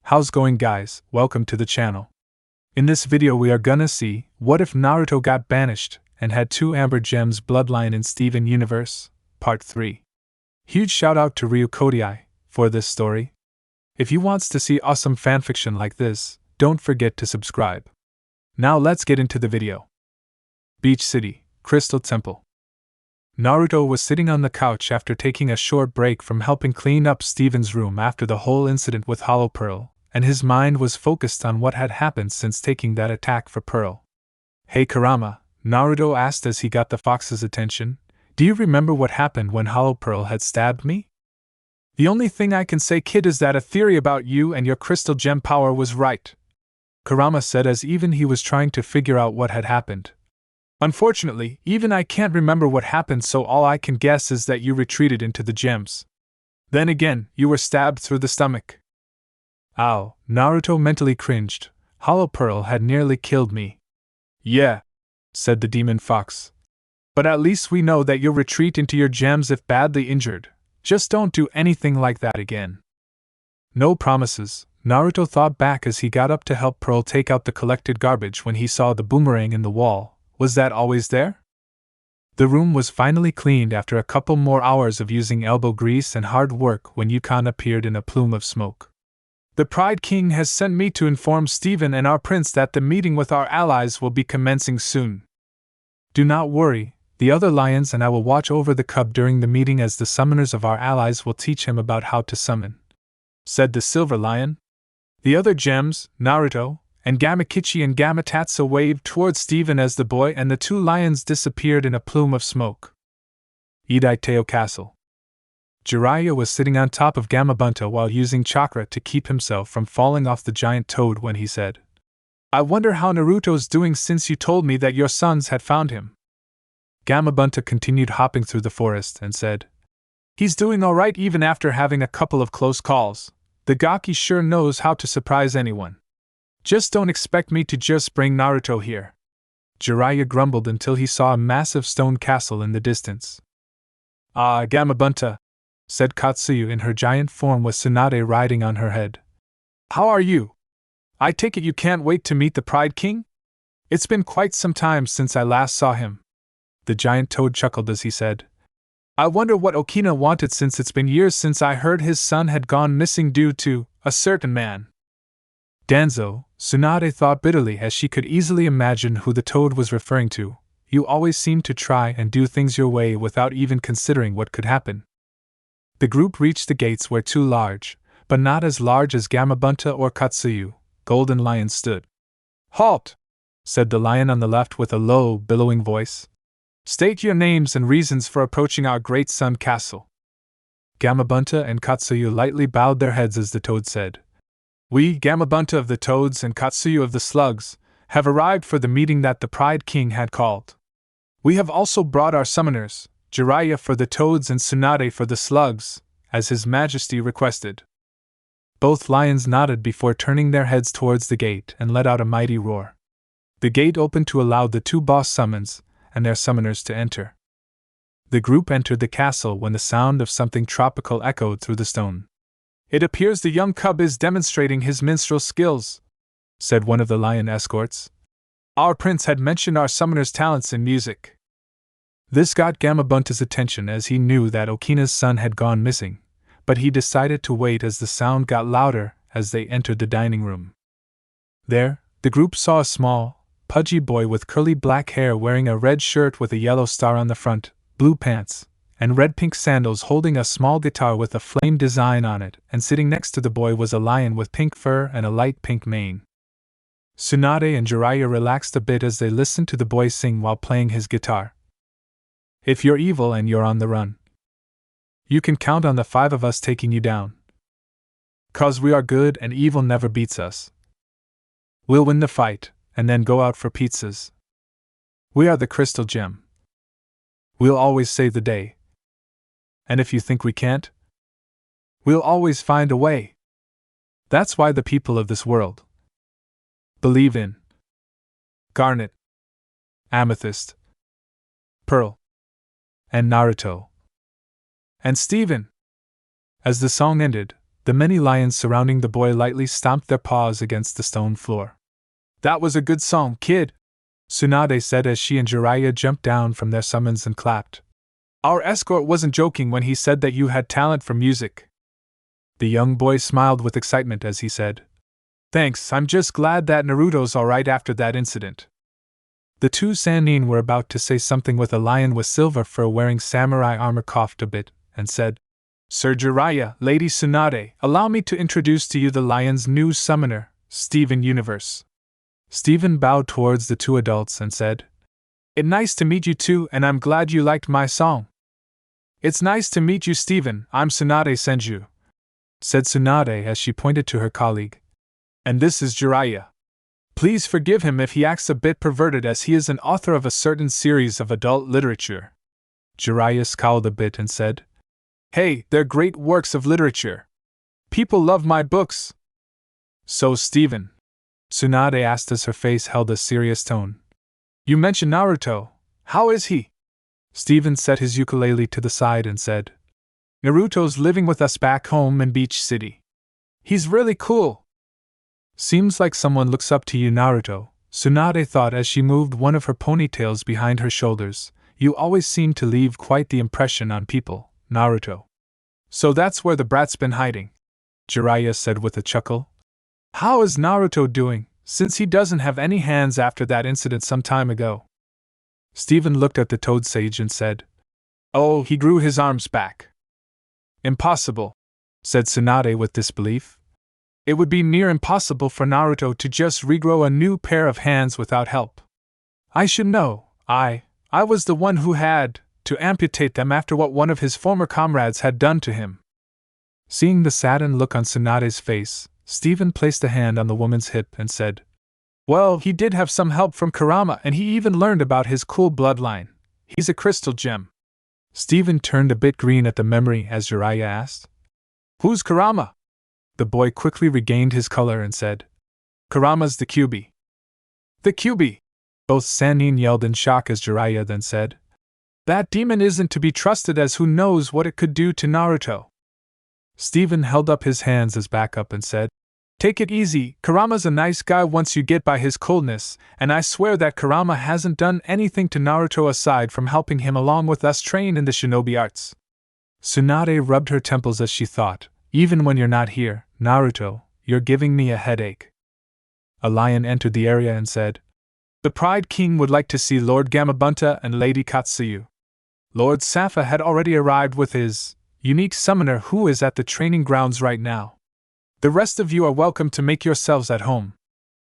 How's going, guys? Welcome to the channel. In this video we are gonna see, what if Naruto got banished and had 2 Amber Gems Bloodline in Steven Universe? Part 3. Huge shout out to Ryu Kotei for this story. If you wants to see awesome fanfiction like this, don't forget to subscribe. Now let's get into the video. Beach City, Crystal Temple. Naruto was sitting on the couch after taking a short break from helping clean up Steven's room after the whole incident with Hollow Pearl, and his mind was focused on what had happened since taking that attack for Pearl. "Hey Kurama," Naruto asked as he got the fox's attention, "do you remember what happened when Hollow Pearl had stabbed me?" "The only thing I can say, kid, is that a theory about you and your crystal gem power was right," Kurama said as even he was trying to figure out what had happened. "Unfortunately, even I can't remember what happened, so all I can guess is that you retreated into the gems. Then again, you were stabbed through the stomach." "Ow," Naruto mentally cringed. "Hollow Pearl had nearly killed me." "Yeah," said the demon fox. "But at least we know that you'll retreat into your gems if badly injured. Just don't do anything like that again." "No promises," Naruto thought back as he got up to help Pearl take out the collected garbage when he saw the boomerang in the wall. Was that always there? The room was finally cleaned after a couple more hours of using elbow grease and hard work when Yukon appeared in a plume of smoke. "The Pride King has sent me to inform Steven and our prince that the meeting with our allies will be commencing soon. Do not worry, the other lions and I will watch over the cub during the meeting, as the summoners of our allies will teach him about how to summon," said the silver lion. The other gems, Naruto, and Gamakichi and Gamatatsu, waved towards Steven as the boy and the 2 lions disappeared in a plume of smoke. Idaiteo Castle. Jiraiya was sitting on top of Gamabunta while using chakra to keep himself from falling off the giant toad when he said, "I wonder how Naruto's doing since you told me that your sons had found him." Gamabunta continued hopping through the forest and said, "He's doing alright even after having a couple of close calls. The Gaki sure knows how to surprise anyone. Just don't expect me to just bring Naruto here." Jiraiya grumbled until he saw a massive stone castle in the distance. "Ah, Gamabunta," said Katsuyu in her giant form with Tsunade riding on her head. "How are you? I take it you can't wait to meet the Pride King? It's been quite some time since I last saw him." The giant toad chuckled as he said, "I wonder what Okina wanted, since it's been years since I heard his son had gone missing due to a certain man." "Danzo," Tsunade thought bitterly as she could easily imagine who the toad was referring to, "you always seem to try and do things your way without even considering what could happen." The group reached the gates where 2 large, but not as large as Gamabunta or Katsuyu, golden lions stood. "Halt!" said the lion on the left with a low, billowing voice. "State your names and reasons for approaching our great sun castle." Gamabunta and Katsuyu lightly bowed their heads as the toad said, "We, Gamabunta of the Toads and Katsuyu of the Slugs, have arrived for the meeting that the Pride King had called. We have also brought our summoners, Jiraiya for the Toads and Tsunade for the Slugs, as His Majesty requested." Both lions nodded before turning their heads towards the gate and let out a mighty roar. The gate opened to allow the 2 boss summons and their summoners to enter. The group entered the castle when the sound of something tropical echoed through the stone. "It appears the young cub is demonstrating his minstrel skills," said one of the lion escorts. "Our prince had mentioned our summoner's talents in music." This got Gamabunta's attention as he knew that Okina's son had gone missing, but he decided to wait as the sound got louder as they entered the dining room. There, the group saw a small, pudgy boy with curly black hair wearing a red shirt with a yellow star on the front, blue pants, and red-pink sandals, holding a small guitar with a flame design on it, and sitting next to the boy was a lion with pink fur and a light pink mane. Tsunade and Jiraiya relaxed a bit as they listened to the boy sing while playing his guitar. "If you're evil and you're on the run, you can count on the 5 of us taking you down. 'Cause we are good and evil never beats us. We'll win the fight, and then go out for pizzas. We are the Crystal Gem. We'll always save the day. And if you think we can't, we'll always find a way. That's why the people of this world believe in Garnet, Amethyst, Pearl, and Naruto. And Steven." As the song ended, The many lions surrounding the boy lightly stomped their paws against the stone floor. "That was a good song, kid," Tsunade said as she and Jiraiya jumped down from their summons and clapped. "Our escort wasn't joking when he said that you had talent for music." The young boy smiled with excitement as he said, "Thanks, I'm just glad that Naruto's alright after that incident." The two Sannin were about to say something with a lion with silver fur wearing samurai armor coughed a bit, and said, "Sir Jiraiya, Lady Tsunade, allow me to introduce to you the lion's new summoner, Steven Universe." Steven bowed towards the two adults and said, "It's nice to meet you too, and I'm glad you liked my song." "It's nice to meet you, Steven, I'm Tsunade Senju," said Tsunade as she pointed to her colleague. "And this is Jiraiya. Please forgive him if he acts a bit perverted as he is an author of a certain series of adult literature." Jiraiya scowled a bit and said, "Hey, they're great works of literature. People love my books." "So, Steven," Tsunade asked as her face held a serious tone, "you mentioned Naruto. How is he?" Steven set his ukulele to the side and said, "Naruto's living with us back home in Beach City. He's really cool." "Seems like someone looks up to you, Naruto," Tsunade thought as she moved one of her ponytails behind her shoulders. "You always seem to leave quite the impression on people, Naruto." "So that's where the brat's been hiding," Jiraiya said with a chuckle. "How is Naruto doing, since he doesn't have any hands after that incident some time ago?" Steven looked at the Toad Sage and said, "Oh, he grew his arms back." "Impossible," said Tsunade with disbelief. "It would be near impossible for Naruto to just regrow a new pair of hands without help. I should know, I was the one who had to amputate them after what one of his former comrades had done to him." Seeing the saddened look on Tsunade's face, Steven placed a hand on the woman's hip and said, "Well, he did have some help from Kurama and he even learned about his cool bloodline. He's a crystal gem." Steven turned a bit green at the memory as Jiraiya asked, "Who's Kurama?" The boy quickly regained his color and said, "Kurama's the Kyuubi." "The Kyuubi!" Both Sannin yelled in shock as Jiraiya then said, "That demon isn't to be trusted as who knows what it could do to Naruto." Steven held up his hands as backup and said, "Take it easy, Kurama's a nice guy once you get by his coldness, and I swear that Kurama hasn't done anything to Naruto aside from helping him along with us train in the shinobi arts." Tsunade rubbed her temples as she thought, "Even when you're not here, Naruto, you're giving me a headache." A lion entered the area and said, "The Pride King would like to see Lord Gamabunta and Lady Katsuyu." Lord Safa had already arrived with his unique summoner who is at the training grounds right now. "The rest of you are welcome to make yourselves at home."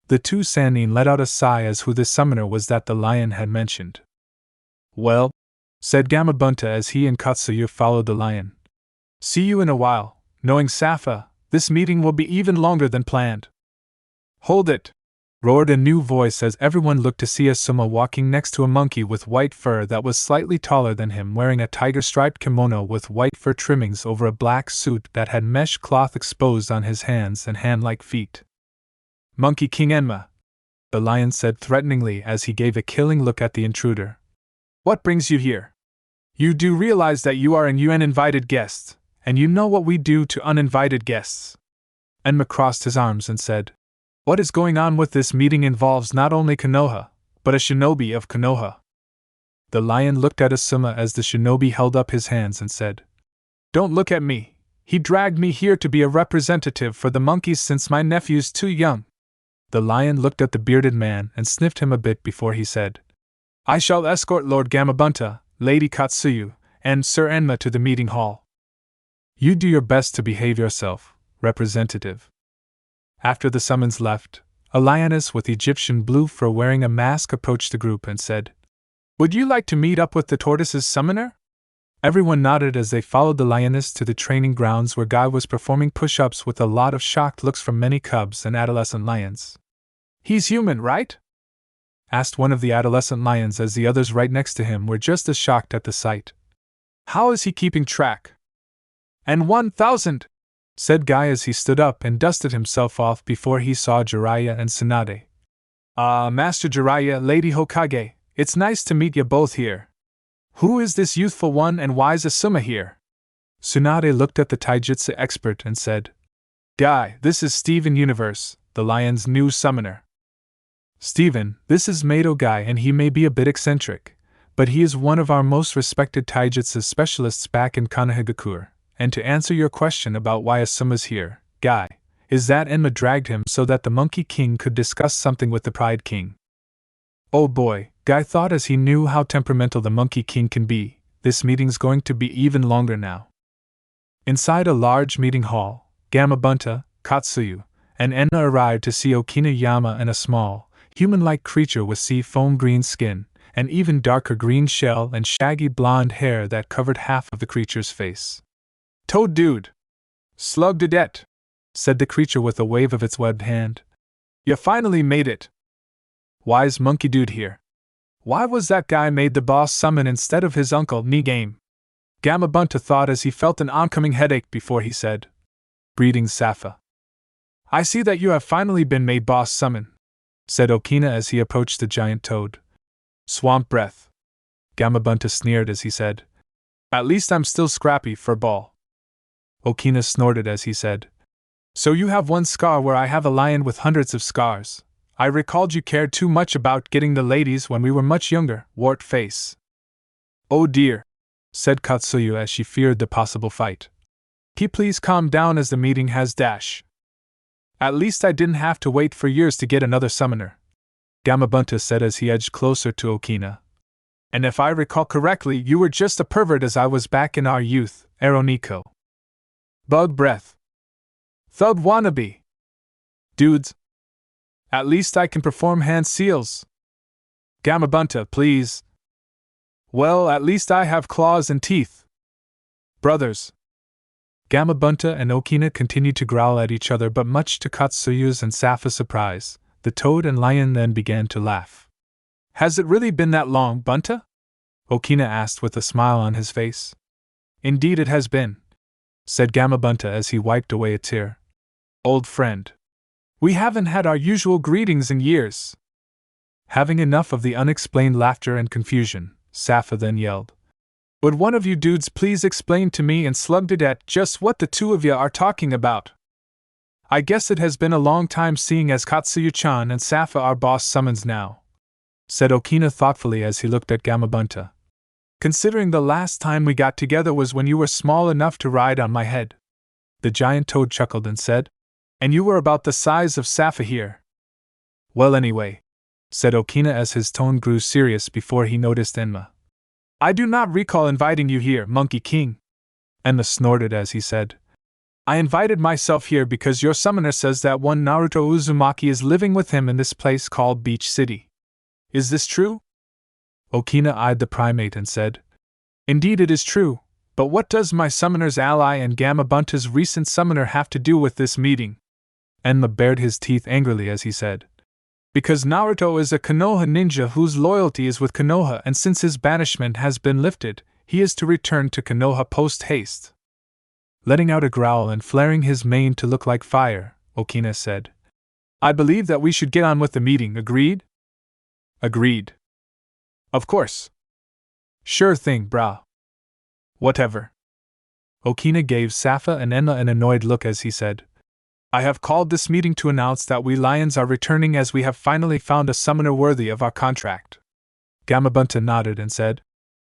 The two Sannin let out a sigh as who this summoner was that the lion had mentioned. "Well," said Gamabunta as he and Katsuyu followed the lion. "See you in a while. Knowing Safa, this meeting will be even longer than planned." "Hold it!" roared a new voice as everyone looked to see Asuma walking next to a monkey with white fur that was slightly taller than him, wearing a tiger-striped kimono with white fur trimmings over a black suit that had mesh cloth exposed on his hands and hand-like feet. "Monkey King Enma," the lion said threateningly as he gave a killing look at the intruder. "What brings you here? You do realize that you are an UN-invited guest, and you know what we do to uninvited guests." Enma crossed his arms and said, "What is going on with this meeting involves not only Konoha, but a shinobi of Konoha." The lion looked at Asuma as the shinobi held up his hands and said, "Don't look at me. He dragged me here to be a representative for the monkeys since my nephew's too young." The lion looked at the bearded man and sniffed him a bit before he said, "I shall escort Lord Gamabunta, Lady Katsuyu, and Sir Enma to the meeting hall. You do your best to behave yourself, representative." After the summons left, a lioness with Egyptian blue fur wearing a mask approached the group and said, "Would you like to meet up with the tortoise's summoner?" Everyone nodded as they followed the lioness to the training grounds where Guy was performing push-ups with a lot of shocked looks from many cubs and adolescent lions. "He's human, right?" asked one of the adolescent lions as the others right next to him were just as shocked at the sight. "How is he keeping track?" "And 1,000! said Guy as he stood up and dusted himself off before he saw Jiraiya and Tsunade. Master Jiraiya, Lady Hokage, it's nice to meet you both here. Who is this youthful one and why's Asuma here?" Tsunade looked at the taijutsu expert and said, Guy, this is Steven Universe, the lion's new summoner. Steven, this is Mato Guy, and he may be a bit eccentric, but he is one of our most respected taijutsu specialists back in Konohagakure. And to answer your question about why Asuma's here, Guy, is that Enma dragged him so that the Monkey King could discuss something with the Pride King. Oh boy, Guy thought as he knew how temperamental the Monkey King can be, this meeting's going to be even longer now. Inside a large meeting hall, Gamabunta, Katsuyu, and Enma arrived to see Okina-yama and a small, human-like creature with sea-foam green skin, an even darker green shell and shaggy blonde hair that covered half of the creature's face. Toad dude! Slug Dedette! Said the creature with a wave of its webbed hand. You finally made it! Why's Monkey Dude here? Why was that guy made the boss summon instead of his uncle Nigame? Gamabunta thought as he felt an oncoming headache before he said, "Greetings, Safa. I see that you have finally been made boss summon," said Okina as he approached the giant toad. Swamp breath. Gamabunta sneered as he said, "At least I'm still scrappy for ball." Okina snorted as he said, "So you have one scar where I have a lion with hundreds of scars. I recalled you cared too much about getting the ladies when we were much younger, wart face." "Oh dear," said Katsuyu as she feared the possible fight. Please calm down as the meeting has dash." "At least I didn't have to wait for years to get another summoner," Gamabunta said as he edged closer to Okina. "And if I recall correctly, you were just a pervert as I was back in our youth, Aroniko." Bug breath. Thug wannabe. Dudes. At least I can perform hand seals. Gamabunta, please. Well, at least I have claws and teeth. Brothers. Gamabunta and Okina continued to growl at each other, but much to Katsuyu's and Safa's surprise, the toad and lion then began to laugh. "Has it really been that long, Bunta?" Okina asked with a smile on his face. "Indeed it has been," said Gamabunta as he wiped away a tear. "Old friend. We haven't had our usual greetings in years." Having enough of the unexplained laughter and confusion, Safa then yelled, "Would one of you dudes please explain to me and Slug Dedette just what the two of you are talking about? I guess it has been a long time seeing as Katsuyu-chan and Safa are boss summons now," said Okina thoughtfully as he looked at Gamabunta. "Considering the last time we got together was when you were small enough to ride on my head." The giant toad chuckled and said, "And you were about the size of Safa here." "Well anyway," said Okina as his tone grew serious before he noticed Enma. "I do not recall inviting you here, Monkey King." Enma snorted as he said, "I invited myself here because your summoner says that one Naruto Uzumaki is living with him in this place called Beach City. Is this true?" Okina eyed the primate and said, "Indeed it is true, but what does my summoner's ally and Gamabunta's recent summoner have to do with this meeting?" Enma bared his teeth angrily as he said, "Because Naruto is a Konoha ninja whose loyalty is with Konoha, and since his banishment has been lifted, he is to return to Konoha post-haste." Letting out a growl and flaring his mane to look like fire, Okina said, "I believe that we should get on with the meeting, agreed?" "Agreed. Of course. Sure thing, brah. Whatever." Okina gave Safa and Enma an annoyed look as he said, "I have called this meeting to announce that we lions are returning as we have finally found a summoner worthy of our contract." Gamabunta nodded and said,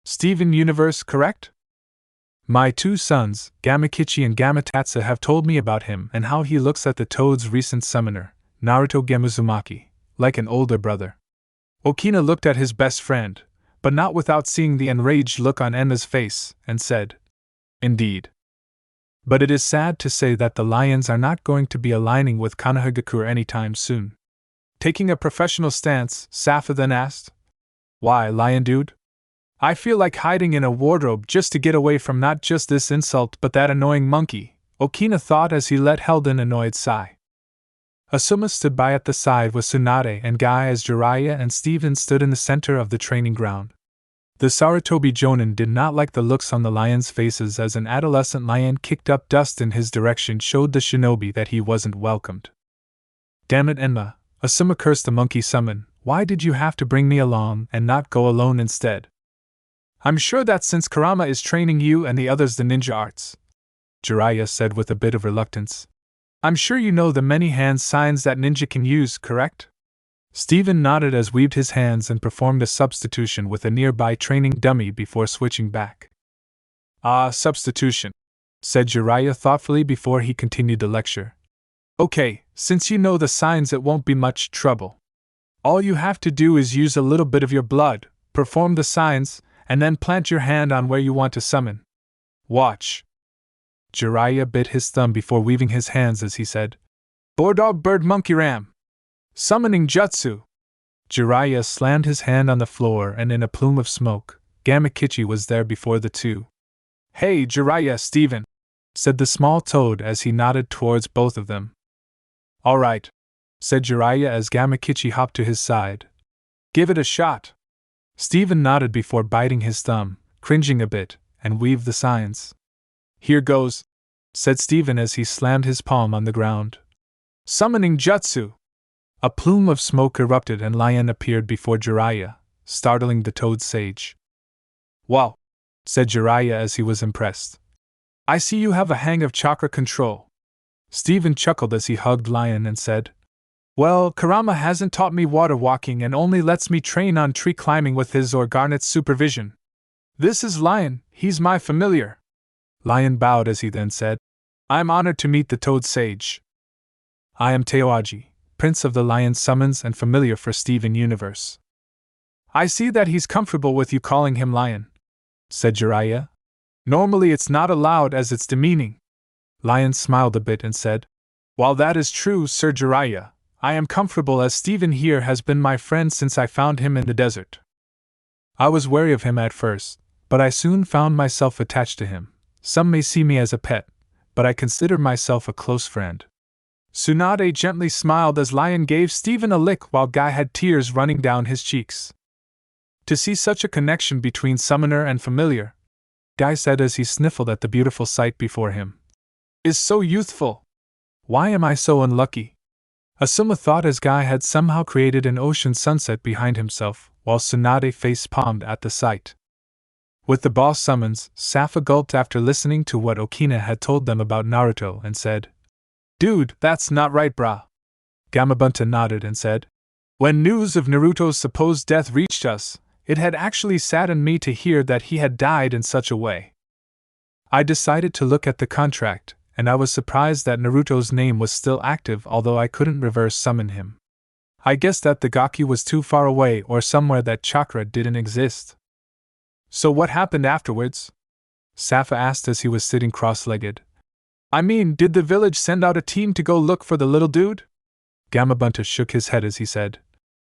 "Steven Universe, correct? My two sons, Gamakichi and Gamatatsu, have told me about him and how he looks at the toad's recent summoner, Naruto Gemuzumaki, like an older brother." Okina looked at his best friend, but not without seeing the enraged look on Enma's face, and said, "Indeed. But it is sad to say that the lions are not going to be aligning with Konohagakure anytime soon." Taking a professional stance, Safa then asked, "Why, lion dude? I feel like hiding in a wardrobe just to get away from not just this insult but that annoying monkey," Okina thought as he let out an annoyed sigh. Asuma stood by at the side with Tsunade and Guy as Jiraiya and Steven stood in the center of the training ground. The Sarutobi Jonin did not like the looks on the lions' faces as an adolescent lion kicked up dust in his direction showed the shinobi that he wasn't welcomed. "Damn it, Enma," Asuma cursed the monkey summon, "why did you have to bring me along and not go alone instead? I'm sure that since Kurama is training you and the others the ninja arts," Jiraiya said with a bit of reluctance. I'm sure you know the many hand signs that ninja can use, correct? Steven nodded as weaved his hands and performed a substitution with a nearby training dummy before switching back. Ah, substitution, said Jiraiya thoughtfully before he continued the lecture. Okay, since you know the signs, it won't be much trouble. All you have to do is use a little bit of your blood, perform the signs, and then plant your hand on where you want to summon. Watch. Jiraiya bit his thumb before weaving his hands as he said, Boar Dog Bird Monkey Ram. Summoning Jutsu. Jiraiya slammed his hand on the floor, and in a plume of smoke, Gamakichi was there before the two. Hey, Jiraiya, Steven, said the small toad as he nodded towards both of them. All right, said Jiraiya as Gamakichi hopped to his side. Give it a shot. Steven nodded before biting his thumb, cringing a bit, and weaved the signs. Here goes, said Steven as he slammed his palm on the ground. Summoning Jutsu. A plume of smoke erupted and Lion appeared before Jiraiya, startling the toad sage. Wow, said Jiraiya as he was impressed. I see you have a hang of chakra control. Steven chuckled as he hugged Lion and said, Well, Kurama hasn't taught me water walking and only lets me train on tree climbing with his or Garnet's supervision. This is Lion, he's my familiar. Lion bowed as he then said, I'm honored to meet the toad sage. I am Teoaji, Prince of the Lion Summons and familiar for Steven Universe. I see that he's comfortable with you calling him Lion, said Jiraiya. Normally it's not allowed as it's demeaning. Lion smiled a bit and said, While that is true, Sir Jiraiya, I am comfortable as Steven here has been my friend since I found him in the desert. I was wary of him at first, but I soon found myself attached to him. Some may see me as a pet, but I consider myself a close friend. Tsunade gently smiled as Lion gave Steven a lick while Guy had tears running down his cheeks. To see such a connection between summoner and familiar, Guy said as he sniffled at the beautiful sight before him, is so youthful. Why am I so unlucky? Asuma thought as Guy had somehow created an ocean sunset behind himself, while Tsunade face-palmed at the sight. With the boss summons, Safa gulped after listening to what Okina had told them about Naruto and said, Dude, that's not right, brah. Gamabunta nodded and said, When news of Naruto's supposed death reached us, it had actually saddened me to hear that he had died in such a way. I decided to look at the contract, and I was surprised that Naruto's name was still active although I couldn't reverse summon him. I guessed that the Gaki was too far away or somewhere that chakra didn't exist. So what happened afterwards? Safa asked as he was sitting cross-legged. I mean, did the village send out a team to go look for the little dude? Gamabunta shook his head as he said,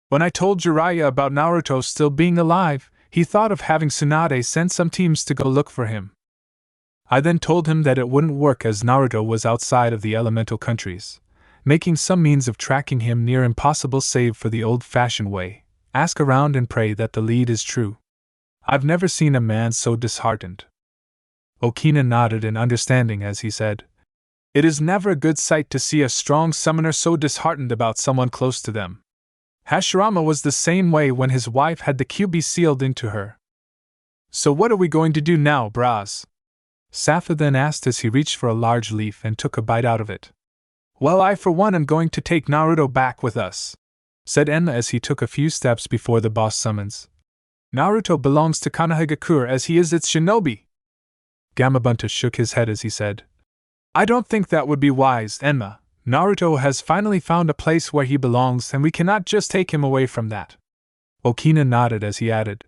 When I told Jiraiya about Naruto still being alive, he thought of having Tsunade send some teams to go look for him. I then told him that it wouldn't work as Naruto was outside of the elemental countries, making some means of tracking him near impossible save for the old-fashioned way, ask around and pray that the lead is true. I've never seen a man so disheartened. Okina nodded in understanding as he said, It is never a good sight to see a strong summoner so disheartened about someone close to them. Hashirama was the same way when his wife had the QB sealed into her. So what are we going to do now, bras? Safa then asked as he reached for a large leaf and took a bite out of it. Well, I for one am going to take Naruto back with us, said Enma as he took a few steps before the boss summons. Naruto belongs to Konohagakure as he is its shinobi. Gamabunta shook his head as he said, I don't think that would be wise, Enma. Naruto has finally found a place where he belongs and we cannot just take him away from that. Okina nodded as he added,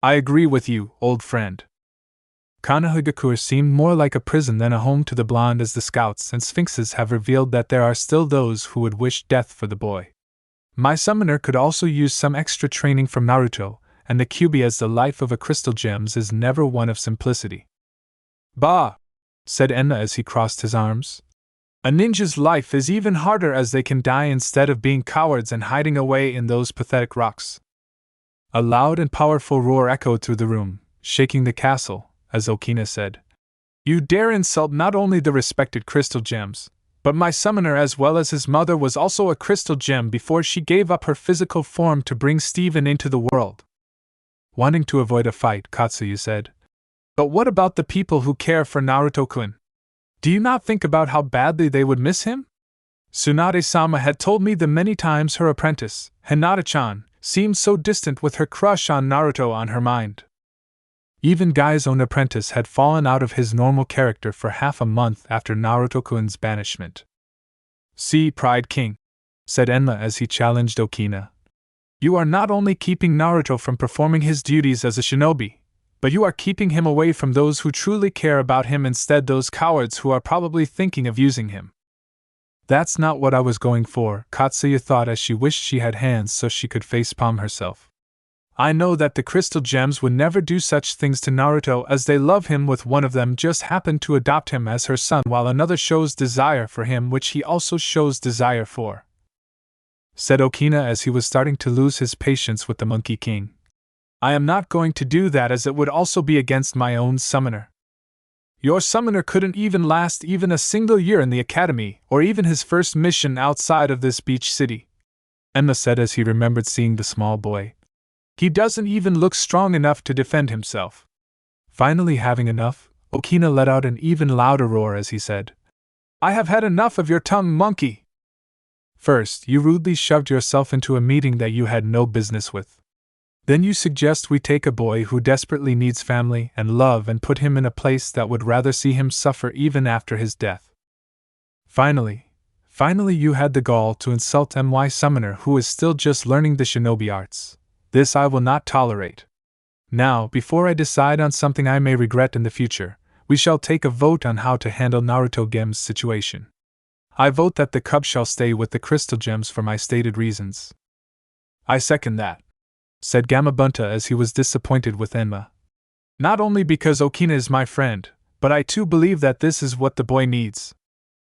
I agree with you, old friend. Konohagakure seemed more like a prison than a home to the blonde as the scouts and sphinxes have revealed that there are still those who would wish death for the boy. My summoner could also use some extra training from Naruto, and the QB as the life of a crystal gems is never one of simplicity. Bah! Said Enma as he crossed his arms. A ninja's life is even harder as they can die instead of being cowards and hiding away in those pathetic rocks. A loud and powerful roar echoed through the room, shaking the castle, as Okina said, You dare insult not only the respected crystal gems, but my summoner as well as his mother was also a crystal gem before she gave up her physical form to bring Steven into the world. Wanting to avoid a fight, Katsuyu said, But what about the people who care for Naruto-kun? Do you not think about how badly they would miss him? Tsunade-sama had told me the many times her apprentice, Hinata-chan, seemed so distant with her crush on Naruto on her mind. Even Guy's own apprentice had fallen out of his normal character for half a month after Naruto-kun's banishment. "See, Pride King," said Enma as he challenged Okina. "You are not only keeping Naruto from performing his duties as a shinobi, but you are keeping him away from those who truly care about him, instead those cowards who are probably thinking of using him." "That's not what I was going for," Katsuya thought as she wished she had hands so she could facepalm herself. "I know that the crystal gems would never do such things to Naruto, as they love him, with one of them just happened to adopt him as her son while another shows desire for him, which he also shows desire for," said Okina as he was starting to lose his patience with the Monkey King. "I am not going to do that, as it would also be against my own summoner. Your summoner couldn't even last even a single year in the academy, or even his first mission outside of this beach city," Enma said as he remembered seeing the small boy. "He doesn't even look strong enough to defend himself." Finally having enough, Okina let out an even louder roar as he said, "I have had enough of your tongue, monkey! First, you rudely shoved yourself into a meeting that you had no business with. Then you suggest we take a boy who desperately needs family and love and put him in a place that would rather see him suffer even after his death. Finally you had the gall to insult my summoner, who is still just learning the shinobi arts. This I will not tolerate. Now, before I decide on something I may regret in the future, we shall take a vote on how to handle Naruto Gem's situation. I vote that the cub shall stay with the crystal gems for my stated reasons." "I second that," said Gamabunta as he was disappointed with Enma. "Not only because Okina is my friend, but I too believe that this is what the boy needs.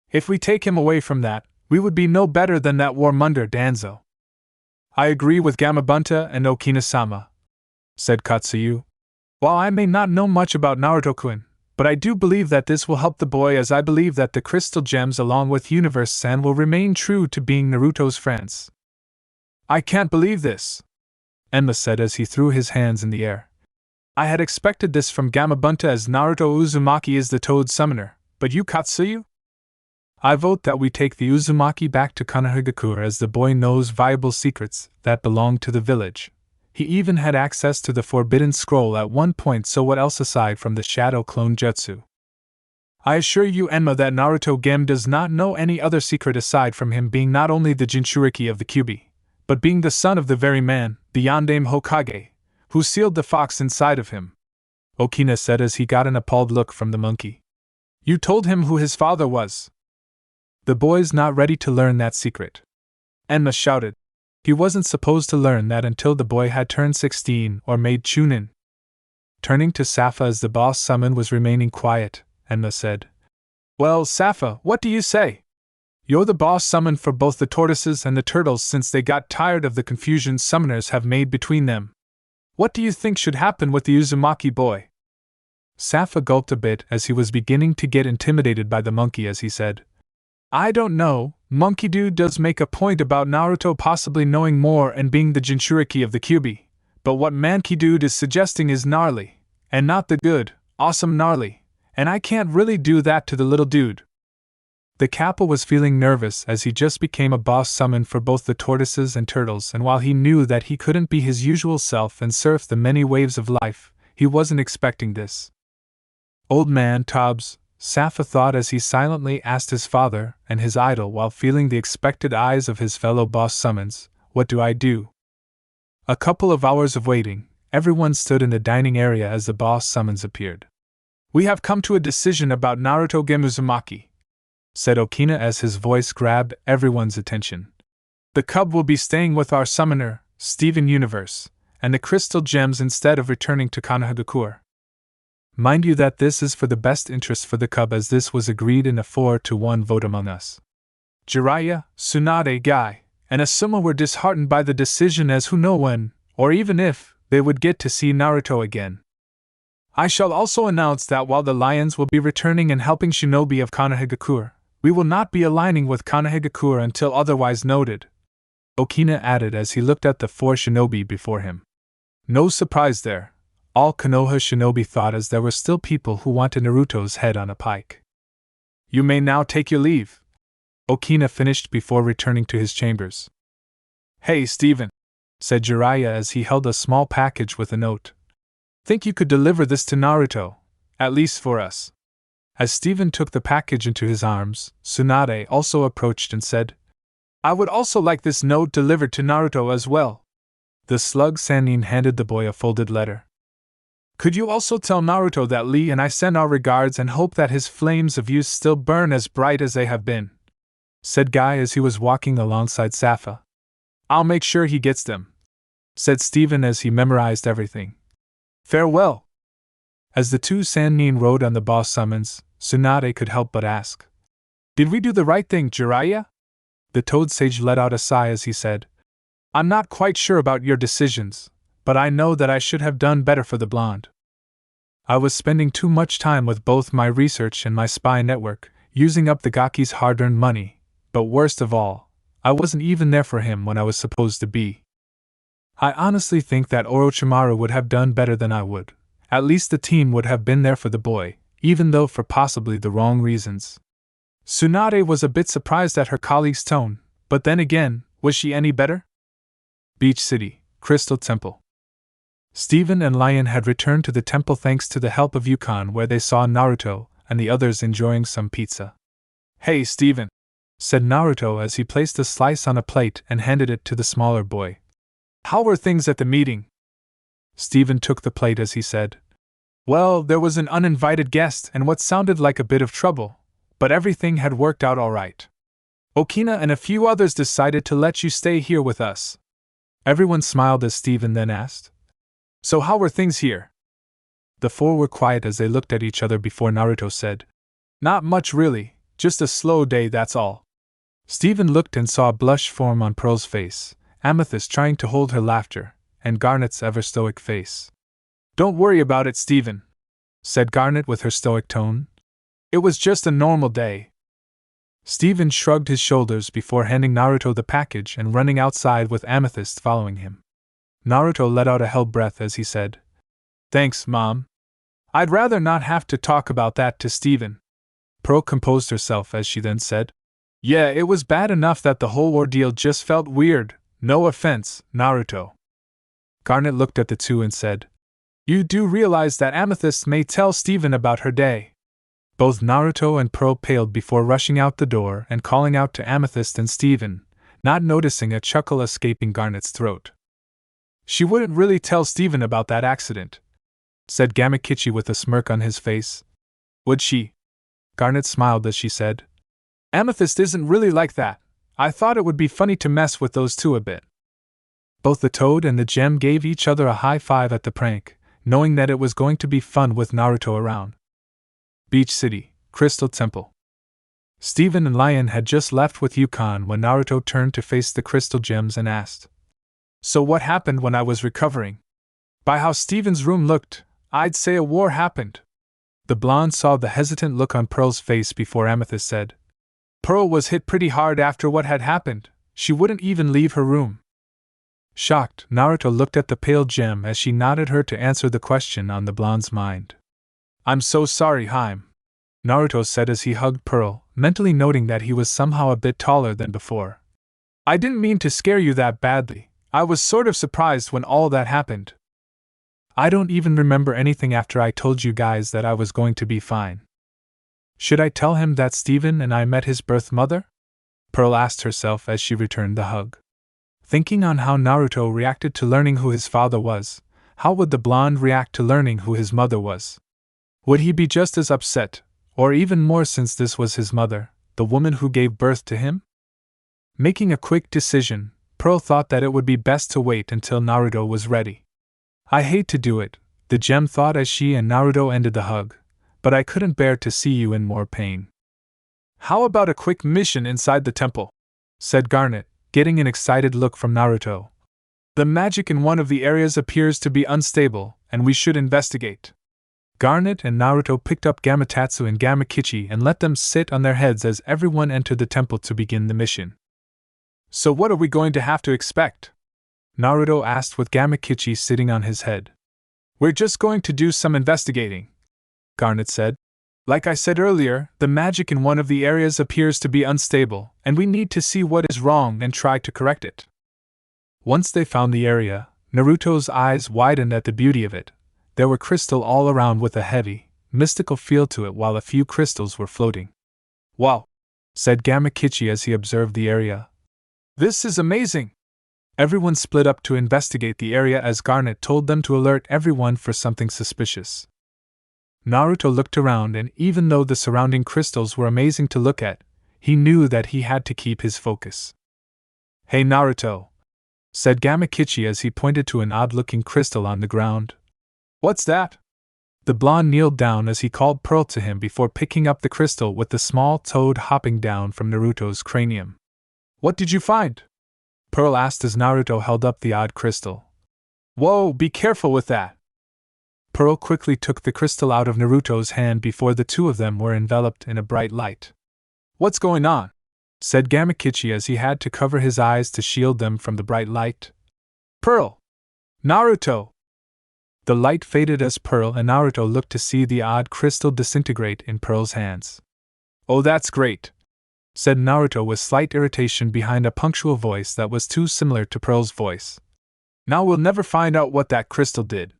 If we take him away from that, we would be no better than that warmonger Danzo." "I agree with Gamabunta and Okina-sama," said Katsuyu. "While I may not know much about Naruto-kun, but I do believe that this will help the boy, as I believe that the crystal gems along with Universe-san will remain true to being Naruto's friends." "I can't believe this," Enma said as he threw his hands in the air. "I had expected this from Gamabunta, as Naruto Uzumaki is the Toad Summoner, but you, Katsuyu?" "I vote that we take the Uzumaki back to Konohagakure, as the boy knows valuable secrets that belong to the village. He even had access to the Forbidden Scroll at one point, so what else aside from the Shadow Clone Jutsu? I assure you, Enma, that Naruto Gem does not know any other secret aside from him being not only the Jinchuriki of the Kyuubi, but being the son of the very man, the Yondaime Hokage, who sealed the fox inside of him," Okina said as he got an appalled look from the monkey. "You told him who his father was?" "The boy's not ready to learn that secret," Enma shouted. "He wasn't supposed to learn that until the boy had turned 16 or made Chunin." Turning to Safa as the boss summon was remaining quiet, Enma said, "Well, Safa, what do you say? You're the boss summon for both the tortoises and the turtles, since they got tired of the confusion summoners have made between them. What do you think should happen with the Uzumaki boy?" Safa gulped a bit as he was beginning to get intimidated by the monkey as he said, "I don't know. Monkey Dude does make a point about Naruto possibly knowing more and being the Jinchuriki of the Kyuubi, but what Monkey Dude is suggesting is gnarly, and not the good, awesome gnarly, and I can't really do that to the little dude." The Kappa was feeling nervous as he just became a boss summon for both the tortoises and turtles, and while he knew that he couldn't be his usual self and surf the many waves of life, he wasn't expecting this. "Old man Tubbs," Safa thought as he silently asked his father and his idol while feeling the expected eyes of his fellow boss summons, "what do I do?" A couple of hours of waiting, everyone stood in the dining area as the boss summons appeared. "We have come to a decision about Naruto Gem Uzumaki," said Okina as his voice grabbed everyone's attention. "The cub will be staying with our summoner, Steven Universe, and the crystal gems instead of returning to Konohagakure. Mind you that this is for the best interest for the cub, as this was agreed in a 4-to-1 vote among us." Jiraiya, Tsunade, Guy, and Asuma were disheartened by the decision, as who know when, or even if, they would get to see Naruto again. "I shall also announce that while the Lions will be returning and helping Shinobi of Konohagakure, we will not be aligning with Konohagakure until otherwise noted," Okina added as he looked at the 4 shinobi before him. No surprise there. All Konoha shinobi thought, as there were still people who wanted Naruto's head on a pike. "You may now take your leave," Okina finished before returning to his chambers. Hey, Steven, said Jiraiya as he held a small package with a note. Think you could deliver this to Naruto, at least for us. As Steven took the package into his arms, Tsunade also approached and said, I would also like this note delivered to Naruto as well. The slug Sannin handed the boy a folded letter. Could you also tell Naruto that Lee and I send our regards and hope that his flames of youth still burn as bright as they have been? Said Guy as he was walking alongside Safa. I'll make sure he gets them, said Steven as he memorized everything. Farewell. As the two Sannin rode on the boss summons, Tsunade could help but ask, Did we do the right thing, Jiraiya? The Toad Sage let out a sigh as he said, I'm not quite sure about your decisions, but I know that I should have done better for the blonde. I was spending too much time with both my research and my spy network, using up the Gaki's hard-earned money, but worst of all, I wasn't even there for him when I was supposed to be. I honestly think that Orochimaru would have done better than I would. At least the team would have been there for the boy, even though for possibly the wrong reasons. Tsunade was a bit surprised at her colleague's tone, but then again, was she any better? Beach City, Crystal Temple. Steven and Lion had returned to the temple thanks to the help of Yukon, where they saw Naruto and the others enjoying some pizza. Hey, Steven, said Naruto as he placed a slice on a plate and handed it to the smaller boy. How were things at the meeting? Steven took the plate as he said, Well, there was an uninvited guest and what sounded like a bit of trouble, but everything had worked out all right. Okina and a few others decided to let you stay here with us. Everyone smiled as Steven then asked, So how were things here? The four were quiet as they looked at each other before Naruto said, Not much really, just a slow day, that's all. Steven looked and saw a blush form on Pearl's face, Amethyst trying to hold her laughter, and Garnet's ever-stoic face. Don't worry about it, Steven, said Garnet with her stoic tone. It was just a normal day. Steven shrugged his shoulders before handing Naruto the package and running outside with Amethyst following him. Naruto let out a held breath as he said, Thanks, Mom. I'd rather not have to talk about that to Steven. Pearl composed herself as she then said, Yeah, it was bad enough that the whole ordeal just felt weird, no offense, Naruto. Garnet looked at the two and said, You do realize that Amethyst may tell Steven about her day. Both Naruto and Pearl paled before rushing out the door and calling out to Amethyst and Steven, not noticing a chuckle escaping Garnet's throat. She wouldn't really tell Steven about that accident, said Gamakichi with a smirk on his face. Would she? Garnet smiled as she said, Amethyst isn't really like that. I thought it would be funny to mess with those two a bit. Both the Toad and the Gem gave each other a high five at the prank, knowing that it was going to be fun with Naruto around. Beach City, Crystal Temple. Steven and Lion had just left with Yukon when Naruto turned to face the crystal gems and asked, So what happened when I was recovering? By how Steven's room looked, I'd say a war happened. The blonde saw the hesitant look on Pearl's face before Amethyst said, Pearl was hit pretty hard after what had happened. She wouldn't even leave her room. Shocked, Naruto looked at the pale gem as she nodded her to answer the question on the blonde's mind. I'm so sorry, Haim, Naruto said as he hugged Pearl, mentally noting that he was somehow a bit taller than before. I didn't mean to scare you that badly. I was sort of surprised when all that happened. I don't even remember anything after I told you guys that I was going to be fine. Should I tell him that Steven and I met his birth mother? Pearl asked herself as she returned the hug. Thinking on how Naruto reacted to learning who his father was, how would the blonde react to learning who his mother was? Would he be just as upset, or even more since this was his mother, the woman who gave birth to him? Making a quick decision, Pearl thought that it would be best to wait until Naruto was ready. I hate to do it, the gem thought as she and Naruto ended the hug, but I couldn't bear to see you in more pain. How about a quick mission inside the temple? Said Garnet, getting an excited look from Naruto. The magic in one of the areas appears to be unstable, and we should investigate. Garnet and Naruto picked up Gamatotsu and Gamakichi and let them sit on their heads as everyone entered the temple to begin the mission. So what are we going to have to expect? Naruto asked with Gamakichi sitting on his head. We're just going to do some investigating, Garnet said. Like I said earlier, the magic in one of the areas appears to be unstable, and we need to see what is wrong and try to correct it. Once they found the area, Naruto's eyes widened at the beauty of it. There were crystals all around with a heavy, mystical feel to it while a few crystals were floating. "Wow!" said Gamakichi as he observed the area. "This is amazing!" Everyone split up to investigate the area as Garnet told them to alert everyone for something suspicious. Naruto looked around, and even though the surrounding crystals were amazing to look at, he knew that he had to keep his focus. "Hey Naruto," said Gamakichi as he pointed to an odd-looking crystal on the ground. "What's that?" The blonde kneeled down as he called Pearl to him before picking up the crystal with the small toad hopping down from Naruto's cranium. "What did you find?" Pearl asked as Naruto held up the odd crystal. "Whoa, be careful with that!" Pearl quickly took the crystal out of Naruto's hand before the two of them were enveloped in a bright light. "What's going on?" said Gamakichi as he had to cover his eyes to shield them from the bright light. "Pearl! Naruto!" The light faded as Pearl and Naruto looked to see the odd crystal disintegrate in Pearl's hands. "Oh, that's great!" said Naruto with slight irritation behind a punctual voice that was too similar to Pearl's voice. "Now we'll never find out what that crystal did."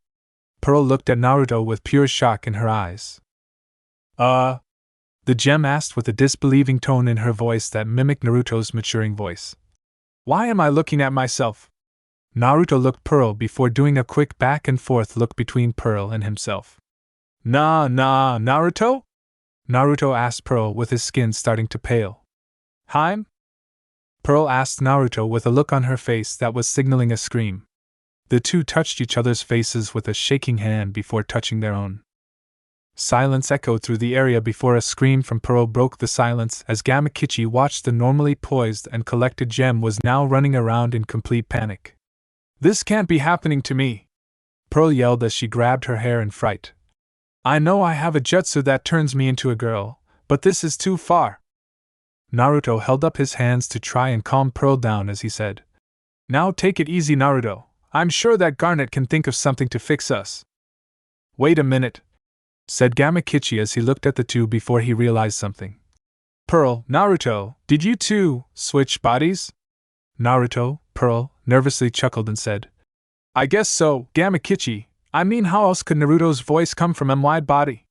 Pearl looked at Naruto with pure shock in her eyes. The gem asked with a disbelieving tone in her voice that mimicked Naruto's maturing voice. "Why am I looking at myself?" Naruto looked Pearl before doing a quick back and forth look between Pearl and himself. Naruto?" Naruto asked Pearl with his skin starting to pale. "Heim?" Pearl asked Naruto with a look on her face that was signaling a scream. The two touched each other's faces with a shaking hand before touching their own. Silence echoed through the area before a scream from Pearl broke the silence as Gamakichi watched the normally poised and collected gem was now running around in complete panic. "This can't be happening to me!" Pearl yelled as she grabbed her hair in fright. "I know I have a jutsu that turns me into a girl, but this is too far." Naruto held up his hands to try and calm Pearl down as he said, "Now take it easy, Naruto. I'm sure that Garnet can think of something to fix us." "Wait a minute," said Gamakichi as he looked at the two before he realized something. "Pearl, Naruto, did you two switch bodies?" Naruto, Pearl, nervously chuckled and said, "I guess so, Gamakichi. I mean, how else could Naruto's voice come from my body?"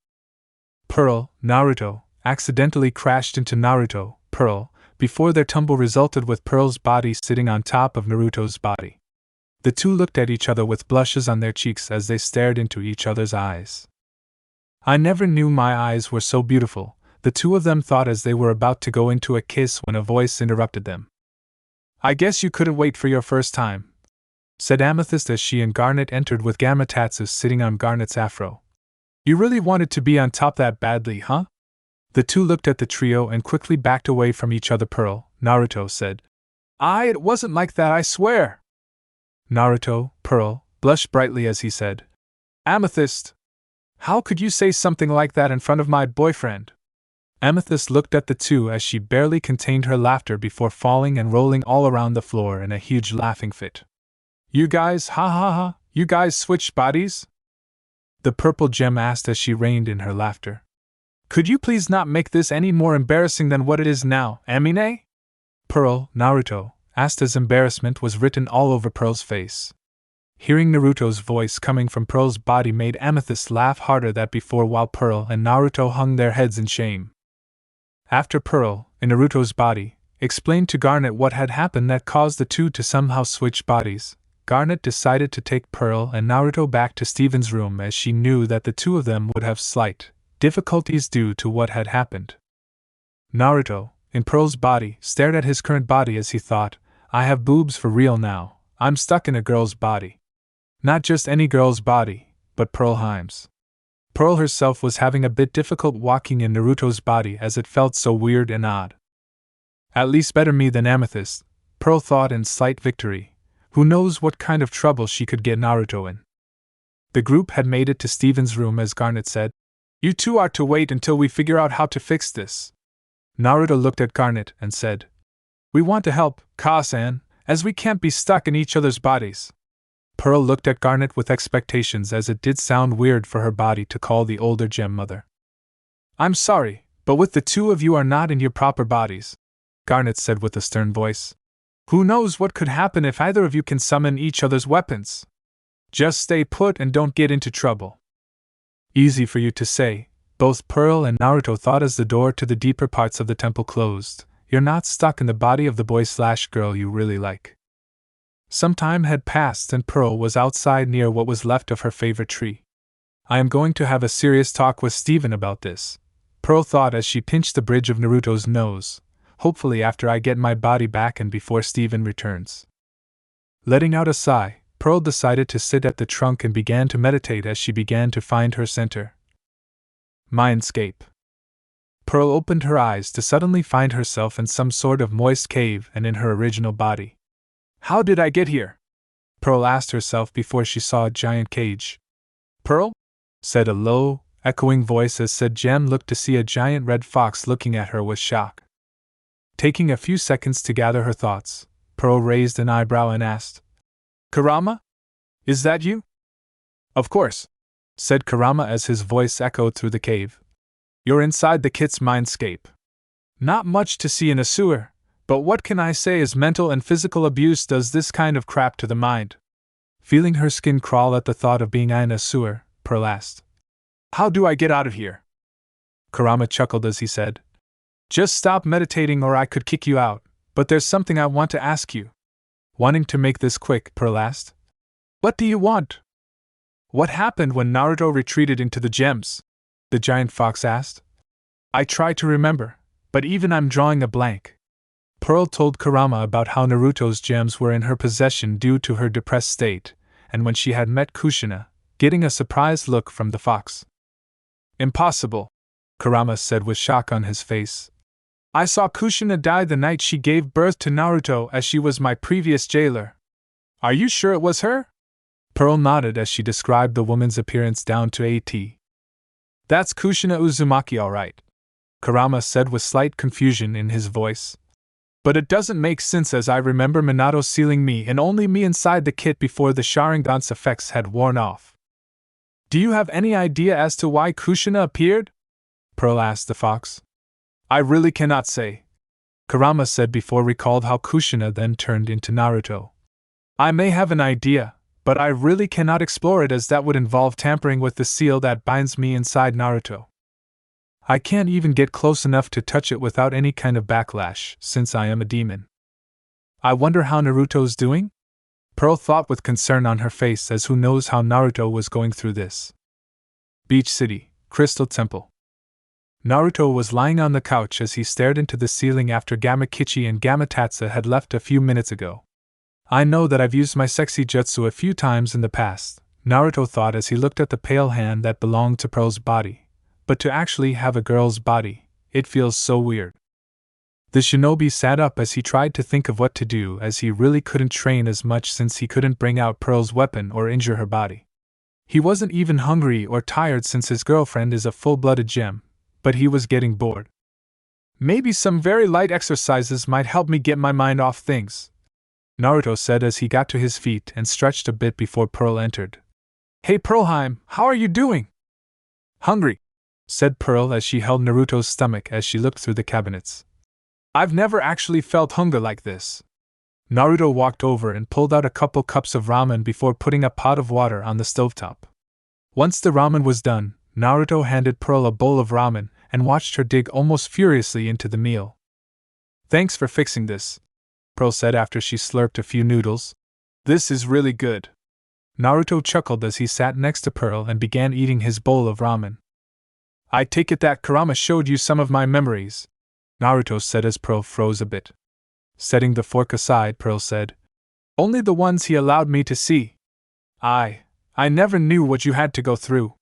Pearl, Naruto, accidentally crashed into Naruto, Pearl, before their tumble resulted with Pearl's body sitting on top of Naruto's body. The two looked at each other with blushes on their cheeks as they stared into each other's eyes. "I never knew my eyes were so beautiful," the two of them thought as they were about to go into a kiss when a voice interrupted them. "I guess you couldn't wait for your first time," said Amethyst as she and Garnet entered with Gamatatsu sitting on Garnet's afro. "You really wanted to be on top that badly, huh?" The two looked at the trio and quickly backed away from each other. Pearl, Naruto said, It wasn't like that, I swear." Naruto, Pearl, blushed brightly as he said, "Amethyst, how could you say something like that in front of my boyfriend?" Amethyst looked at the two as she barely contained her laughter before falling and rolling all around the floor in a huge laughing fit. "You guys, ha ha ha, you guys switched bodies?" the purple gem asked as she reined in her laughter. "Could you please not make this any more embarrassing than what it is now, Amine?" Pearl, Naruto, asked as embarrassment was written all over Pearl's face. Hearing Naruto's voice coming from Pearl's body made Amethyst laugh harder than before while Pearl and Naruto hung their heads in shame. After Pearl, in Naruto's body, explained to Garnet what had happened that caused the two to somehow switch bodies, Garnet decided to take Pearl and Naruto back to Steven's room as she knew that the two of them would have slight difficulties due to what had happened. Naruto, in Pearl's body, stared at his current body as he thought, "I have boobs for real now, I'm stuck in a girl's body. Not just any girl's body, but Pearl Heim's." Pearl herself was having a bit difficult walking in Naruto's body as it felt so weird and odd. At least better me than Amethyst, Pearl thought in slight victory. Who knows what kind of trouble she could get Naruto in. The group had made it to Steven's room as Garnet said, "You two are to wait until we figure out how to fix this." Naruto looked at Garnet and said, "We want to help, Ka-san, as we can't be stuck in each other's bodies." Pearl looked at Garnet with expectations as it did sound weird for her body to call the older gem mother. I'm sorry, but with the two of you are not in your proper bodies, Garnet said with a stern voice. Who knows what could happen if either of you can summon each other's weapons? Just stay put and don't get into trouble. Easy for you to say, both Pearl and Naruto thought as the door to the deeper parts of the temple closed. You're not stuck in the body of the boy/girl you really like. Some time had passed and Pearl was outside near what was left of her favorite tree. I am going to have a serious talk with Steven about this, Pearl thought as she pinched the bridge of Naruto's nose, hopefully after I get my body back and before Steven returns. Letting out a sigh, Pearl decided to sit at the trunk and began to meditate as she began to find her center. Mindscape. Pearl opened her eyes to suddenly find herself in some sort of moist cave and in her original body. How did I get here? Pearl asked herself before she saw a giant cage. Pearl? Said a low, echoing voice as said Gem looked to see a giant red fox looking at her with shock. Taking a few seconds to gather her thoughts, Pearl raised an eyebrow and asked, Kurama? Is that you? Of course, said Kurama as his voice echoed through the cave. You're inside the kit's mindscape. Not much to see in a sewer, but what can I say is mental and physical abuse does this kind of crap to the mind. Feeling her skin crawl at the thought of being in a sewer, Pearl asked, How do I get out of here? Kurama chuckled as he said, Just stop meditating or I could kick you out, but there's something I want to ask you. Wanting to make this quick, Pearl asked, What do you want? What happened when Naruto retreated into the gems? The giant fox asked. I try to remember, but even I'm drawing a blank. Pearl told Kurama about how Naruto's gems were in her possession due to her depressed state, and when she had met Kushina, getting a surprised look from the fox. Impossible, Kurama said with shock on his face. I saw Kushina die the night she gave birth to Naruto as she was my previous jailer. Are you sure it was her? Pearl nodded as she described the woman's appearance down to a T. That's Kushina Uzumaki all right, Kurama said with slight confusion in his voice. But it doesn't make sense as I remember Minato sealing me and only me inside the kit before the Sharingan's effects had worn off. Do you have any idea as to why Kushina appeared? Pearl asked the fox. I really cannot say, Kurama said before recalled how Kushina then turned into Naruto. I may have an idea, but I really cannot explore it as that would involve tampering with the seal that binds me inside Naruto. I can't even get close enough to touch it without any kind of backlash, since I am a demon. I wonder how Naruto's doing? Pearl thought with concern on her face as who knows how Naruto was going through this. Beach City, Crystal Temple. Naruto was lying on the couch as he stared into the ceiling after Gamakichi and Gamatatsu had left a few minutes ago. I know that I've used my sexy jutsu a few times in the past, Naruto thought as he looked at the pale hand that belonged to Pearl's body, but to actually have a girl's body, it feels so weird. The shinobi sat up as he tried to think of what to do as he really couldn't train as much since he couldn't bring out Pearl's weapon or injure her body. He wasn't even hungry or tired since his girlfriend is a full-blooded gem, but he was getting bored. Maybe some very light exercises might help me get my mind off things, Naruto said as he got to his feet and stretched a bit before Pearl entered. Hey Pearlheim, how are you doing? Hungry, said Pearl as she held Naruto's stomach as she looked through the cabinets. I've never actually felt hunger like this. Naruto walked over and pulled out a couple cups of ramen before putting a pot of water on the stovetop. Once the ramen was done, Naruto handed Pearl a bowl of ramen and watched her dig almost furiously into the meal. Thanks for fixing this, Pearl said after she slurped a few noodles. This is really good. Naruto chuckled as he sat next to Pearl and began eating his bowl of ramen. I take it that Kurama showed you some of my memories, Naruto said as Pearl froze a bit. Setting the fork aside, Pearl said, Only the ones he allowed me to see. I never knew what you had to go through.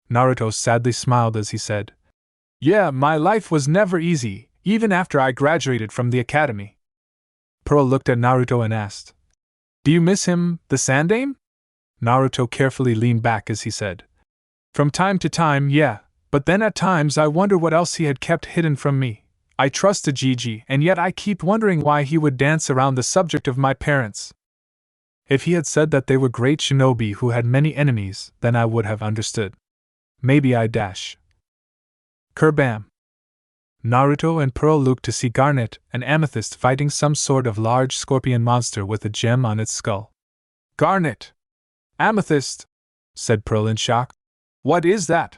Naruto sadly smiled as he said, Yeah, my life was never easy, even after I graduated from the academy. Pearl looked at Naruto and asked, Do you miss him, the Sandaime? Naruto carefully leaned back as he said, From time to time, yeah, but then at times I wonder what else he had kept hidden from me. I trusted Gigi, and yet I keep wondering why he would dance around the subject of my parents. If he had said that they were great shinobi who had many enemies, then I would have understood. Maybe I dash. Kerbam! Naruto and Pearl looked to see Garnet and Amethyst fighting some sort of large scorpion monster with a gem on its skull. Garnet! Amethyst! Said Pearl in shock. What is that?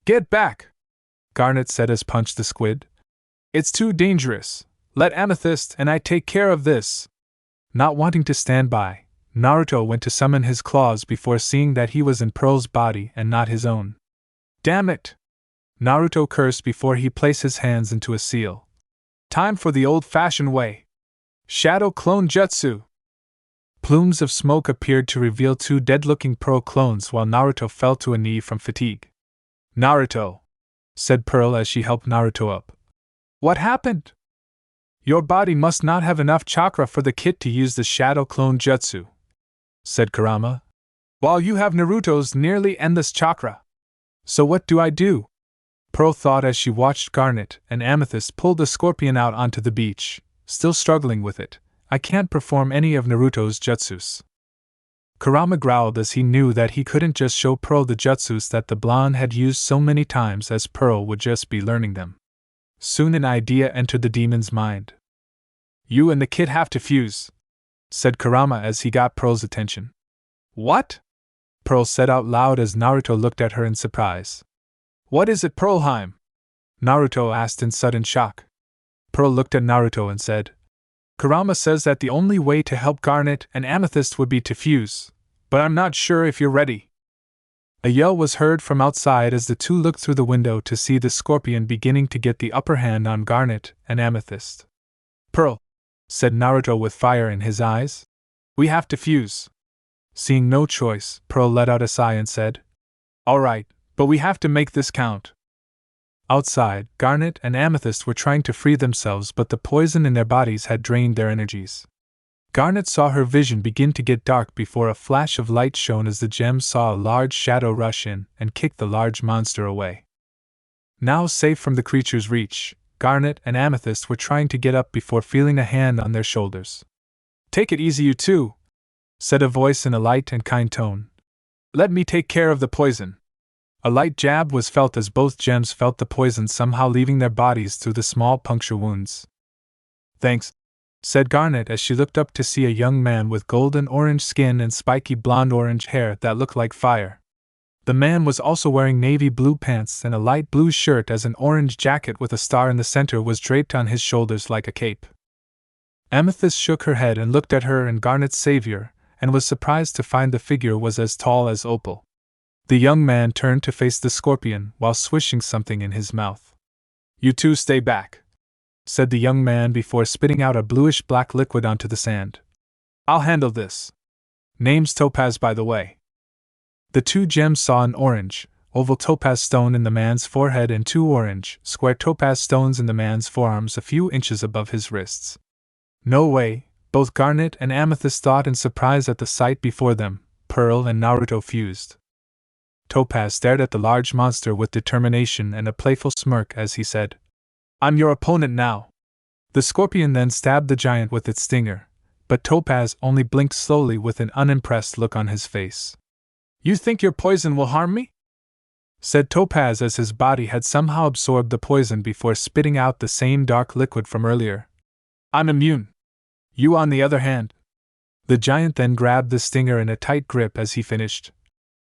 Get back! Garnet said as punched the squid. It's too dangerous. Let Amethyst and I take care of this. Not wanting to stand by, Naruto went to summon his claws before seeing that he was in Pearl's body and not his own. Damn it! Naruto cursed before he placed his hands into a seal. Time for the old-fashioned way. Shadow Clone Jutsu! Plumes of smoke appeared to reveal two dead-looking Pearl clones while Naruto fell to a knee from fatigue. Naruto! Said Pearl as she helped Naruto up. What happened? Your body must not have enough chakra for the kit to use the Shadow Clone Jutsu, said Kurama, while you have Naruto's nearly endless chakra. So what do I do? Pearl thought as she watched Garnet and Amethyst pull the scorpion out onto the beach, still struggling with it. I can't perform any of Naruto's jutsus. Kurama growled as he knew that he couldn't just show Pearl the jutsus that the blonde had used so many times, as Pearl would just be learning them. Soon an idea entered the demon's mind. You and the kid have to fuse, said Kurama as he got Pearl's attention. What? Pearl said out loud as Naruto looked at her in surprise. What is it, Pearlheim? Naruto asked in sudden shock. Pearl looked at Naruto and said, Kurama says that the only way to help Garnet and Amethyst would be to fuse, but I'm not sure if you're ready. A yell was heard from outside as the two looked through the window to see the scorpion beginning to get the upper hand on Garnet and Amethyst. Pearl, said Naruto with fire in his eyes, we have to fuse. Seeing no choice, Pearl let out a sigh and said, All right, but we have to make this count. Outside, Garnet and Amethyst were trying to free themselves, but the poison in their bodies had drained their energies. Garnet saw her vision begin to get dark before a flash of light shone as the gem saw a large shadow rush in and kick the large monster away. Now safe from the creature's reach, Garnet and Amethyst were trying to get up before feeling a hand on their shoulders. Take it easy, you two, said a voice in a light and kind tone. Let me take care of the poison. A light jab was felt as both gems felt the poison somehow leaving their bodies through the small puncture wounds. Thanks, said Garnet as she looked up to see a young man with golden orange skin and spiky blonde orange hair that looked like fire. The man was also wearing navy blue pants and a light blue shirt, as an orange jacket with a star in the center was draped on his shoulders like a cape. Amethyst shook her head and looked at her and Garnet's savior, and was surprised to find the figure was as tall as Opal. The young man turned to face the scorpion while swishing something in his mouth. You two stay back, said the young man before spitting out a bluish-black liquid onto the sand. I'll handle this. Name's Topaz, by the way. The two gems saw an orange, oval topaz stone in the man's forehead and two orange, square topaz stones in the man's forearms a few inches above his wrists. No way, both Garnet and Amethyst thought in surprise at the sight before them. Pearl and Naruto fused. Topaz stared at the large monster with determination and a playful smirk as he said, I'm your opponent now. The scorpion then stabbed the giant with its stinger, but Topaz only blinked slowly with an unimpressed look on his face. You think your poison will harm me? Said Topaz as his body had somehow absorbed the poison before spitting out the same dark liquid from earlier. I'm immune. You, on the other hand. The giant then grabbed the stinger in a tight grip as he finished.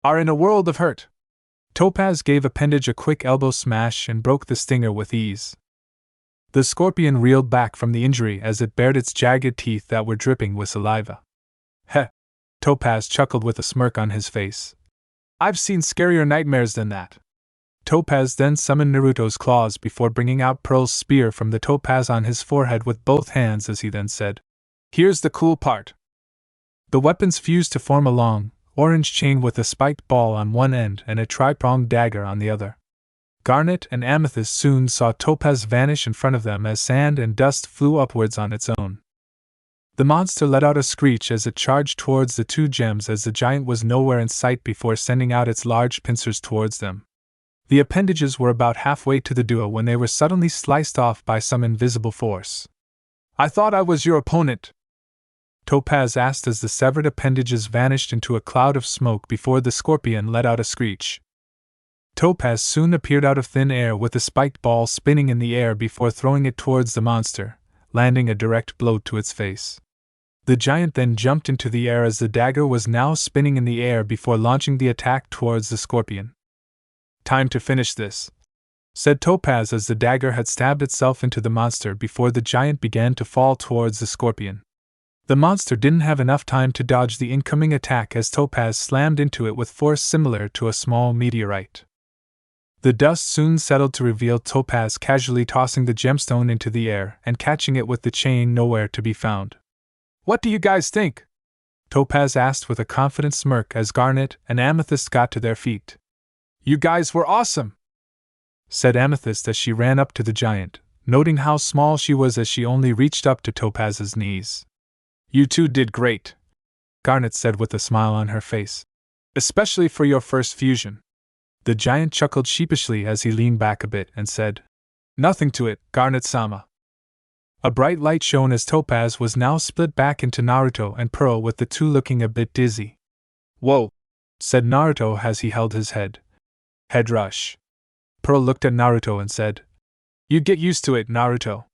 Are in a world of hurt. Topaz gave Appendage a quick elbow smash and broke the stinger with ease. The scorpion reeled back from the injury as it bared its jagged teeth that were dripping with saliva. Heh! Topaz chuckled with a smirk on his face. I've seen scarier nightmares than that. Topaz then summoned Naruto's claws before bringing out Pearl's spear from the topaz on his forehead with both hands as he then said, Here's the cool part. The weapons fused to form a long, orange chain with a spiked ball on one end and a tri-pronged dagger on the other. Garnet and Amethyst soon saw Topaz vanish in front of them as sand and dust flew upwards on its own. The monster let out a screech as it charged towards the two gems as the giant was nowhere in sight before sending out its large pincers towards them. The appendages were about halfway to the duo when they were suddenly sliced off by some invisible force. I thought I was your opponent, Topaz asked as the severed appendages vanished into a cloud of smoke before the scorpion let out a screech. Topaz soon appeared out of thin air with a spiked ball spinning in the air before throwing it towards the monster, landing a direct blow to its face. The giant then jumped into the air as the dagger was now spinning in the air before launching the attack towards the scorpion. "Time to finish this," said Topaz as the dagger had stabbed itself into the monster before the giant began to fall towards the scorpion. The monster didn't have enough time to dodge the incoming attack as Topaz slammed into it with force similar to a small meteorite. The dust soon settled to reveal Topaz casually tossing the gemstone into the air and catching it with the chain nowhere to be found. "What do you guys think?" Topaz asked with a confident smirk as Garnet and Amethyst got to their feet. "You guys were awesome," said Amethyst as she ran up to the giant, noting how small she was as she only reached up to Topaz's knees. "You two did great," Garnet said with a smile on her face. "Especially for your first fusion." The giant chuckled sheepishly as he leaned back a bit and said, "Nothing to it, Garnet-sama." A bright light shone as Topaz was now split back into Naruto and Pearl with the two looking a bit dizzy. "Whoa," said Naruto as he held his head. "Head rush." Pearl looked at Naruto and said, "You get used to it, Naruto."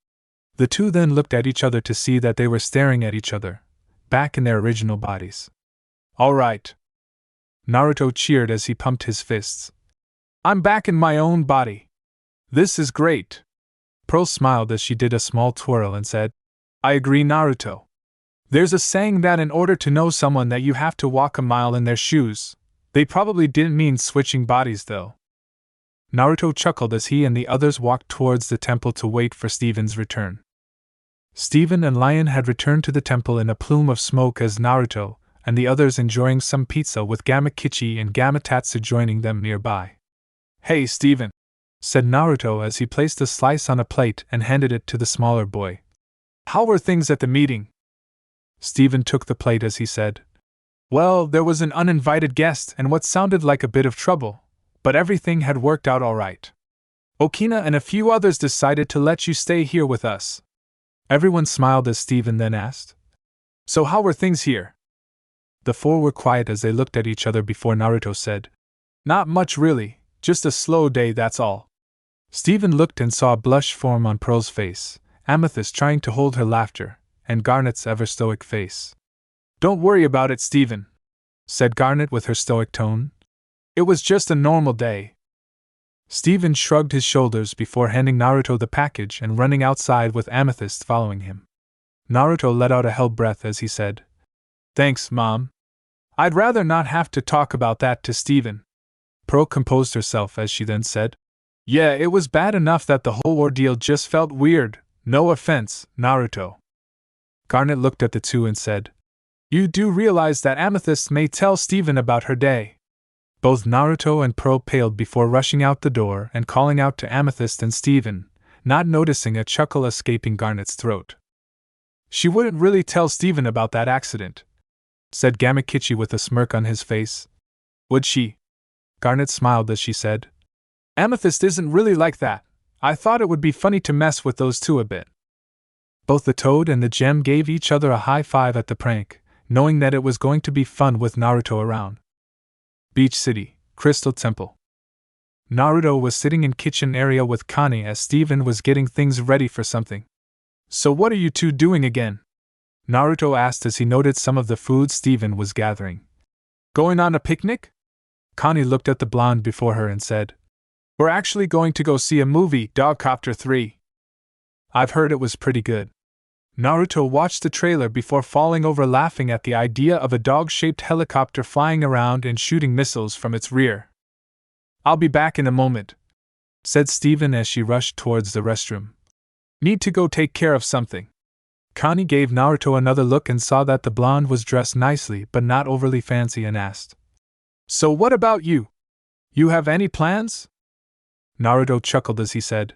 The two then looked at each other to see that they were staring at each other, back in their original bodies. "All right." Naruto cheered as he pumped his fists. "I'm back in my own body. This is great." Pearl smiled as she did a small twirl and said, "I agree, Naruto. There's a saying that in order to know someone that you have to walk a mile in their shoes. They probably didn't mean switching bodies though." Naruto chuckled as he and the others walked towards the temple to wait for Steven's return. Steven and Lion had returned to the temple in a plume of smoke as Naruto and the others enjoying some pizza with Gamakichi and Gamatatsu joining them nearby. "Hey Steven," said Naruto as he placed a slice on a plate and handed it to the smaller boy. "How were things at the meeting?" Steven took the plate as he said, "Well, there was an uninvited guest and what sounded like a bit of trouble, but everything had worked out all right. Okina and a few others decided to let you stay here with us." Everyone smiled as Steven then asked, "So how were things here?" The four were quiet as they looked at each other before Naruto said, "Not much really, just a slow day, that's all." Steven looked and saw a blush form on Pearl's face, Amethyst trying to hold her laughter, and Garnet's ever-stoic face. "Don't worry about it, Steven," said Garnet with her stoic tone. "It was just a normal day." Steven shrugged his shoulders before handing Naruto the package and running outside with Amethyst following him. Naruto let out a held breath as he said, "Thanks, Mom. I'd rather not have to talk about that to Steven." Pearl composed herself as she then said, "Yeah, it was bad enough that the whole ordeal just felt weird, no offense, Naruto." Garnet looked at the two and said, "You do realize that Amethyst may tell Steven about her day." Both Naruto and Pearl paled before rushing out the door and calling out to Amethyst and Steven, not noticing a chuckle escaping Garnet's throat. "She wouldn't really tell Steven about that accident," said Gamakichi with a smirk on his face. "Would she?" Garnet smiled as she said, "Amethyst isn't really like that. I thought it would be funny to mess with those two a bit." Both the Toad and the Gem gave each other a high five at the prank, knowing that it was going to be fun with Naruto around. Beach City, Crystal Temple. Naruto was sitting in kitchen area with Connie as Steven was getting things ready for something. "So what are you two doing again?" Naruto asked as he noted some of the food Steven was gathering. "Going on a picnic?" Connie looked at the blonde before her and said, "We're actually going to go see a movie, Dogcopter 3. I've heard it was pretty good." Naruto watched the trailer before falling over laughing at the idea of a dog-shaped helicopter flying around and shooting missiles from its rear. "I'll be back in a moment," said Steven as she rushed towards the restroom. "Need to go take care of something." Connie gave Naruto another look and saw that the blonde was dressed nicely but not overly fancy and asked, "So what about you? You have any plans?" Naruto chuckled as he said,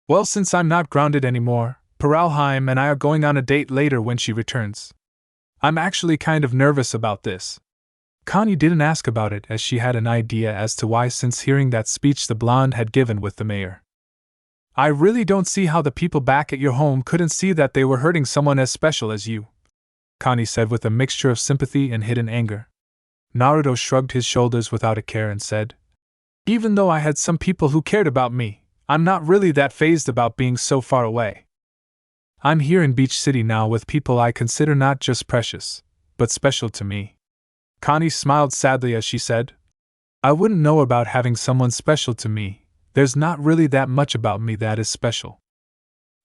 "Well, since I'm not grounded anymore, Peralheim and I are going on a date later when she returns. I'm actually kind of nervous about this." Connie didn't ask about it as she had an idea as to why since hearing that speech the blonde had given with the mayor. "I really don't see how the people back at your home couldn't see that they were hurting someone as special as you," Connie said with a mixture of sympathy and hidden anger. Naruto shrugged his shoulders without a care and said, Even though I had some people who cared about me, I'm not really that fazed about being so far away. I'm here in Beach City now with people I consider not just precious, but special to me." Connie smiled sadly as she said, "I wouldn't know about having someone special to me. There's not really that much about me that is special."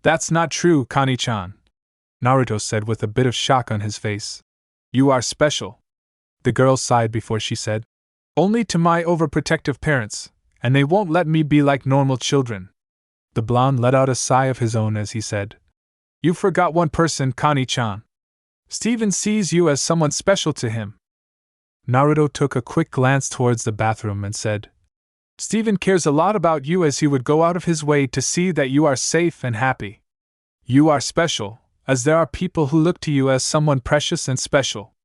"That's not true, Connie-chan," Naruto said with a bit of shock on his face. "You are special." The girl sighed before she said, "Only to my overprotective parents, and they won't let me be like normal children." The blonde let out a sigh of his own as he said, "You forgot one person, Connie-chan. Steven sees you as someone special to him." Naruto took a quick glance towards the bathroom and said, "Steven cares a lot about you as he would go out of his way to see that you are safe and happy. You are special, as there are people who look to you as someone precious and special.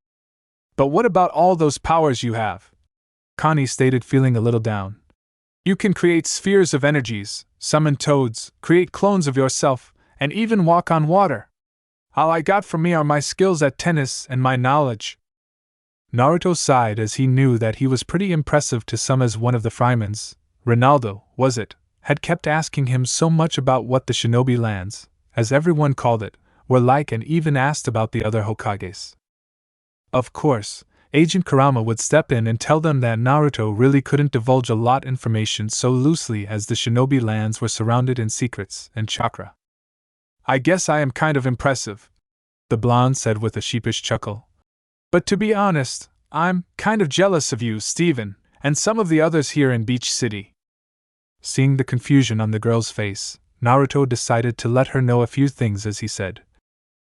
But what about all those powers you have?" Connie stated, feeling a little down. "You can create spheres of energies, summon toads, create clones of yourself, and even walk on water. All I got from me are my skills at tennis and my knowledge." Naruto sighed as he knew that he was pretty impressive to some, as one of the Freimans, Ronaldo, was it, had kept asking him so much about what the shinobi lands, as everyone called it, were like, and even asked about the other Hokages. Of course, Agent Kurama would step in and tell them that Naruto really couldn't divulge a lot information so loosely, as the shinobi lands were surrounded in secrets and chakra. "I guess I am kind of impressive," the blonde said with a sheepish chuckle. "But to be honest, I'm kind of jealous of you, Steven, and some of the others here in Beach City." Seeing the confusion on the girl's face, Naruto decided to let her know a few things as he said,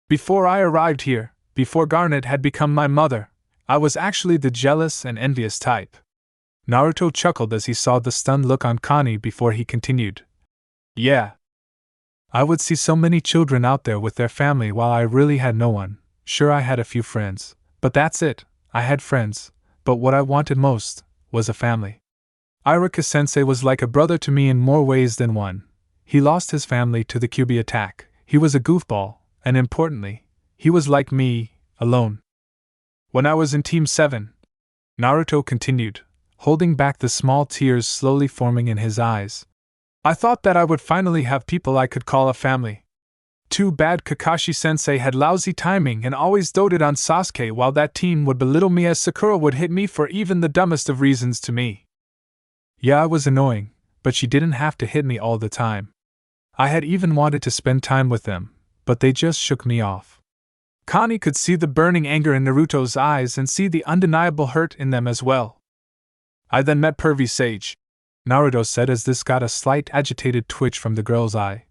"Before I arrived here, before Garnet had become my mother, I was actually the jealous and envious type." Naruto chuckled as he saw the stunned look on Connie before he continued, "Yeah. I would see so many children out there with their family while I really had no one. Sure, I had a few friends, but that's it. I had friends, but what I wanted most was a family. Iruka-sensei was like a brother to me in more ways than one. He lost his family to the Kyuubi attack, he was a goofball, and importantly, he was like me, alone. When I was in Team 7, Naruto continued, holding back the small tears slowly forming in his eyes, I thought that I would finally have people I could call a family. Too bad Kakashi-sensei had lousy timing and always doted on Sasuke, while that team would belittle me as Sakura would hit me for even the dumbest of reasons to me. Yeah, I was annoying, but she didn't have to hit me all the time. I had even wanted to spend time with them, but they just shook me off." Connie could see the burning anger in Naruto's eyes and see the undeniable hurt in them as well. "I then met Pervy Sage," Naruto said as this got a slight agitated twitch from the girl's eye.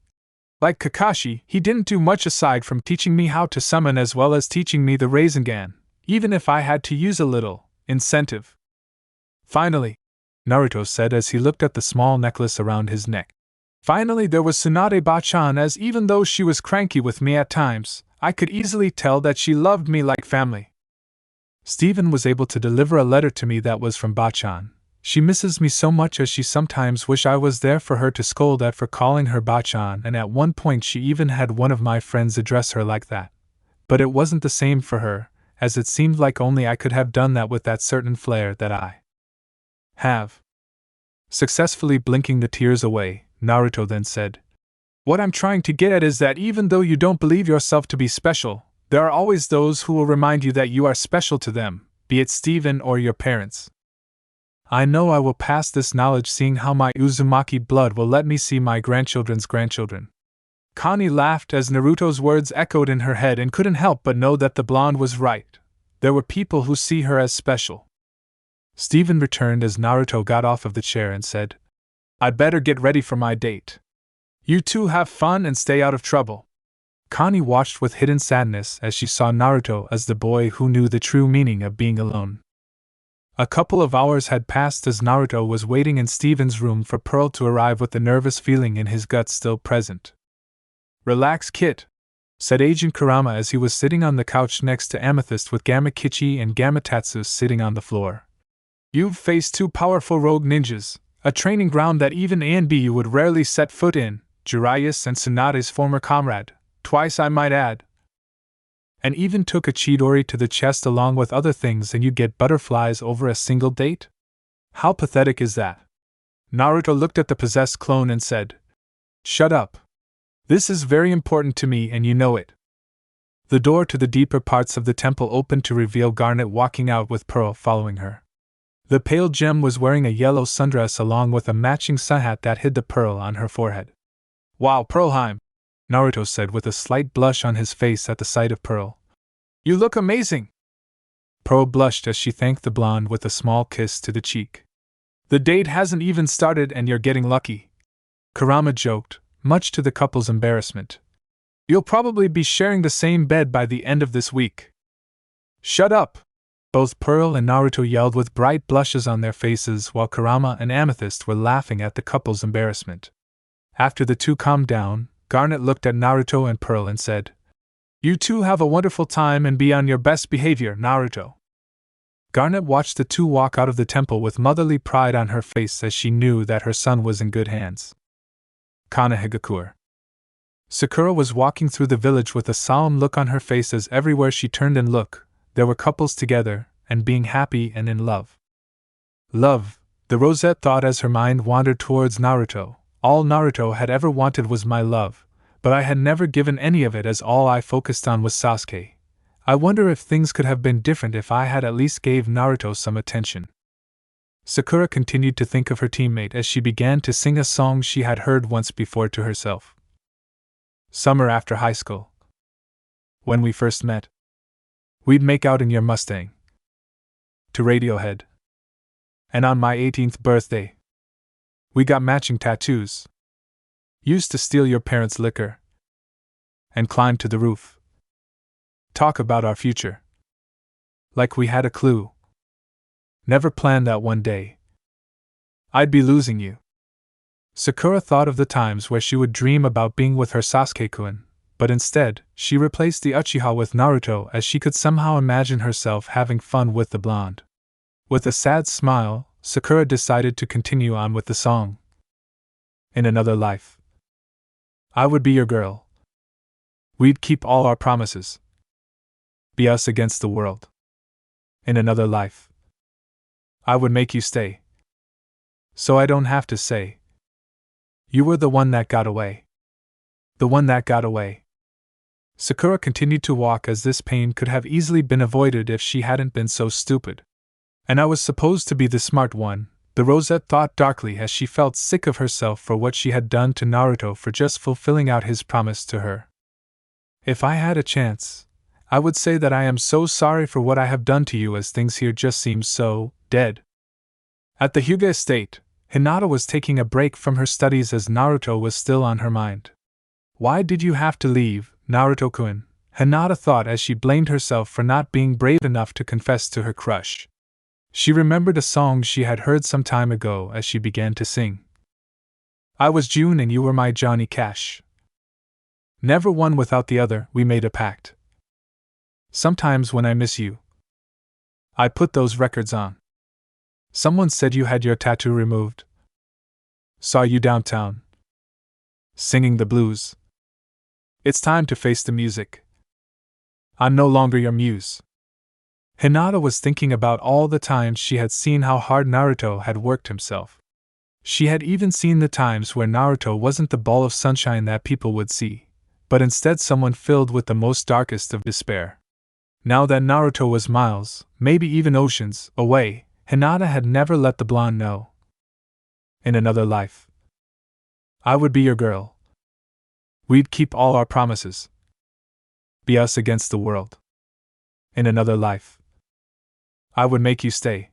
"Like Kakashi, he didn't do much aside from teaching me how to summon as well as teaching me the Rasengan, even if I had to use a little incentive. Finally," Naruto said as he looked at the small necklace around his neck, "finally there was Tsunade Bachan, as even though she was cranky with me at times, I could easily tell that she loved me like family. Steven was able to deliver a letter to me that was from Bachan. She misses me so much as she sometimes wish I was there for her to scold at for calling her Bachan, and at one point she even had one of my friends address her like that. But it wasn't the same for her, as it seemed like only I could have done that with that certain flair that I have." Successfully blinking the tears away, Naruto then said, "What I'm trying to get at is that even though you don't believe yourself to be special, there are always those who will remind you that you are special to them, be it Steven or your parents. I know I will pass this knowledge, seeing how my Uzumaki blood will let me see my grandchildren's grandchildren." Connie laughed as Naruto's words echoed in her head and couldn't help but know that the blonde was right. There were people who see her as special. Steven returned as Naruto got off of the chair and said, "I'd better get ready for my date. You two have fun and stay out of trouble." Connie watched with hidden sadness as she saw Naruto as the boy who knew the true meaning of being alone. A couple of hours had passed as Naruto was waiting in Steven's room for Pearl to arrive with the nervous feeling in his gut still present. "Relax, Kit," said Agent Kurama as he was sitting on the couch next to Amethyst with Gamakichi and Gamatatsu sitting on the floor. "You've faced two powerful rogue ninjas, a training ground that even A and B would rarely set foot in, Jiraiya's and Tsunade's former comrade, twice I might add. And even took a Chidori to the chest along with other things, and you get butterflies over a single date? How pathetic is that?" Naruto looked at the possessed clone and said, "Shut up. This is very important to me and you know it." The door to the deeper parts of the temple opened to reveal Garnet walking out with Pearl following her. The pale gem was wearing a yellow sundress along with a matching sun hat that hid the pearl on her forehead. "Wow, Pearlheim," Naruto said with a slight blush on his face at the sight of Pearl. "You look amazing." Pearl blushed as she thanked the blonde with a small kiss to the cheek. "The date hasn't even started and you're getting lucky," Kurama joked, much to the couple's embarrassment. "You'll probably be sharing the same bed by the end of this week." "Shut up!" Both Pearl and Naruto yelled with bright blushes on their faces while Kurama and Amethyst were laughing at the couple's embarrassment. After the two calmed down, Garnet looked at Naruto and Pearl and said, "You two have a wonderful time and be on your best behavior, Naruto." Garnet watched the two walk out of the temple with motherly pride on her face as she knew that her son was in good hands. Kanehigakure. Sakura was walking through the village with a solemn look on her face as everywhere she turned and looked, there were couples together, and being happy and in love. Love, the Rosette thought as her mind wandered towards Naruto. All Naruto had ever wanted was my love, but I had never given any of it as all I focused on was Sasuke. I wonder if things could have been different if I had at least gave Naruto some attention. Sakura continued to think of her teammate as she began to sing a song she had heard once before to herself. Summer after high school. When we first met, we'd make out in your Mustang. To Radiohead. And on my 18th birthday, we got matching tattoos. Used to steal your parents' liquor. And climb to the roof. Talk about our future. Like we had a clue. Never planned that one day I'd be losing you. Sakura thought of the times where she would dream about being with her Sasuke-kun, but instead, she replaced the Uchiha with Naruto as she could somehow imagine herself having fun with the blonde. With a sad smile, Sakura decided to continue on with the song. In another life, I would be your girl. We'd keep all our promises. Be us against the world. In another life, I would make you stay. So I don't have to say. You were the one that got away. The one that got away. Sakura continued to walk as this pain could have easily been avoided if she hadn't been so stupid. And I was supposed to be the smart one, the Rosette thought darkly as she felt sick of herself for what she had done to Naruto for just fulfilling out his promise to her. If I had a chance, I would say that I am so sorry for what I have done to you as things here just seem so dead. At the Hyuga estate, Hinata was taking a break from her studies as Naruto was still on her mind. Why did you have to leave, Naruto-kun? Hinata thought as she blamed herself for not being brave enough to confess to her crush. She remembered a song she had heard some time ago as she began to sing. I was June and you were my Johnny Cash. Never one without the other, we made a pact. Sometimes when I miss you, I put those records on. Someone said you had your tattoo removed. Saw you downtown, singing the blues. It's time to face the music. I'm no longer your muse. Hinata was thinking about all the times she had seen how hard Naruto had worked himself. She had even seen the times where Naruto wasn't the ball of sunshine that people would see, but instead someone filled with the most darkest of despair. Now that Naruto was miles, maybe even oceans, away, Hinata had never let the blonde know. In another life, I would be your girl. We'd keep all our promises. Be us against the world. In another life, I would make you stay.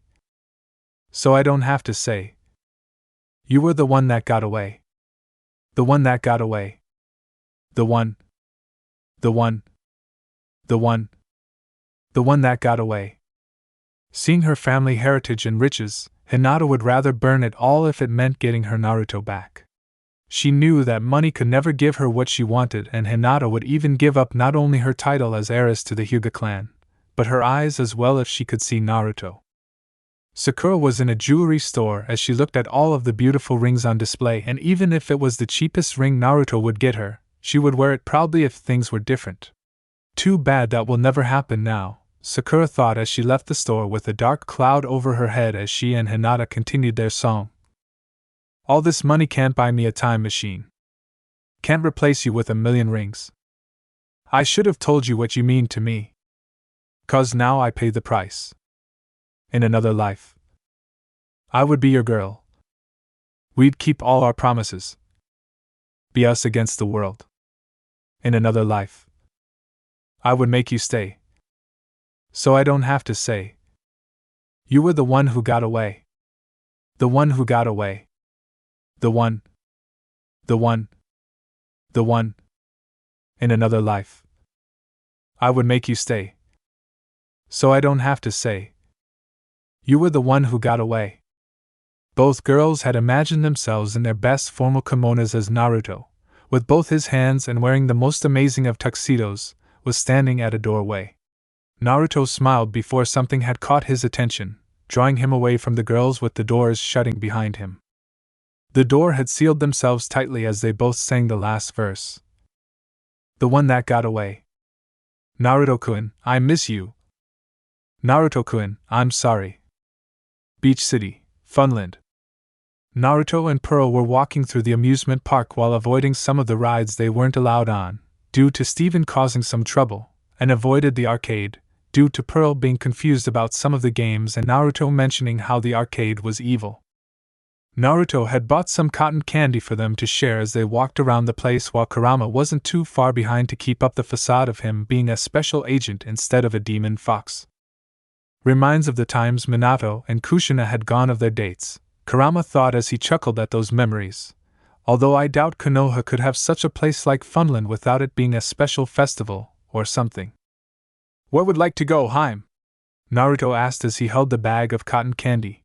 So I don't have to say. You were the one that got away. The one that got away. The one. The one. The one. The one that got away. Seeing her family heritage and riches, Hinata would rather burn it all if it meant getting her Naruto back. She knew that money could never give her what she wanted, and Hinata would even give up not only her title as heiress to the Hyuga clan, but her eyes as well if she could see Naruto. Sakura was in a jewelry store as she looked at all of the beautiful rings on display, and even if it was the cheapest ring Naruto would get her, she would wear it proudly if things were different. Too bad that will never happen now, Sakura thought as she left the store with a dark cloud over her head as she and Hinata continued their song. All this money can't buy me a time machine. Can't replace you with 1,000,000 rings. I should have told you what you mean to me. 'Cause now I pay the price. In another life, I would be your girl. We'd keep all our promises. Be us against the world. In another life, I would make you stay. So I don't have to say. You were the one who got away. The one who got away. The one. The one. The one. In another life, I would make you stay. So I don't have to say. You were the one who got away. Both girls had imagined themselves in their best formal kimonos as Naruto, with both his hands and wearing the most amazing of tuxedos, was standing at a doorway. Naruto smiled before something had caught his attention, drawing him away from the girls with the doors shutting behind him. The door had sealed themselves tightly as they both sang the last verse. The one that got away. Naruto-kun, I miss you. Naruto-kun, I'm sorry. Beach City, Funland. Naruto and Pearl were walking through the amusement park while avoiding some of the rides they weren't allowed on, due to Steven causing some trouble, and avoided the arcade, due to Pearl being confused about some of the games and Naruto mentioning how the arcade was evil. Naruto had bought some cotton candy for them to share as they walked around the place while Kurama wasn't too far behind to keep up the facade of him being a special agent instead of a demon fox. Reminds of the times Minato and Kushina had gone of their dates, Kurama thought as he chuckled at those memories. Although I doubt Konoha could have such a place like Funland without it being a special festival, or something. Where would like to go, Haim? Naruto asked as he held the bag of cotton candy.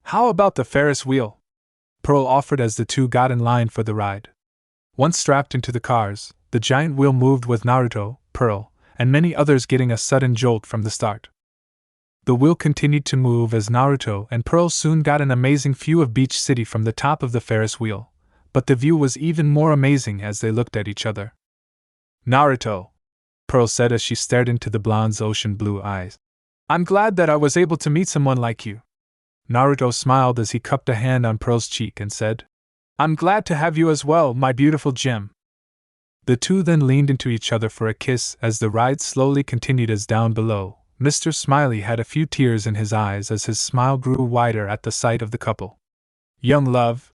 How about the Ferris wheel? Pearl offered as the two got in line for the ride. Once strapped into the cars, the giant wheel moved with Naruto, Pearl, and many others getting a sudden jolt from the start. The wheel continued to move as Naruto and Pearl soon got an amazing view of Beach City from the top of the Ferris wheel, but the view was even more amazing as they looked at each other. Naruto, Pearl said as she stared into the blonde's ocean blue eyes. I'm glad that I was able to meet someone like you. Naruto smiled as he cupped a hand on Pearl's cheek and said, I'm glad to have you as well, my beautiful gem. The two then leaned into each other for a kiss as the ride slowly continued as down below, Mr. Smiley had a few tears in his eyes as his smile grew wider at the sight of the couple. Young love,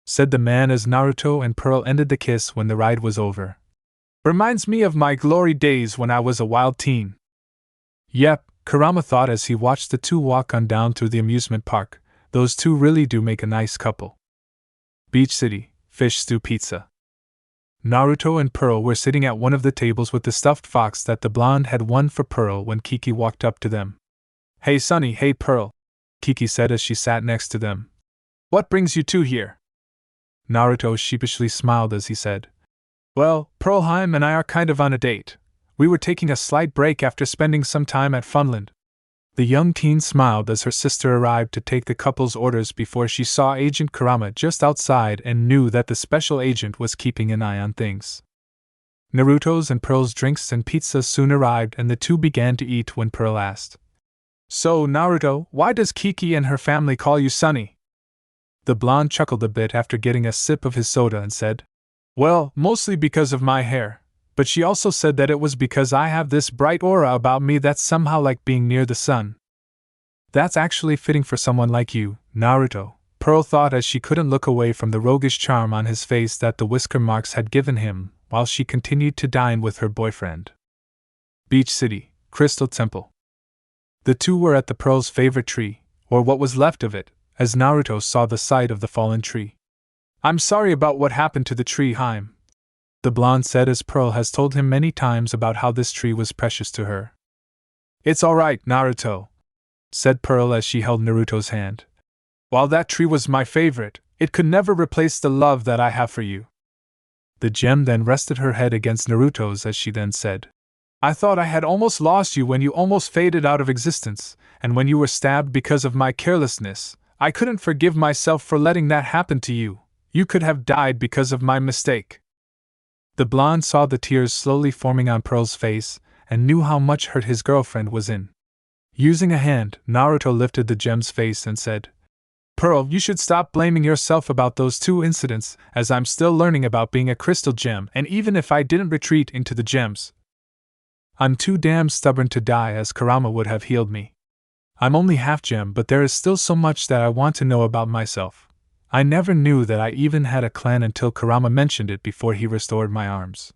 said the man as Naruto and Pearl ended the kiss when the ride was over. Reminds me of my glory days when I was a wild teen. Yep, Kurama thought as he watched the two walk on down through the amusement park, those two really do make a nice couple. Beach City, Fish Stew Pizza. Naruto and Pearl were sitting at one of the tables with the stuffed fox that the blonde had won for Pearl when Kiki walked up to them. Hey Sunny, hey Pearl, Kiki said as she sat next to them. What brings you two here? Naruto sheepishly smiled as he said, Well, Pearlheim and I are kind of on a date. We were taking a slight break after spending some time at Funland. The young teen smiled as her sister arrived to take the couple's orders before she saw Agent Kurama just outside and knew that the special agent was keeping an eye on things. Naruto's and Pearl's drinks and pizza soon arrived and the two began to eat when Pearl asked, So, Naruto, why does Kiki and her family call you Sunny? The blonde chuckled a bit after getting a sip of his soda and said, Well, mostly because of my hair. But she also said that it was because I have this bright aura about me that's somehow like being near the sun. That's actually fitting for someone like you, Naruto, Pearl thought as she couldn't look away from the roguish charm on his face that the whisker marks had given him, while she continued to dine with her boyfriend. Beach City, Crystal Temple. The two were at the Pearl's favorite tree, or what was left of it, as Naruto saw the side of the fallen tree. I'm sorry about what happened to the tree, Haim, the blonde said as Pearl has told him many times about how this tree was precious to her. It's alright, Naruto, said Pearl as she held Naruto's hand. While that tree was my favorite, it could never replace the love that I have for you. The gem then rested her head against Naruto's as she then said, I thought I had almost lost you when you almost faded out of existence, and when you were stabbed because of my carelessness, I couldn't forgive myself for letting that happen to you. You could have died because of my mistake. The blonde saw the tears slowly forming on Pearl's face, and knew how much hurt his girlfriend was in. Using a hand, Naruto lifted the gem's face and said, Pearl, you should stop blaming yourself about those 2 incidents, as I'm still learning about being a crystal gem, and even if I didn't retreat into the gems, I'm too damn stubborn to die as Kurama would have healed me. I'm only half gem, but there is still so much that I want to know about myself. I never knew that I even had a clan until Kurama mentioned it before he restored my arms.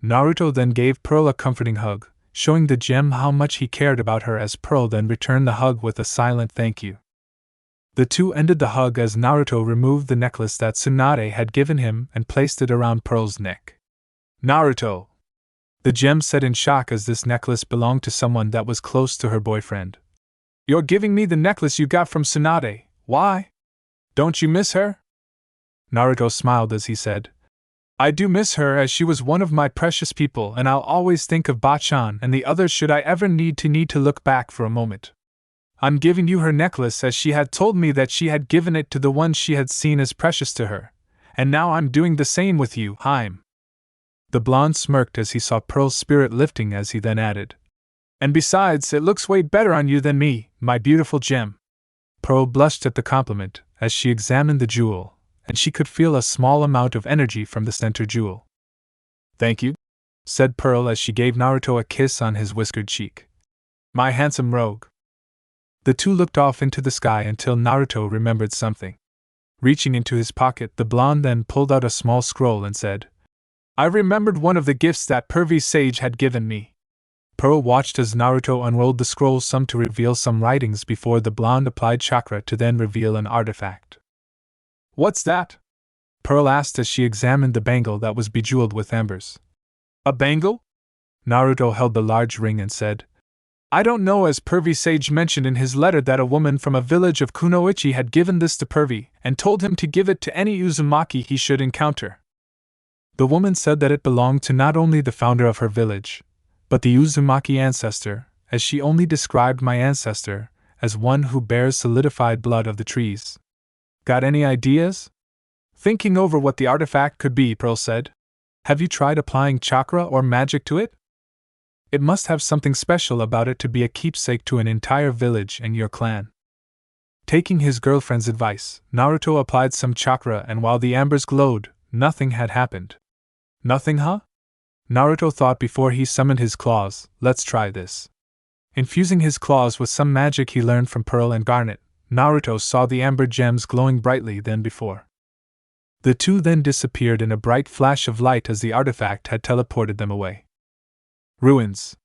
Naruto then gave Pearl a comforting hug, showing the gem how much he cared about her, as Pearl then returned the hug with a silent thank you. The 2 ended the hug as Naruto removed the necklace that Tsunade had given him and placed it around Pearl's neck. Naruto! The gem said in shock, as this necklace belonged to someone that was close to her boyfriend. You're giving me the necklace you got from Tsunade, why? Don't you miss her? Naruto smiled as he said, I do miss her, as she was one of my precious people, and I'll always think of Bachan and the others should I ever need to look back for a moment. I'm giving you her necklace as she had told me that she had given it to the one she had seen as precious to her, and now I'm doing the same with you, Haim. The blonde smirked as he saw Pearl's spirit lifting, as he then added, and besides, it looks way better on you than me, my beautiful gem. Pearl blushed at the compliment as she examined the jewel, and she could feel a small amount of energy from the center jewel. Thank you, said Pearl as she gave Naruto a kiss on his whiskered cheek. My handsome rogue. The 2 looked off into the sky until Naruto remembered something. Reaching into his pocket, the blonde then pulled out a small scroll and said, I remembered one of the gifts that pervy sage had given me. Pearl watched as Naruto unrolled the scroll, some to reveal some writings before the blonde applied chakra to then reveal an artifact. What's that? Pearl asked as she examined the bangle that was bejeweled with embers. A bangle? Naruto held the large ring and said, I don't know, as Pervy Sage mentioned in his letter that a woman from a village of Kunoichi had given this to Pervy and told him to give it to any Uzumaki he should encounter. The woman said that it belonged to not only the founder of her village, but the Uzumaki ancestor, as she only described my ancestor as one who bears solidified blood of the trees. Got any ideas? Thinking over what the artifact could be, Pearl said. Have you tried applying chakra or magic to it? It must have something special about it to be a keepsake to an entire village and your clan. Taking his girlfriend's advice, Naruto applied some chakra, and while the ambers glowed, nothing had happened. Nothing, huh? Naruto thought before he summoned his claws. Let's try this. Infusing his claws with some magic he learned from Pearl and Garnet, Naruto saw the amber gems glowing brightly than before. The 2 then disappeared in a bright flash of light as the artifact had teleported them away. Ruins.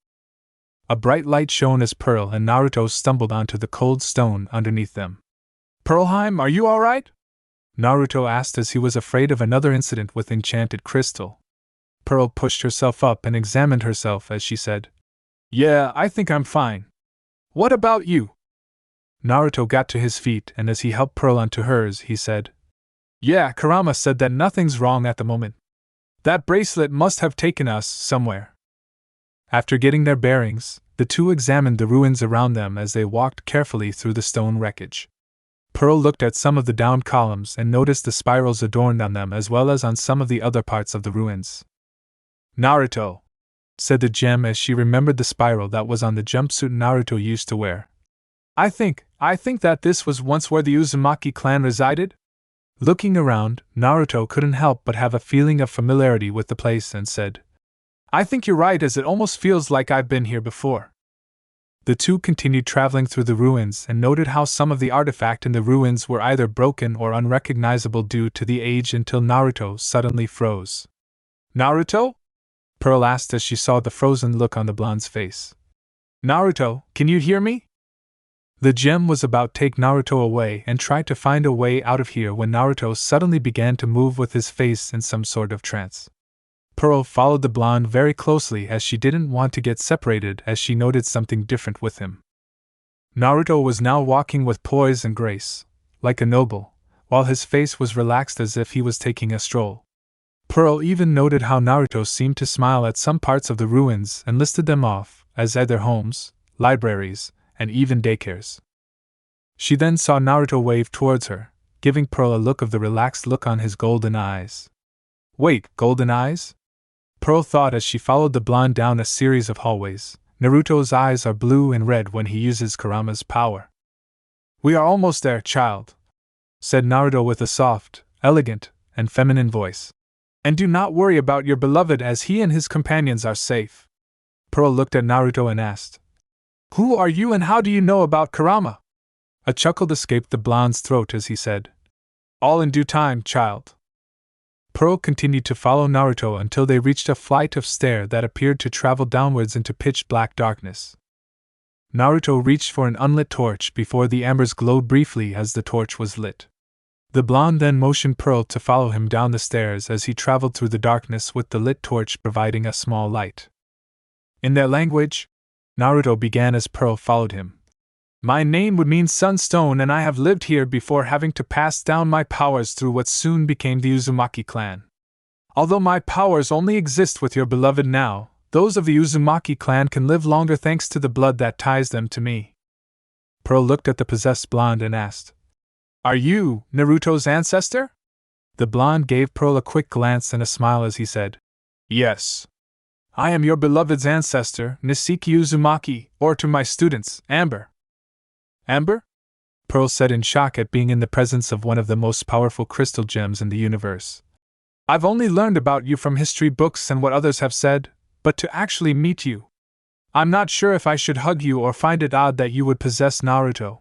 A bright light shone as Pearl and Naruto stumbled onto the cold stone underneath them. Pearlheim, are you alright? Naruto asked as he was afraid of another incident with enchanted crystal. Pearl pushed herself up and examined herself as she said, Yeah, I think I'm fine. What about you? Naruto got to his feet, and as he helped Pearl onto hers, he said, Yeah, Kurama said that nothing's wrong at the moment. That bracelet must have taken us somewhere. After getting their bearings, the 2 examined the ruins around them as they walked carefully through the stone wreckage. Pearl looked at some of the downed columns and noticed the spirals adorned on them as well as on some of the other parts of the ruins. Naruto, said the gem as she remembered the spiral that was on the jumpsuit Naruto used to wear. I think that this was once where the Uzumaki clan resided? Looking around, Naruto couldn't help but have a feeling of familiarity with the place and said, I think you're right, as it almost feels like I've been here before. The 2 continued traveling through the ruins and noted how some of the artifact in the ruins were either broken or unrecognizable due to the age until Naruto suddenly froze. Naruto? Pearl asked as she saw the frozen look on the blonde's face. Naruto, can you hear me? The gem was about to take Naruto away and try to find a way out of here when Naruto suddenly began to move with his face in some sort of trance. Pearl followed the blonde very closely as she didn't want to get separated as she noted something different with him. Naruto was now walking with poise and grace, like a noble, while his face was relaxed as if he was taking a stroll. Pearl even noted how Naruto seemed to smile at some parts of the ruins and listed them off as either homes, libraries, and even daycares. She then saw Naruto wave towards her, giving Pearl a look of the relaxed look on his golden eyes. Wait, golden eyes? Pearl thought as she followed the blonde down a series of hallways. Naruto's eyes are blue and red when he uses Kurama's power. We are almost there, child, said Naruto with a soft, elegant, and feminine voice. And do not worry about your beloved, as he and his companions are safe. Pearl looked at Naruto and asked, Who are you and how do you know about Kurama? A chuckle escaped the blonde's throat as he said, All in due time, child. Pearl continued to follow Naruto until they reached a flight of stairs that appeared to travel downwards into pitch-black darkness. Naruto reached for an unlit torch before the embers glowed briefly as the torch was lit. The blonde then motioned Pearl to follow him down the stairs as he traveled through the darkness with the lit torch providing a small light. In their language, Naruto began as Pearl followed him. My name would mean Sunstone, and I have lived here before having to pass down my powers through what soon became the Uzumaki clan. Although my powers only exist with your beloved now, those of the Uzumaki clan can live longer thanks to the blood that ties them to me. Pearl looked at the possessed blonde and asked, Are you Naruto's ancestor? The blonde gave Pearl a quick glance and a smile as he said, Yes. I am your beloved's ancestor, Nisiki Uzumaki, or to my students, Amber. Amber? Pearl said in shock at being in the presence of one of the most powerful crystal gems in the universe. I've only learned about you from history books and what others have said, but to actually meet you, I'm not sure if I should hug you or find it odd that you would possess Naruto.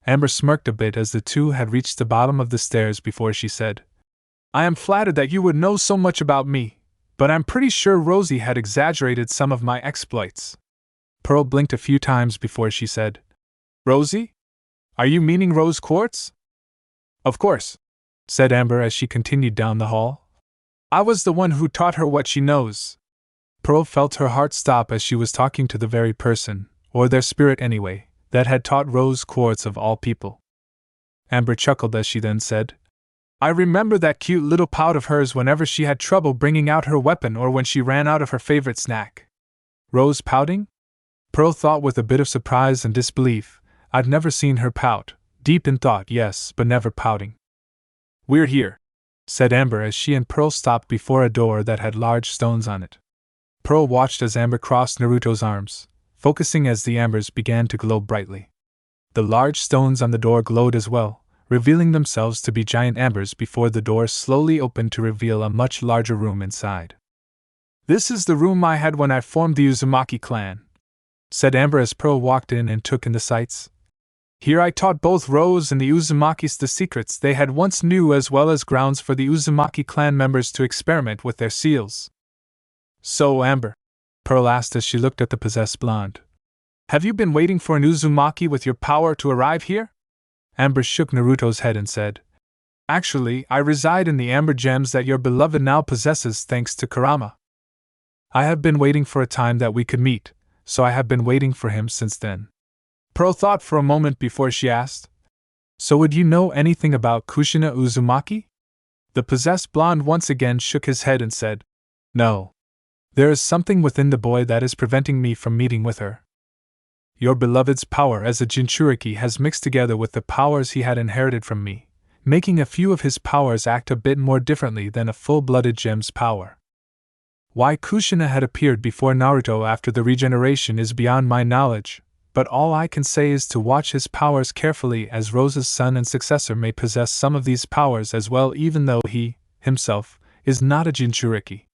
Amber smirked a bit as the two had reached the bottom of the stairs before she said, I am flattered that you would know so much about me, but I'm pretty sure Rosie had exaggerated some of my exploits. Pearl blinked a few times before she said, Rosie? Are you meaning Rose Quartz? Of course, said Amber as she continued down the hall. I was the one who taught her what she knows. Pearl felt her heart stop as she was talking to the very person, or their spirit anyway, that had taught Rose Quartz of all people. Amber chuckled as she then said, I remember that cute little pout of hers whenever she had trouble bringing out her weapon or when she ran out of her favorite snack. Rose pouting? Pearl thought with a bit of surprise and disbelief. I'd never seen her pout, deep in thought, yes, but never pouting. We're here, said Amber as she and Pearl stopped before a door that had large stones on it. Pearl watched as Amber crossed Naruto's arms, focusing as the ambers began to glow brightly. The large stones on the door glowed as well, revealing themselves to be giant ambers before the door slowly opened to reveal a much larger room inside. This is the room I had when I formed the Uzumaki clan, said Amber as Pearl walked in and took in the sights. Here I taught both Rose and the Uzumakis the secrets they had once knew, as well as grounds for the Uzumaki clan members to experiment with their seals. So, Amber, Pearl asked as she looked at the possessed blonde, have you been waiting for an Uzumaki with your power to arrive here? Amber shook Naruto's head and said, Actually, I reside in the amber gems that your beloved now possesses thanks to Kurama. I have been waiting for a time that we could meet, so I have been waiting for him since then. Pearl thought for a moment before she asked, So would you know anything about Kushina Uzumaki? The possessed blonde once again shook his head and said, No. There is something within the boy that is preventing me from meeting with her. Your beloved's power as a Jinchuriki has mixed together with the powers he had inherited from me, making a few of his powers act a bit more differently than a full-blooded gem's power. Why Kushina had appeared before Naruto after the regeneration is beyond my knowledge, but all I can say is to watch his powers carefully, as Rose's son and successor may possess some of these powers as well, even though he, himself, is not a Jinchuriki.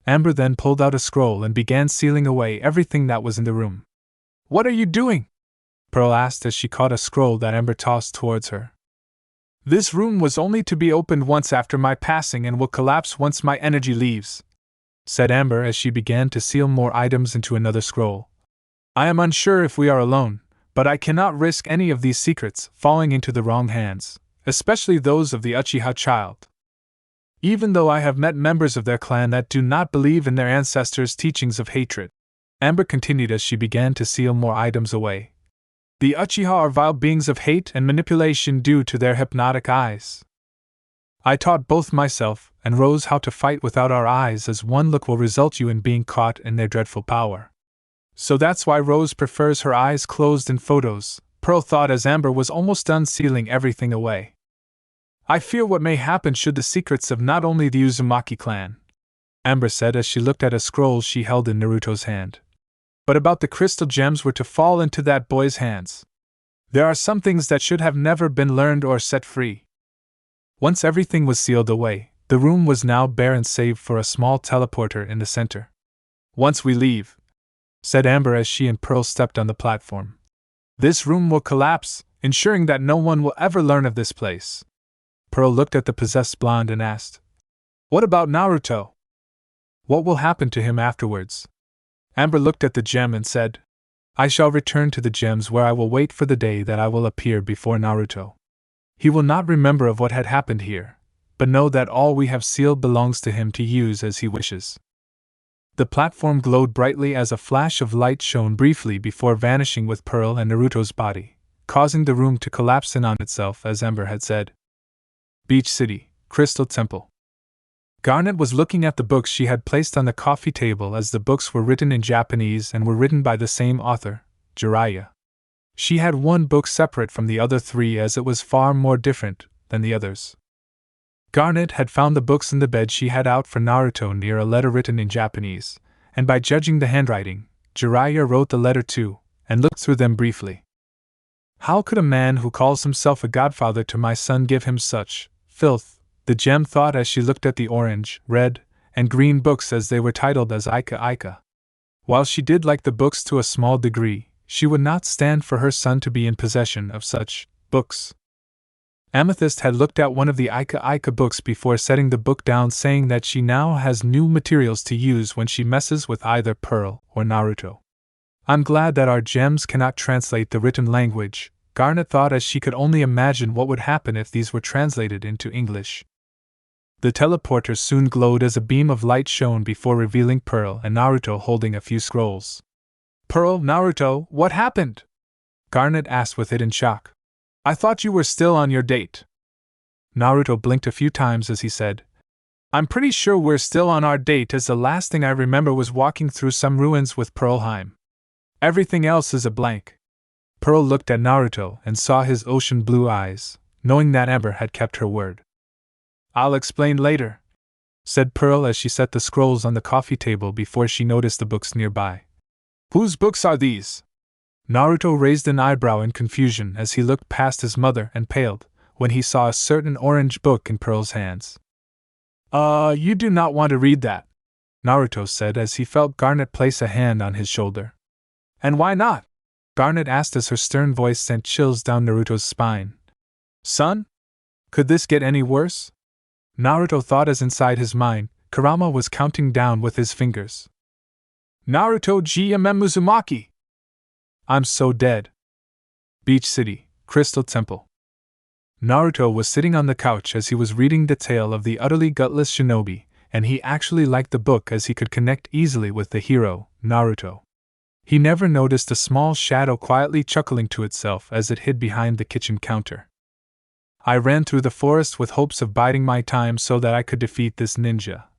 Amber then pulled out a scroll and began sealing away everything that was in the room. What are you doing? Pearl asked as she caught a scroll that Amber tossed towards her. This room was only to be opened once after my passing and will collapse once my energy leaves, said Amber as she began to seal more items into another scroll. I am unsure if we are alone, but I cannot risk any of these secrets falling into the wrong hands, especially those of the Uchiha child. Even though I have met members of their clan that do not believe in their ancestors' teachings of hatred, Amber continued as she began to seal more items away. The Uchiha are vile beings of hate and manipulation due to their hypnotic eyes. I taught both myself and Rose how to fight without our eyes, as one look will result you in being caught in their dreadful power. So that's why Rose prefers her eyes closed in photos, Pearl thought as Amber was almost done sealing everything away. I fear what may happen should the secrets of not only the Uzumaki clan, Amber said as she looked at a scroll she held in Naruto's hand, but about the crystal gems were to fall into that boy's hands. There are some things that should have never been learned or set free. Once everything was sealed away, the room was now bare and save for a small teleporter in the center. Once we leave, said Amber as she and Pearl stepped on the platform, this room will collapse, ensuring that no one will ever learn of this place. Pearl looked at the possessed blonde and asked, "What about Naruto? What will happen to him afterwards?" Amber looked at the gem and said, "I shall return to the gems where I will wait for the day that I will appear before Naruto. He will not remember of what had happened here, but know that all we have sealed belongs to him to use as he wishes." The platform glowed brightly as a flash of light shone briefly before vanishing with Pearl and Naruto's body, causing the room to collapse in on itself as Ember had said. Beach City, Crystal Temple. Garnet was looking at the books she had placed on the coffee table as the books were written in Japanese and were written by the same author, Jiraiya. She had one book separate from the other three as it was far more different than the others. Garnet had found the books in the bed she had out for Naruto near a letter written in Japanese, and by judging the handwriting, Jiraiya wrote the letter too, and looked through them briefly. How could a man who calls himself a godfather to my son give him such filth? The gem thought as she looked at the orange, red, and green books as they were titled as Ika Ika. While she did like the books to a small degree, she would not stand for her son to be in possession of such books. Amethyst had looked at one of the Ika Ika books before setting the book down, saying that she now has new materials to use when she messes with either Pearl or Naruto. I'm glad that our gems cannot translate the written language, Garnet thought as she could only imagine what would happen if these were translated into English. The teleporter soon glowed as a beam of light shone before revealing Pearl and Naruto holding a few scrolls. "Pearl, Naruto, what happened?" Garnet asked with it in shock. "I thought you were still on your date." Naruto blinked a few times as he said, "I'm pretty sure we're still on our date, as the last thing I remember was walking through some ruins with Pearlheim. Everything else is a blank." Pearl looked at Naruto and saw his ocean blue eyes, knowing that Amber had kept her word. "I'll explain later," said Pearl as she set the scrolls on the coffee table before she noticed the books nearby. "Whose books are these?" Naruto raised an eyebrow in confusion as he looked past his mother and paled when he saw a certain orange book in Pearl's hands. You do not want to read that," Naruto said as he felt Garnet place a hand on his shoulder. "And why not?" Garnet asked as her stern voice sent chills down Naruto's spine. "Son? Could this get any worse?" Naruto thought as inside his mind, Kurama was counting down with his fingers. "Naruto Uzumaki! I'm so dead." Beach City, Crystal Temple. Naruto was sitting on the couch as he was reading the tale of the utterly gutless shinobi, and he actually liked the book as he could connect easily with the hero, Naruto. He never noticed a small shadow quietly chuckling to itself as it hid behind the kitchen counter. "I ran through the forest with hopes of biding my time so that I could defeat this ninja.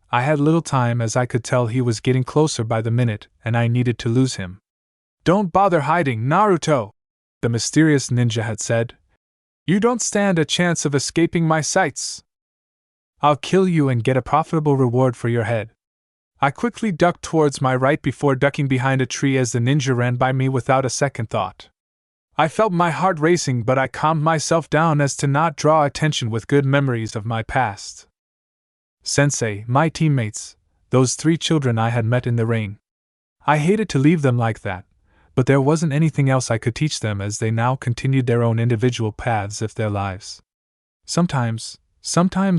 I had little time as I could tell he was getting closer by the minute and I needed to lose him." "Don't bother hiding, Naruto," the mysterious ninja had said. "You don't stand a chance of escaping my sights. I'll kill you and get a profitable reward for your head." I quickly ducked towards my right before ducking behind a tree as the ninja ran by me without a second thought. I felt my heart racing, but I calmed myself down as to not draw attention with good memories of my past. Sensei, my teammates, those 3 children I had met in the rain. I hated to leave them like that, but there wasn't anything else I could teach them as they now continued their own individual paths of their lives. Sometimes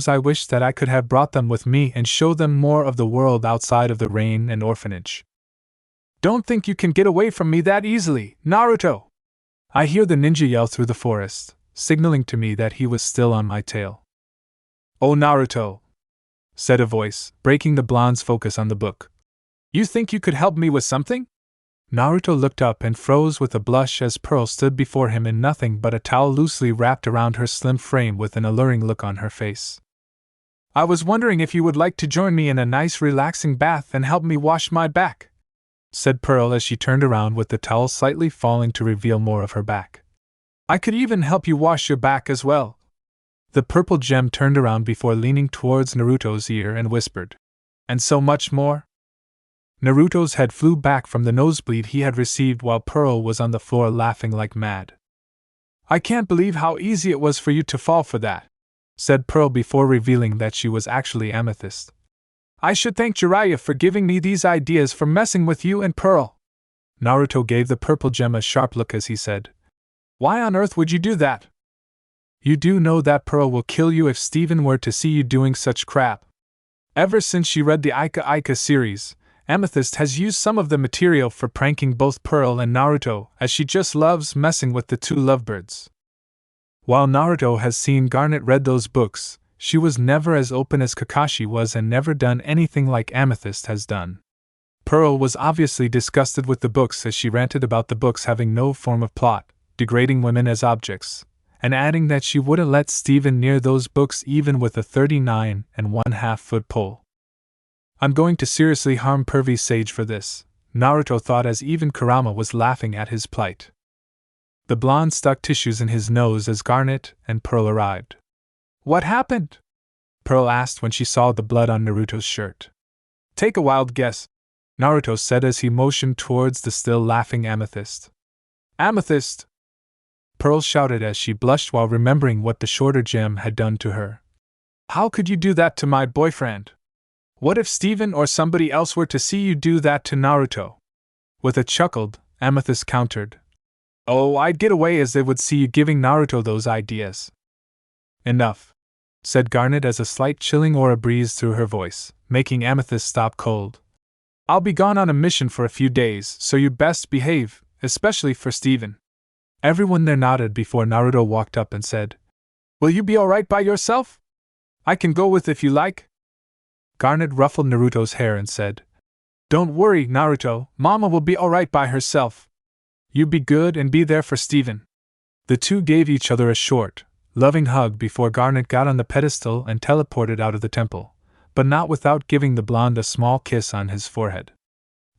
I wish that I could have brought them with me and show them more of the world outside of the rain and orphanage. "Don't think you can get away from me that easily, Naruto!" I hear the ninja yell through the forest, signaling to me that he was still on my tail. "Oh, Naruto," said a voice, breaking the blonde's focus on the book. "You think you could help me with something?" Naruto looked up and froze with a blush as Pearl stood before him in nothing but a towel loosely wrapped around her slim frame with an alluring look on her face. "I was wondering if you would like to join me in a nice relaxing bath and help me wash my back," said Pearl as she turned around with the towel slightly falling to reveal more of her back. "I could even help you wash your back as well." The purple gem turned around before leaning towards Naruto's ear and whispered, "And so much more?" Naruto's head flew back from the nosebleed he had received while Pearl was on the floor laughing like mad. I can't believe how easy it was for you to fall for that, said Pearl before revealing that she was actually Amethyst. I should thank Jiraiya for giving me these ideas for messing with you and Pearl. Naruto gave the purple gem a sharp look as he said, Why on earth would you do that? You do know that Pearl will kill you if Steven were to see you doing such crap. Ever since she read the Ika Ika series, Amethyst has used some of the material for pranking both Pearl and Naruto, as she just loves messing with the two lovebirds. While Naruto has seen Garnet read those books, she was never as open as Kakashi was and never done anything like Amethyst has done. Pearl was obviously disgusted with the books as she ranted about the books having no form of plot, degrading women as objects, and adding that she wouldn't let Steven near those books even with a 39 1/2 foot pole. I'm going to seriously harm pervy Sage for this, Naruto thought as even Kurama was laughing at his plight. The blonde stuck tissues in his nose as Garnet and Pearl arrived. What happened? Pearl asked when she saw the blood on Naruto's shirt. Take a wild guess, Naruto said as he motioned towards the still laughing Amethyst. Amethyst! Pearl shouted as she blushed while remembering what the shorter gem had done to her. How could you do that to my boyfriend? What if Steven or somebody else were to see you do that to Naruto? With a chuckle, Amethyst countered. Oh, I'd get away as they would see you giving Naruto those ideas. Enough, said Garnet as a slight chilling aura breezed through her voice, making Amethyst stop cold. I'll be gone on a mission for a few days, so you best behave, especially for Steven. Everyone there nodded before Naruto walked up and said, Will you be alright by yourself? I can go with if you like. Garnet ruffled Naruto's hair and said, Don't worry, Naruto, Mama will be alright by herself. You be good and be there for Steven. The two gave each other a short, loving hug before Garnet got on the pedestal and teleported out of the temple, but not without giving the blonde a small kiss on his forehead.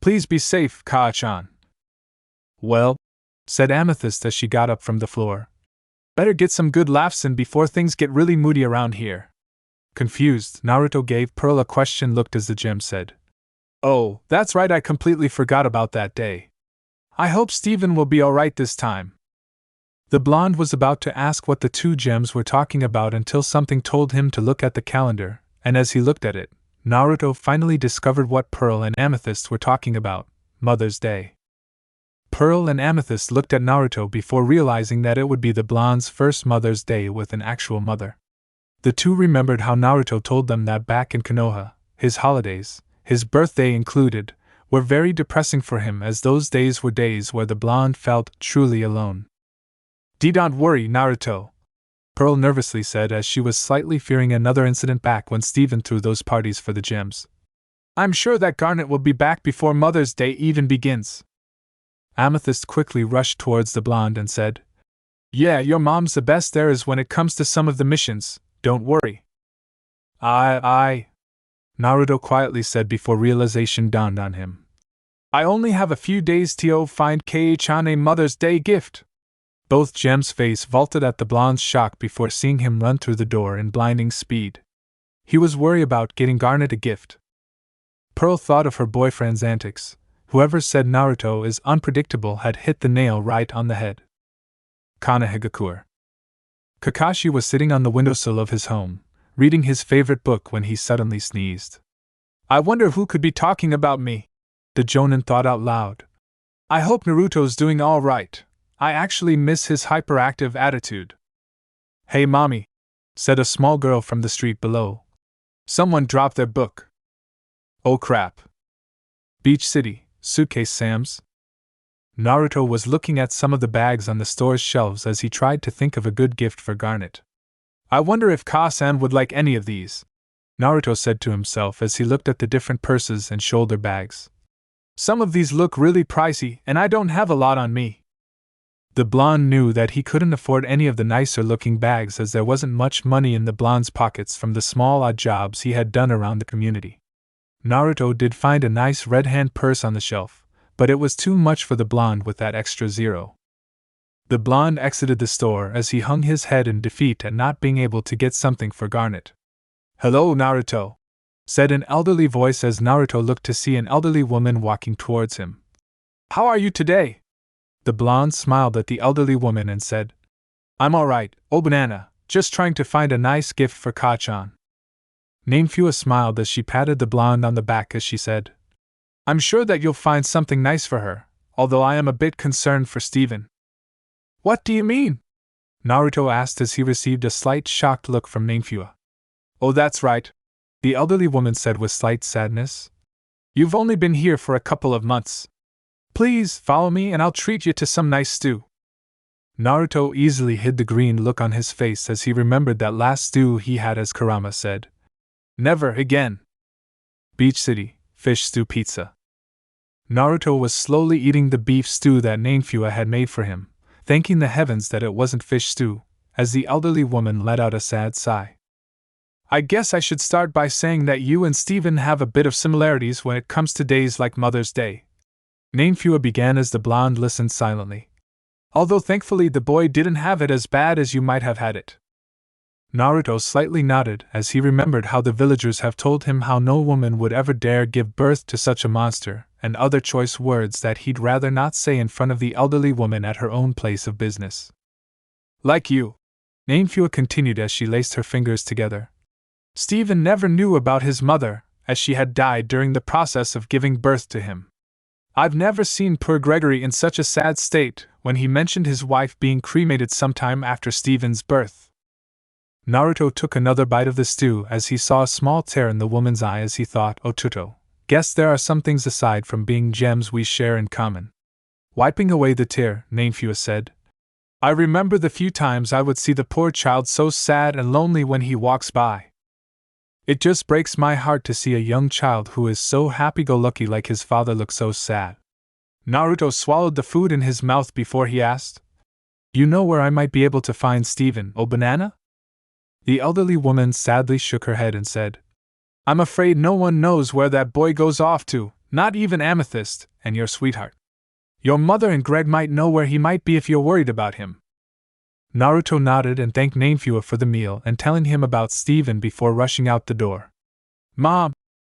Please be safe, Kaa-chan. Well, said Amethyst as she got up from the floor. Better get some good laughs in before things get really moody around here. Confused, Naruto gave Pearl a question look as the gem said, Oh, that's right, I completely forgot about that day. I hope Steven will be alright this time. The blonde was about to ask what the two gems were talking about until something told him to look at the calendar, and as he looked at it, Naruto finally discovered what Pearl and Amethyst were talking about, Mother's Day. Pearl and Amethyst looked at Naruto before realizing that it would be the blonde's first Mother's Day with an actual mother. The two remembered how Naruto told them that back in Konoha, his holidays, his birthday included, were very depressing for him as those days were days where the blonde felt truly alone. Don't worry, Naruto, Pearl nervously said as she was slightly fearing another incident back when Steven threw those parties for the gems. I'm sure that Garnet will be back before Mother's Day even begins. Amethyst quickly rushed towards the blonde and said, Yeah, your mom's the best there is when it comes to some of the missions, don't worry. Naruto quietly said before realization dawned on him. I only have a few days to find Kei-chan a Mother's Day gift. Both gems' face vaulted at the blonde's shock before seeing him run through the door in blinding speed. He was worried about getting Garnet a gift. Pearl thought of her boyfriend's antics. Whoever said Naruto is unpredictable had hit the nail right on the head. Kanehigakure. Kakashi was sitting on the windowsill of his home, reading his favorite book when he suddenly sneezed. I wonder who could be talking about me, the Jonin thought out loud. I hope Naruto's doing all right. I actually miss his hyperactive attitude. Hey mommy, said a small girl from the street below. Someone dropped their book. Oh crap. Beach City, Suitcase Sam's. Naruto was looking at some of the bags on the store's shelves as he tried to think of a good gift for Garnet. I wonder if Ka-san would like any of these, Naruto said to himself as he looked at the different purses and shoulder bags. Some of these look really pricey and I don't have a lot on me. The blonde knew that he couldn't afford any of the nicer-looking bags as there wasn't much money in the blonde's pockets from the small odd jobs he had done around the community. Naruto did find a nice red-hand purse on the shelf, but it was too much for the blonde with that extra zero. The blonde exited the store as he hung his head in defeat at not being able to get something for Garnet. Hello, Naruto, said an elderly voice as Naruto looked to see an elderly woman walking towards him. How are you today? The blonde smiled at the elderly woman and said, I'm alright, oh banana, just trying to find a nice gift for Ka-chan. Namefua smiled as she patted the blonde on the back as she said, I'm sure that you'll find something nice for her, although I am a bit concerned for Steven. What do you mean? Naruto asked as he received a slight shocked look from Namefua. Oh, that's right, the elderly woman said with slight sadness. You've only been here for a couple of months. Please, follow me and I'll treat you to some nice stew. Naruto easily hid the green look on his face as he remembered that last stew he had as Kurama said. Never again. Beach City, fish stew pizza. Naruto was slowly eating the beef stew that Namefua had made for him, thanking the heavens that it wasn't fish stew, as the elderly woman let out a sad sigh. I guess I should start by saying that you and Steven have a bit of similarities when it comes to days like Mother's Day. Namefua began as the blonde listened silently. Although thankfully the boy didn't have it as bad as you might have had it. Naruto slightly nodded as he remembered how the villagers have told him how no woman would ever dare give birth to such a monster, and other choice words that he'd rather not say in front of the elderly woman at her own place of business. Like you, Namefua continued as she laced her fingers together. Steven never knew about his mother, as she had died during the process of giving birth to him. I've never seen poor Gregory in such a sad state when he mentioned his wife being cremated sometime after Steven's birth. Naruto took another bite of the stew as he saw a small tear in the woman's eye as he thought, oh Tuto, guess there are some things aside from being gems we share in common. Wiping away the tear, Namefua said, I remember the few times I would see the poor child so sad and lonely when he walks by. It just breaks my heart to see a young child who is so happy-go-lucky like his father look so sad. Naruto swallowed the food in his mouth before he asked, You know where I might be able to find Steven, oh banana? The elderly woman sadly shook her head and said, I'm afraid no one knows where that boy goes off to, not even Amethyst, and your sweetheart. Your mother and Greg might know where he might be if you're worried about him. Naruto nodded and thanked Namefua for the meal and telling him about Steven before rushing out the door. Mom?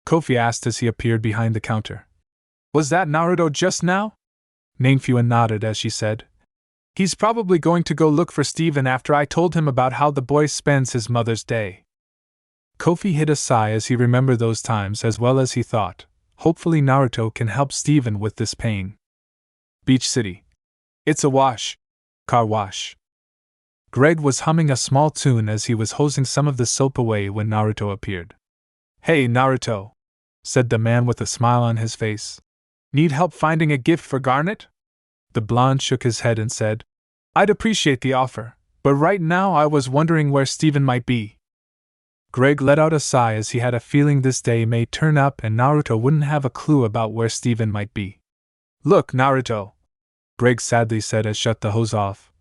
Kofi asked as he appeared behind the counter. Was that Naruto just now? Namefua nodded as she said, He's probably going to go look for Steven after I told him about how the boy spends his Mother's Day. Kofi hid a sigh as he remembered those times as well as he thought, hopefully Naruto can help Steven with this pain. Beach City. It's a wash. Car wash. Greg was humming a small tune as he was hosing some of the soap away when Naruto appeared. Hey Naruto, said the man with a smile on his face. Need help finding a gift for Garnet? The blonde shook his head and said, I'd appreciate the offer, but right now I was wondering where Steven might be. Greg let out a sigh as he had a feeling this day may turn up and Naruto wouldn't have a clue about where Steven might be. Look, Naruto, Greg sadly said as shut the hose off.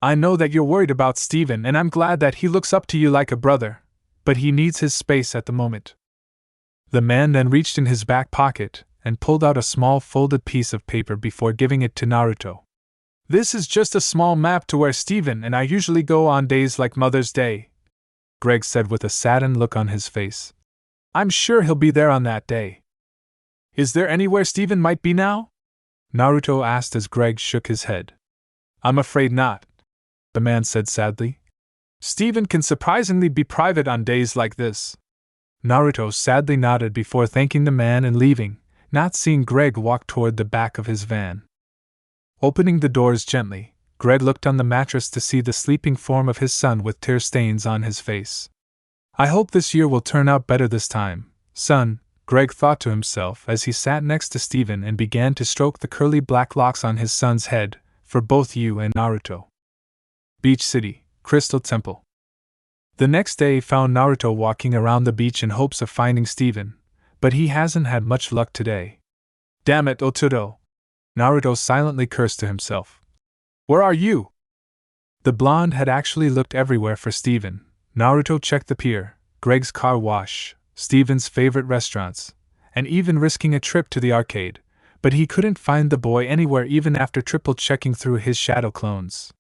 I know that you're worried about Steven and I'm glad that he looks up to you like a brother, but he needs his space at the moment. The man then reached in his back pocket and pulled out a small folded piece of paper before giving it to Naruto. This is just a small map to where Steven and I usually go on days like Mother's Day, Greg said with a saddened look on his face. I'm sure he'll be there on that day. Is there anywhere Steven might be now? Naruto asked as Greg shook his head. I'm afraid not, the man said sadly. Steven can surprisingly be private on days like this. Naruto sadly nodded before thanking the man and leaving, not seeing Greg walk toward the back of his van. Opening the doors gently, Greg looked on the mattress to see the sleeping form of his son with tear stains on his face. I hope this year will turn out better this time, son, Greg thought to himself as he sat next to Steven and began to stroke the curly black locks on his son's head, for both you and Naruto. Beach City, Crystal Temple. The next day found Naruto walking around the beach in hopes of finding Steven, but he hasn't had much luck today. Damn it, Otudo! Naruto silently cursed to himself. Where are you? The blonde had actually looked everywhere for Steven. Naruto checked the pier, Greg's car wash, Steven's favorite restaurants, and even risking a trip to the arcade, but he couldn't find the boy anywhere even after triple checking through his shadow clones.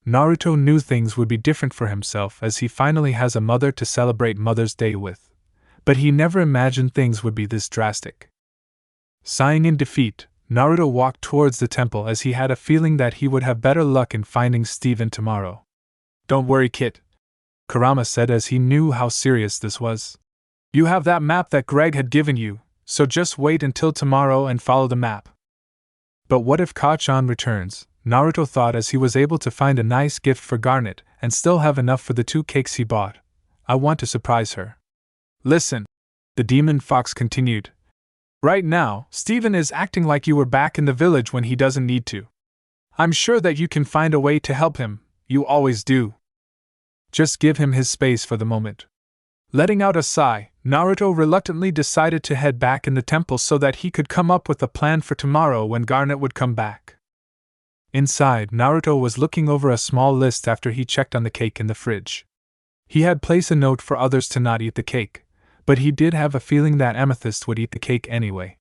Naruto knew things would be different for himself as he finally has a mother to celebrate Mother's Day with, but he never imagined things would be this drastic. Sighing in defeat, Naruto walked towards the temple as he had a feeling that he would have better luck in finding Steven tomorrow. Don't worry, kid, Kurama said as he knew how serious this was. You have that map that Greg had given you, so just wait until tomorrow and follow the map. But what if Kacchan returns? Naruto thought as he was able to find a nice gift for Garnet and still have enough for the 2 cakes he bought. I want to surprise her. Listen, the demon fox continued. Right now, Steven is acting like you were back in the village when he doesn't need to. I'm sure that you can find a way to help him, you always do. Just give him his space for the moment. Letting out a sigh, Naruto reluctantly decided to head back in the temple so that he could come up with a plan for tomorrow when Garnet would come back. Inside, Naruto was looking over a small list after he checked on the cake in the fridge. He had placed a note for others to not eat the cake, but he did have a feeling that Amethyst would eat the cake anyway.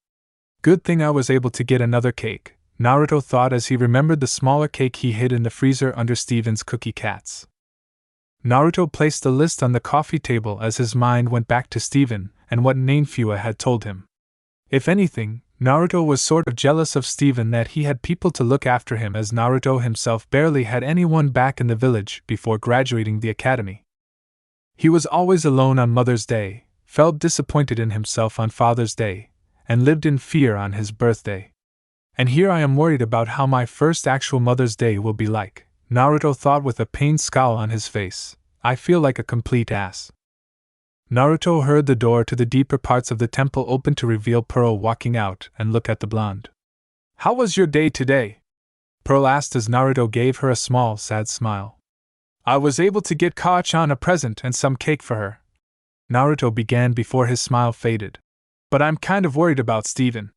Good thing I was able to get another cake, Naruto thought as he remembered the smaller cake he hid in the freezer under Steven's cookie cats. Naruto placed the list on the coffee table as his mind went back to Steven and what Nainfua had told him. If anything, Naruto was sort of jealous of Steven that he had people to look after him as Naruto himself barely had anyone back in the village before graduating the academy. He was always alone on Mother's Day, felt disappointed in himself on Father's Day, and lived in fear on his birthday. And here I am worried about how my first actual Mother's Day will be like, Naruto thought with a pained scowl on his face. I feel like a complete ass. Naruto heard the door to the deeper parts of the temple open to reveal Pearl walking out and look at the blonde. How was your day today? Pearl asked as Naruto gave her a small, sad smile. I was able to get Kacchan a present and some cake for her. Naruto began before his smile faded. But I'm kind of worried about Steven.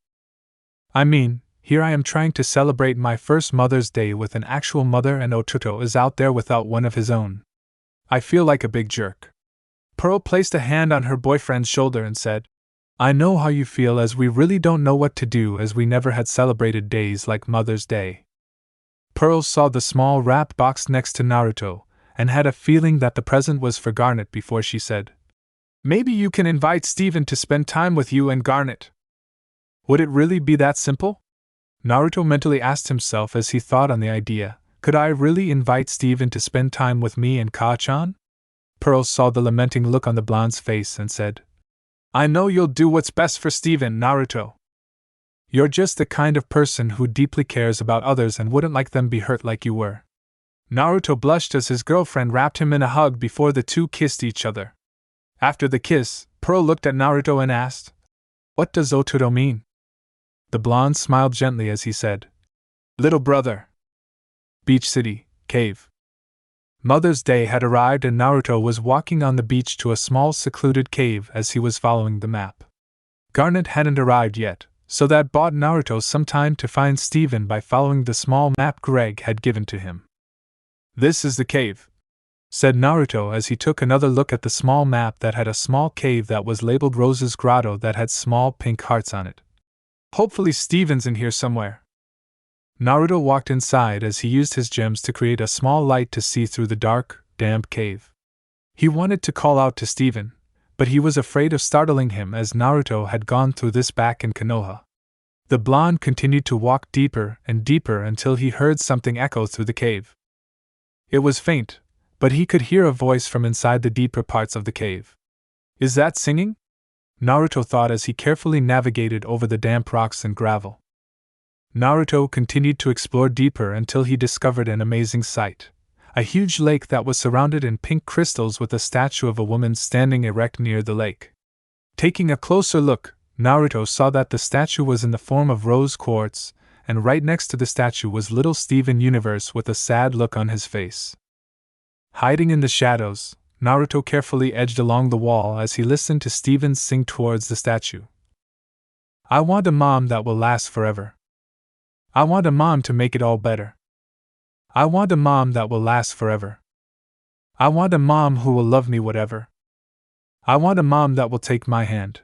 I mean, here I am trying to celebrate my first Mother's Day with an actual mother and Ototo is out there without one of his own. I feel like a big jerk. Pearl placed a hand on her boyfriend's shoulder and said, I know how you feel as we really don't know what to do as we never had celebrated days like Mother's Day. Pearl saw the small wrapped box next to Naruto and had a feeling that the present was for Garnet before she said, Maybe you can invite Steven to spend time with you and Garnet. Would it really be that simple? Naruto mentally asked himself as he thought on the idea, could I really invite Steven to spend time with me and Kacchan? Pearl saw the lamenting look on the blonde's face and said, I know you'll do what's best for Steven, Naruto. You're just the kind of person who deeply cares about others and wouldn't like them be hurt like you were. Naruto blushed as his girlfriend wrapped him in a hug before the two kissed each other. After the kiss, Pearl looked at Naruto and asked, What does Ototo mean? The blonde smiled gently as he said, Little brother. Beach City, Cave. Mother's Day had arrived and Naruto was walking on the beach to a small secluded cave as he was following the map. Garnet hadn't arrived yet, so that bought Naruto some time to find Steven by following the small map Greg had given to him. This is the cave, said Naruto as he took another look at the small map that had a small cave that was labeled Rose's Grotto that had small pink hearts on it. Hopefully Steven's in here somewhere. Naruto walked inside as he used his gems to create a small light to see through the dark, damp cave. He wanted to call out to Steven, but he was afraid of startling him as Naruto had gone through this back in Konoha. The blonde continued to walk deeper and deeper until he heard something echo through the cave. It was faint, but he could hear a voice from inside the deeper parts of the cave. Is that singing? Naruto thought as he carefully navigated over the damp rocks and gravel. Naruto continued to explore deeper until he discovered an amazing sight. A huge lake that was surrounded in pink crystals with a statue of a woman standing erect near the lake. Taking a closer look, Naruto saw that the statue was in the form of rose quartz, and right next to the statue was little Steven Universe with a sad look on his face. Hiding in the shadows, Naruto carefully edged along the wall as he listened to Steven sing towards the statue. I want a mom that will last forever. I want a mom to make it all better. I want a mom that will last forever. I want a mom who will love me whatever. I want a mom that will take my hand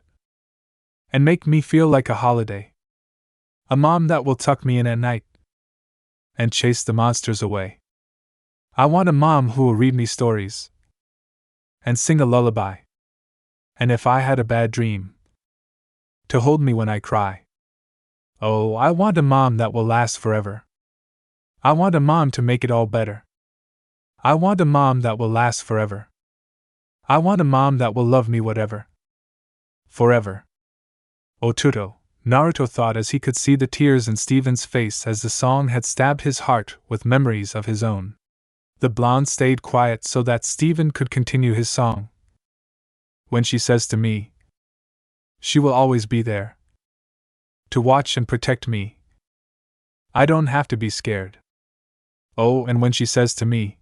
and make me feel like a holiday. A mom that will tuck me in at night and chase the monsters away. I want a mom who will read me stories and sing a lullaby. And if I had a bad dream, to hold me when I cry. Oh, I want a mom that will last forever. I want a mom to make it all better. I want a mom that will last forever. I want a mom that will love me whatever. Forever. Otuto, Naruto thought as he could see the tears in Steven's face as the song had stabbed his heart with memories of his own. The blonde stayed quiet so that Steven could continue his song. When she says to me, she will always be there to watch and protect me. I don't have to be scared. Oh, and when she says to me,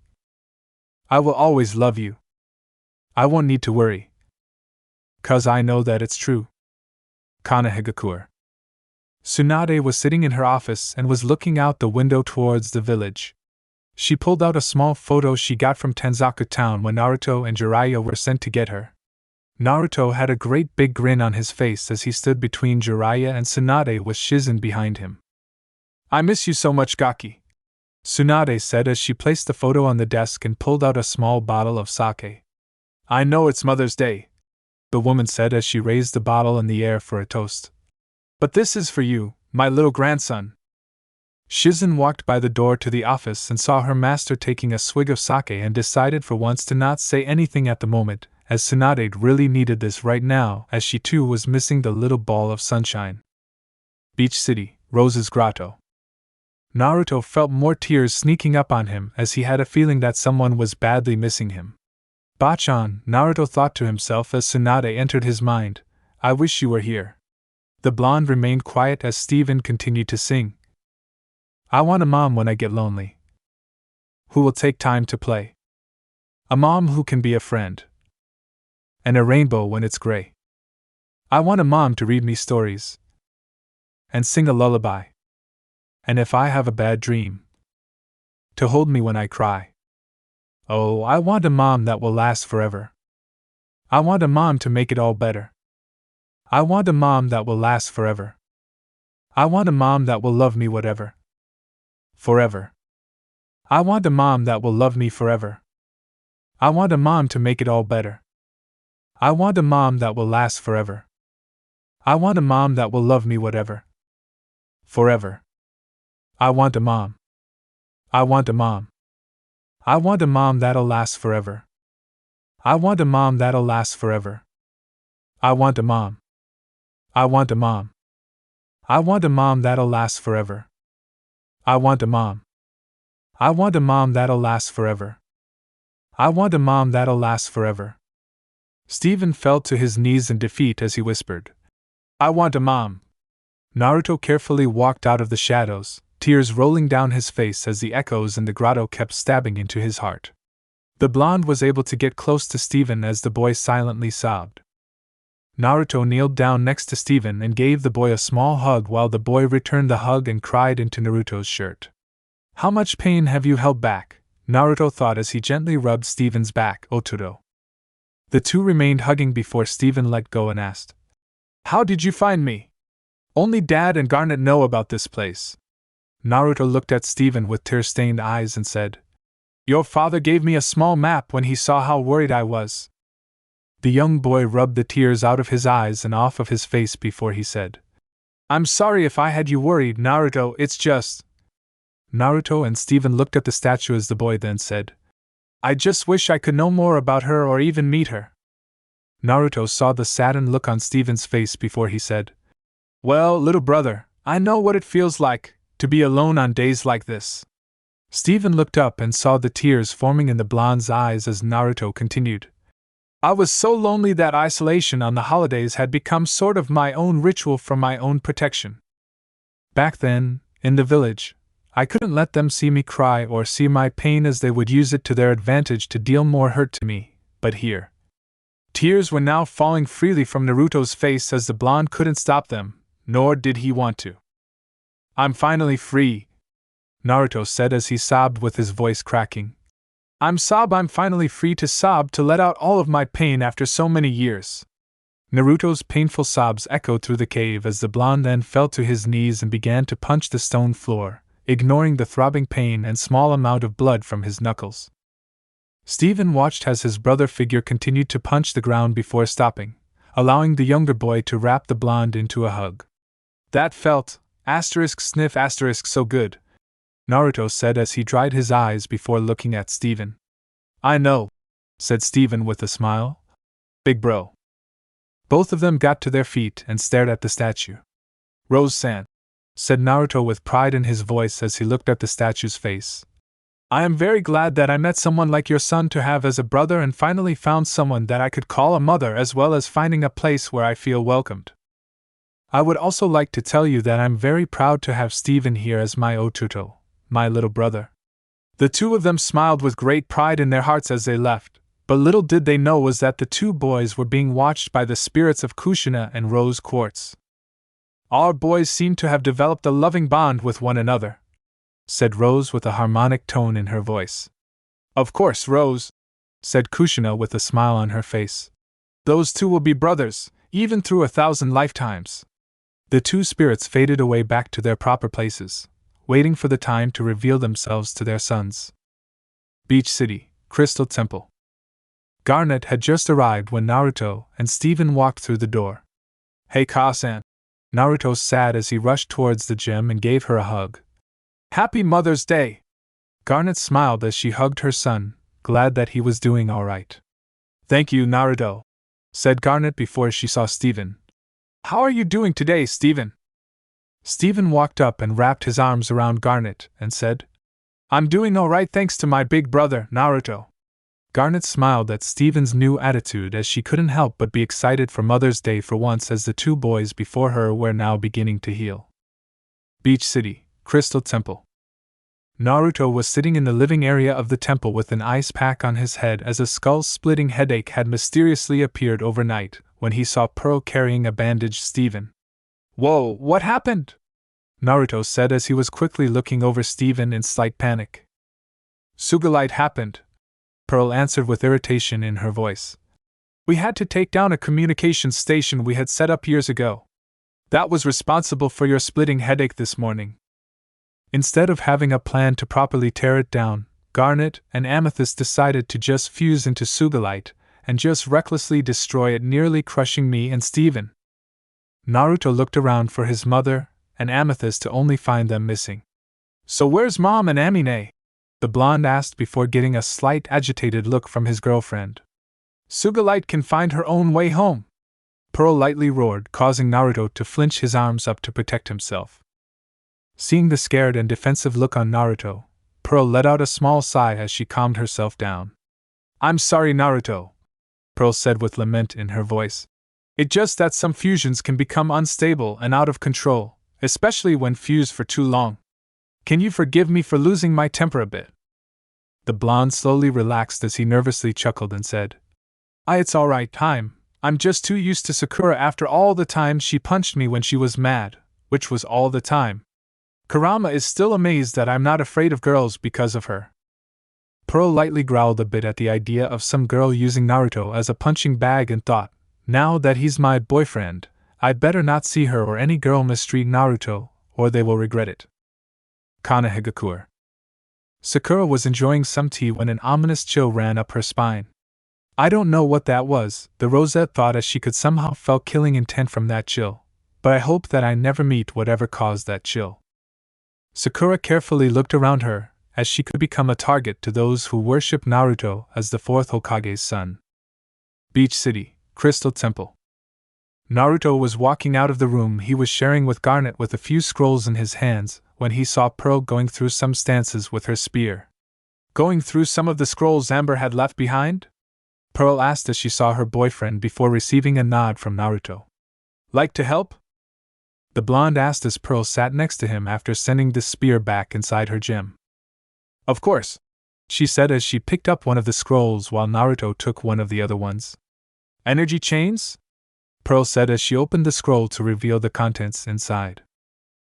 I will always love you. I won't need to worry. 'Cause I know that it's true. Kanehigakure. Tsunade was sitting in her office and was looking out the window towards the village. She pulled out a small photo she got from Tanzaku town when Naruto and Jiraiya were sent to get her. Naruto had a great big grin on his face as he stood between Jiraiya and Tsunade with Shizen behind him. I miss you so much, Gaki, Tsunade said as she placed the photo on the desk and pulled out a small bottle of sake. I know it's Mother's Day, the woman said as she raised the bottle in the air for a toast. But this is for you, my little grandson. Shizen walked by the door to the office and saw her master taking a swig of sake and decided for once to not say anything at the moment, as Tsunade really needed this right now as she too was missing the little ball of sunshine. Beach City, Rose's Grotto. Naruto felt more tears sneaking up on him as he had a feeling that someone was badly missing him. Bachan, Naruto thought to himself as Tsunade entered his mind, I wish you were here. The blonde remained quiet as Steven continued to sing. I want a mom when I get lonely, who will take time to play. A mom who can be a friend. And a rainbow when it's gray. I want a mom to read me stories and sing a lullaby. And if I have a bad dream, to hold me when I cry. Oh, I want a mom that will last forever. I want a mom to make it all better. I want a mom that will last forever. I want a mom that will love me whatever. Forever. I want a mom that will love me forever. I want a mom to make it all better. I want a mom that will last forever. I want a mom that will love me whatever. Forever. I want a mom. I want a mom. I want a mom that'll last forever. I want a mom that'll last forever. I want a mom. I want a mom. I want a mom that'll last forever. I want a mom. I want a mom that'll last forever. I want a mom that'll last forever. Steven fell to his knees in defeat as he whispered, I want a mom. Naruto carefully walked out of the shadows, tears rolling down his face as the echoes in the grotto kept stabbing into his heart. The blonde was able to get close to Steven as the boy silently sobbed. Naruto kneeled down next to Steven and gave the boy a small hug while the boy returned the hug and cried into Naruto's shirt. How much pain have you held back? Naruto thought as he gently rubbed Steven's back. Otuto. The two remained hugging before Steven let go and asked, How did you find me? Only Dad and Garnet know about this place. Naruto looked at Steven with tear-stained eyes and said, Your father gave me a small map when he saw how worried I was. The young boy rubbed the tears out of his eyes and off of his face before he said, I'm sorry if I had you worried, Naruto, it's just. Naruto and Steven looked at the statue as the boy then said, I just wish I could know more about her or even meet her. Naruto saw the saddened look on Steven's face before he said, Well, little brother, I know what it feels like to be alone on days like this. Steven looked up and saw the tears forming in the blonde's eyes as Naruto continued. I was so lonely that isolation on the holidays had become sort of my own ritual for my own protection. Back then, in the village, I couldn't let them see me cry or see my pain as they would use it to their advantage to deal more hurt to me, but here. Tears were now falling freely from Naruto's face as the blonde couldn't stop them, nor did he want to. I'm finally free, Naruto said as he sobbed with his voice cracking. I'm finally free to sob to let out all of my pain after so many years. Naruto's painful sobs echoed through the cave as the blonde then fell to his knees and began to punch the stone floor, ignoring the throbbing pain and small amount of blood from his knuckles. Steven watched as his brother figure continued to punch the ground before stopping, allowing the younger boy to wrap the blonde into a hug. That felt, Asterisk sniff asterisk so good, Naruto said as he dried his eyes before looking at Steven. I know, said Steven with a smile. Big bro. Both of them got to their feet and stared at the statue. Rose-san, said Naruto with pride in his voice as he looked at the statue's face. I am very glad that I met someone like your son to have as a brother and finally found someone that I could call a mother, as well as finding a place where I feel welcomed. I would also like to tell you that I'm very proud to have Steven here as my Otuto, my little brother. The two of them smiled with great pride in their hearts as they left, but little did they know was that the two boys were being watched by the spirits of Kushina and Rose Quartz. Our boys seem to have developed a loving bond with one another, said Rose with a harmonic tone in her voice. Of course, Rose, said Kushina with a smile on her face. Those two will be brothers, even through 1,000 lifetimes. The two spirits faded away back to their proper places, waiting for the time to reveal themselves to their sons. Beach City, Crystal Temple. Garnet had just arrived when Naruto and Steven walked through the door. Hey Ka-san, Naruto said as he rushed towards the gym and gave her a hug. Happy Mother's Day! Garnet smiled as she hugged her son, glad that he was doing all right. Thank you, Naruto, said Garnet before she saw Steven. How are you doing today, Steven? Steven walked up and wrapped his arms around Garnet and said, I'm doing all right thanks to my big brother, Naruto. Garnet smiled at Steven's new attitude as she couldn't help but be excited for Mother's Day for once, as the two boys before her were now beginning to heal. Beach City, Crystal Temple. Naruto was sitting in the living area of the temple with an ice pack on his head as a skull-splitting headache had mysteriously appeared overnight when he saw Pearl carrying a bandaged Steven. Whoa, what happened? Naruto said as he was quickly looking over Steven in slight panic. Sugilite happened, Pearl answered with irritation in her voice. We had to take down a communications station we had set up years ago. That was responsible for your splitting headache this morning. Instead of having a plan to properly tear it down, Garnet and Amethyst decided to just fuse into Sugilite and just recklessly destroy it, nearly crushing me and Steven. Naruto looked around for his mother and Amethyst to only find them missing. So where's Mom and Amine? The blonde asked before getting a slight agitated look from his girlfriend. Sugilite can find her own way home, Pearl lightly roared, causing Naruto to flinch his arms up to protect himself. Seeing the scared and defensive look on Naruto, Pearl let out a small sigh as she calmed herself down. I'm sorry, Naruto, Pearl said with lament in her voice. It's just that some fusions can become unstable and out of control, especially when fused for too long. Can you forgive me for losing my temper a bit? The blonde slowly relaxed as he nervously chuckled and said, It's alright, I'm just too used to Sakura after all the times she punched me when she was mad, which was all the time. Kurama is still amazed that I'm not afraid of girls because of her. Pearl lightly growled a bit at the idea of some girl using Naruto as a punching bag and thought, now that he's my boyfriend, I'd better not see her or any girl mistreat Naruto, or they will regret it. Konohagakure. Sakura was enjoying some tea when an ominous chill ran up her spine. I don't know what that was, the Rosette thought as she could somehow felt killing intent from that chill, but I hope that I never meet whatever caused that chill. Sakura carefully looked around her, as she could become a target to those who worship Naruto as the fourth Hokage's son. Beach City, Crystal Temple. Naruto was walking out of the room he was sharing with Garnet with a few scrolls in his hands when he saw Pearl going through some stances with her spear. Going through some of the scrolls Amber had left behind? Pearl asked as she saw her boyfriend before receiving a nod from Naruto. Like to help? The blonde asked as Pearl sat next to him after sending the spear back inside her gem. Of course, she said as she picked up one of the scrolls while Naruto took one of the other ones. Energy chains? Pearl said as she opened the scroll to reveal the contents inside.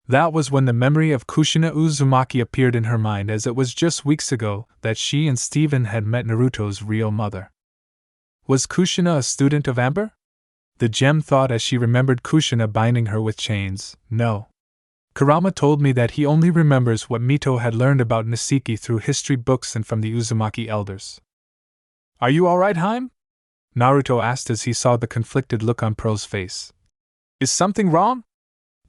That was when the memory of Kushina Uzumaki appeared in her mind, as it was just weeks ago that she and Steven had met Naruto's real mother. Was Kushina a student of Amber? The gem thought as she remembered Kushina binding her with chains. No. Kurama told me that he only remembers what Mito had learned about Nisiki through history books and from the Uzumaki elders. Are you alright, Haim? Naruto asked as he saw the conflicted look on Pearl's face. Is something wrong?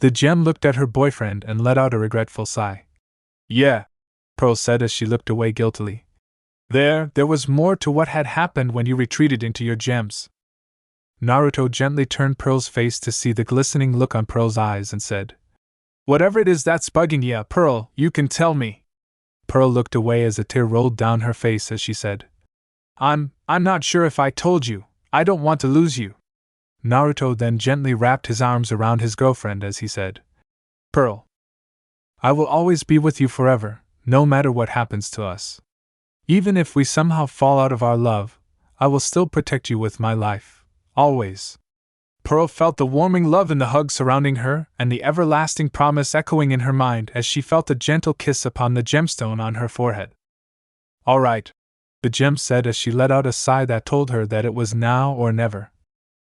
The gem looked at her boyfriend and let out a regretful sigh. Yeah, Pearl said as she looked away guiltily. There was more to what had happened when you retreated into your gems. Naruto gently turned Pearl's face to see the glistening look on Pearl's eyes and said, Whatever it is that's bugging ya, Pearl, you can tell me. Pearl looked away as a tear rolled down her face as she said, I'm not sure if I told you. I don't want to lose you. Naruto then gently wrapped his arms around his girlfriend as he said, Pearl, I will always be with you forever, no matter what happens to us. Even if we somehow fall out of our love, I will still protect you with my life, always. Pearl felt the warming love in the hug surrounding her and the everlasting promise echoing in her mind as she felt a gentle kiss upon the gemstone on her forehead. All right, the gem said as she let out a sigh that told her that it was now or never.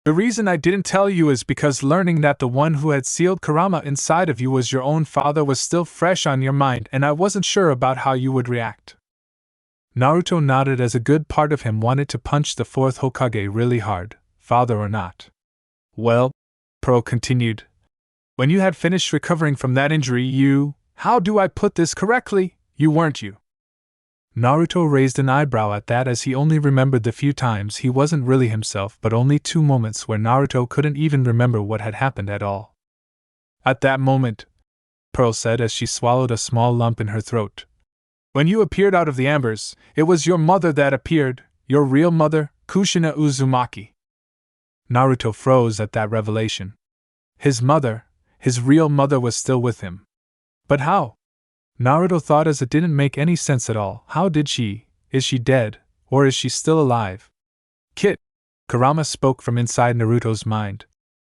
The reason I didn't tell you is because learning that the one who had sealed Kurama inside of you was your own father was still fresh on your mind, and I wasn't sure about how you would react. Naruto nodded as a good part of him wanted to punch the fourth Hokage really hard, father or not. Well, Pearl continued, when you had finished recovering from that injury, how do I put this correctly, weren't you? Naruto raised an eyebrow at that as he only remembered the few times he wasn't really himself, but only 2 moments where Naruto couldn't even remember what had happened at all. At that moment, Pearl said as she swallowed a small lump in her throat. When you appeared out of the embers, it was your mother that appeared, your real mother, Kushina Uzumaki. Naruto froze at that revelation. His mother, his real mother, was still with him. But how? Naruto thought as it didn't make any sense at all. How did she? Is she dead, or is she still alive? Kit! Kurama spoke from inside Naruto's mind.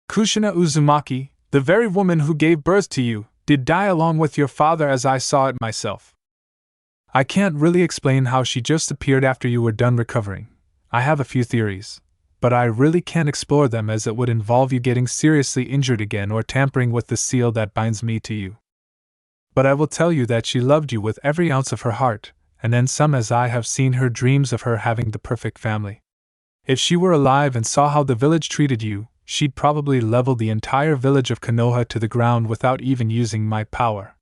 Kushina Uzumaki, the very woman who gave birth to you, did die along with your father as I saw it myself. I can't really explain how she just appeared after you were done recovering. I have a few theories, but I really can't explore them as it would involve you getting seriously injured again or tampering with the seal that binds me to you. But I will tell you that she loved you with every ounce of her heart, and then some, as I have seen her dreams of her having the perfect family. If she were alive and saw how the village treated you, she'd probably level the entire village of Konoha to the ground without even using my power.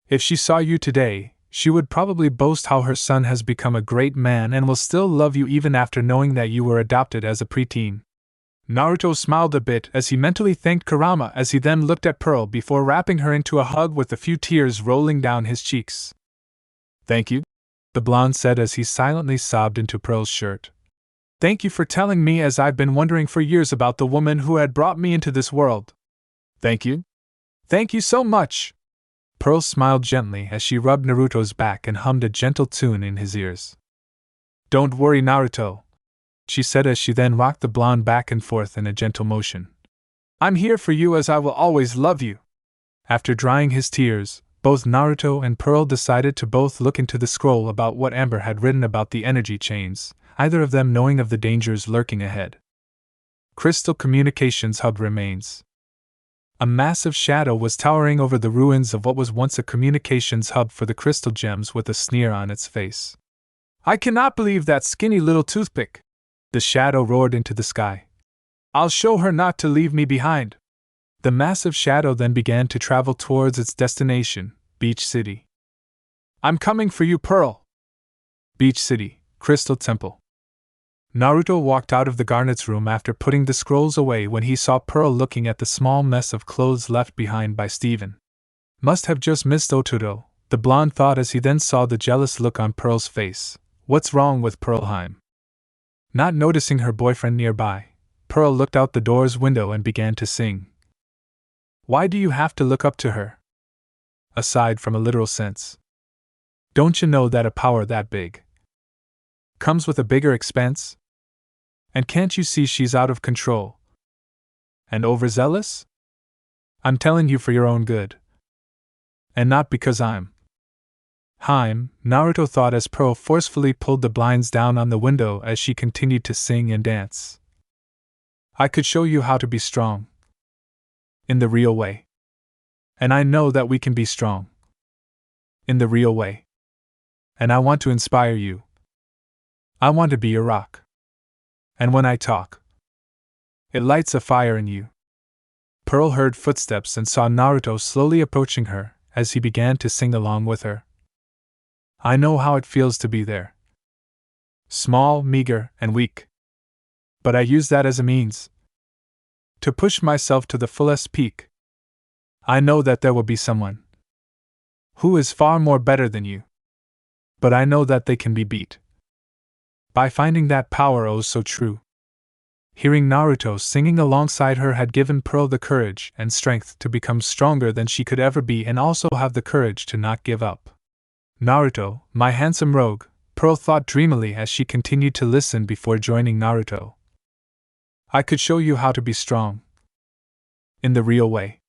If she saw you today, she would probably boast how her son has become a great man and will still love you even after knowing that you were adopted as a preteen. Naruto smiled a bit as he mentally thanked Kurama as he then looked at Pearl before wrapping her into a hug with a few tears rolling down his cheeks. Thank you, the blonde said as he silently sobbed into Pearl's shirt. Thank you for telling me, as I've been wondering for years about the woman who had brought me into this world. Thank you. Thank you so much. Pearl smiled gently as she rubbed Naruto's back and hummed a gentle tune in his ears. Don't worry, Naruto, she said as she then rocked the blonde back and forth in a gentle motion. I'm here for you, as I will always love you. After drying his tears, both Naruto and Pearl decided to both look into the scroll about what Amber had written about the energy chains, either of them knowing of the dangers lurking ahead. Crystal Communications Hub remains. A massive shadow was towering over the ruins of what was once a communications hub for the crystal gems, with a sneer on its face. I cannot believe that skinny little toothpick! The shadow roared into the sky. I'll show her not to leave me behind. The massive shadow then began to travel towards its destination, Beach City. I'm coming for you, Pearl! Beach City, Crystal Temple. Naruto walked out of the Garnet's room after putting the scrolls away when he saw Pearl looking at the small mess of clothes left behind by Steven. Must have just missed Otoro, the blonde thought as he then saw the jealous look on Pearl's face. What's wrong with Pearlheim? Not noticing her boyfriend nearby, Pearl looked out the door's window and began to sing. Why do you have to look up to her? Aside from a literal sense. Don't you know that a power that big comes with a bigger expense? And can't you see she's out of control? And overzealous? I'm telling you for your own good. And not because I'm Naruto thought as Pearl forcefully pulled the blinds down on the window as she continued to sing and dance. I could show you how to be strong. In the real way. And I know that we can be strong. In the real way. And I want to inspire you. I want to be your rock. And when I talk, it lights a fire in you. Pearl heard footsteps and saw Naruto slowly approaching her as he began to sing along with her. I know how it feels to be there. Small, meager, and weak. But I use that as a means to push myself to the fullest peak. I know that there will be someone who is far more better than you. But I know that they can be beat. By finding that power oh so true. Hearing Naruto singing alongside her had given Pearl the courage and strength to become stronger than she could ever be and also have the courage to not give up. Naruto, my handsome rogue, Pearl thought dreamily as she continued to listen before joining Naruto. I could show you how to be strong. In the real way.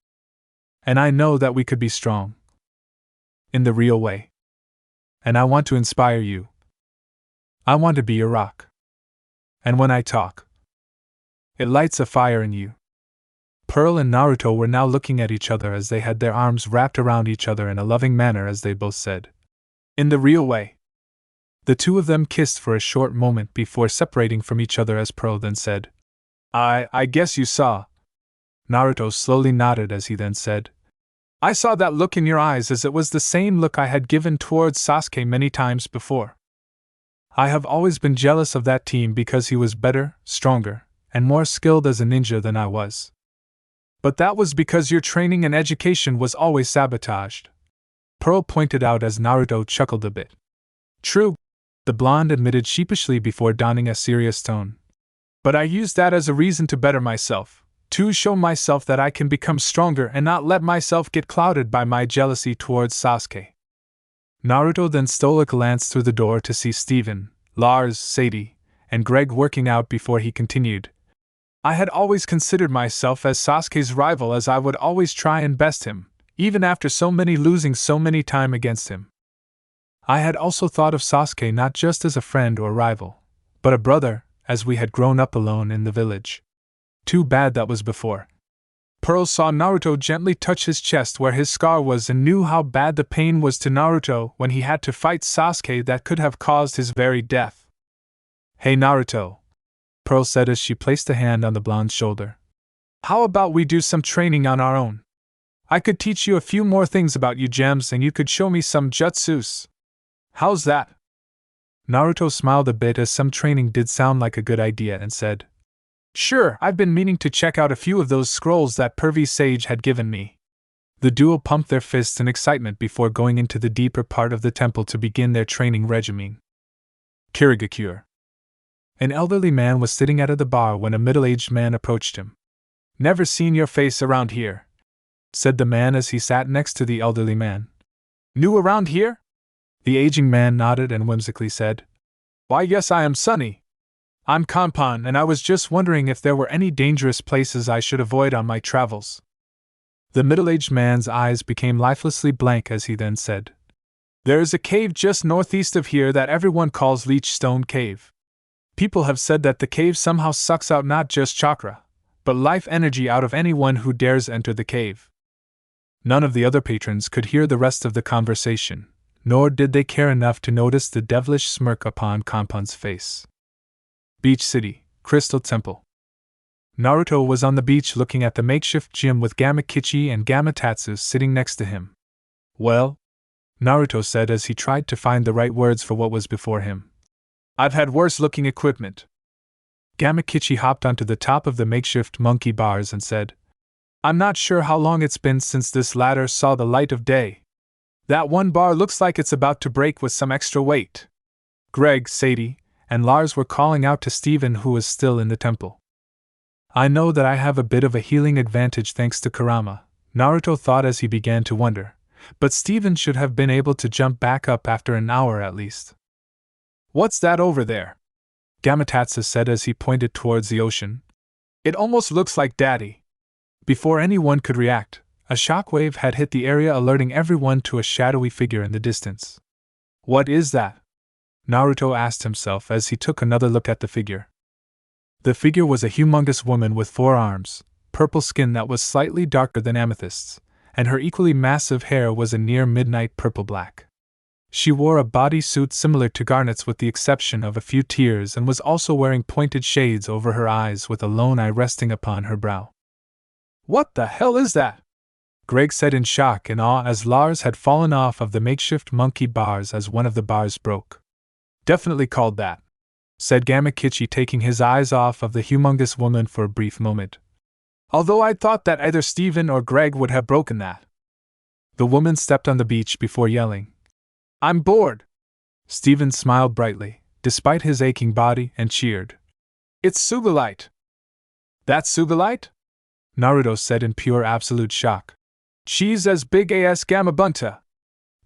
And I know that we could be strong. In the real way. And I want to inspire you. I want to be your rock. And when I talk, it lights a fire in you. Pearl and Naruto were now looking at each other as they had their arms wrapped around each other in a loving manner as they both said, in the real way. The two of them kissed for a short moment before separating from each other as Pearl then said, I guess you saw. Naruto slowly nodded as he then said, I saw that look in your eyes as it was the same look I had given towards Sasuke many times before. I have always been jealous of that team because he was better, stronger, and more skilled as a ninja than I was. But that was because your training and education was always sabotaged. Pearl pointed out as Naruto chuckled a bit. True, the blonde admitted sheepishly before donning a serious tone. But I used that as a reason to better myself, to show myself that I can become stronger and not let myself get clouded by my jealousy towards Sasuke. Naruto then stole a glance through the door to see Steven, Lars, Sadie, and Greg working out before he continued. I had always considered myself as Sasuke's rival as I would always try and best him, even after losing so many times against him. I had also thought of Sasuke not just as a friend or rival, but a brother, as we had grown up alone in the village. Too bad that was before. Pearl saw Naruto gently touch his chest where his scar was and knew how bad the pain was to Naruto when he had to fight Sasuke that could have caused his very death. Hey Naruto, Pearl said as she placed a hand on the blonde's shoulder. How about we do some training on our own? I could teach you a few more things about you gems and you could show me some jutsus. How's that? Naruto smiled a bit as some training did sound like a good idea and said, Sure, I've been meaning to check out a few of those scrolls that pervy sage had given me. The duo pumped their fists in excitement before going into the deeper part of the temple to begin their training regimen. Kirigakure. An elderly man was sitting at the bar when a middle-aged man approached him. Never seen your face around here, said the man as he sat next to the elderly man. New around here? The aging man nodded and whimsically said, Why yes I am Sunny. I'm Kanpan and I was just wondering if there were any dangerous places I should avoid on my travels. The middle-aged man's eyes became lifelessly blank as he then said, There is a cave just northeast of here that everyone calls Leech Stone Cave. People have said that the cave somehow sucks out not just chakra, but life energy out of anyone who dares enter the cave. None of the other patrons could hear the rest of the conversation, nor did they care enough to notice the devilish smirk upon Kanpan's face. Beach City, Crystal Temple. Naruto was on the beach looking at the makeshift gym with Gamakichi and Gamatatsu sitting next to him. Well, Naruto said as he tried to find the right words for what was before him. I've had worse-looking equipment. Gamakichi hopped onto the top of the makeshift monkey bars and said, I'm not sure how long it's been since this ladder saw the light of day. That one bar looks like it's about to break with some extra weight. Greg, Sadie, and Lars were calling out to Steven who was still in the temple. I know that I have a bit of a healing advantage thanks to Kurama, Naruto thought as he began to wonder, but Steven should have been able to jump back up after an hour at least. What's that over there? Gamatatsu said as he pointed towards the ocean. It almost looks like Daddy. Before anyone could react, a shockwave had hit the area alerting everyone to a shadowy figure in the distance. What is that? Naruto asked himself as he took another look at the figure. The figure was a humongous woman with 4 arms, purple skin that was slightly darker than amethyst's, and her equally massive hair was a near midnight purple-black. She wore a bodysuit similar to Garnet's with the exception of a few tears and was also wearing pointed shades over her eyes with a lone eye resting upon her brow. What the hell is that? Greg said in shock and awe as Lars had fallen off of the makeshift monkey bars as one of the bars broke. Definitely called that, said Gamakichi, taking his eyes off of the humongous woman for a brief moment. Although I'd thought that either Steven or Greg would have broken that. The woman stepped on the beach before yelling, I'm bored! Steven smiled brightly, despite his aching body, and cheered. It's Sugilite! That's Sugilite? Naruto said in pure absolute shock. She's as big as Gamabunta!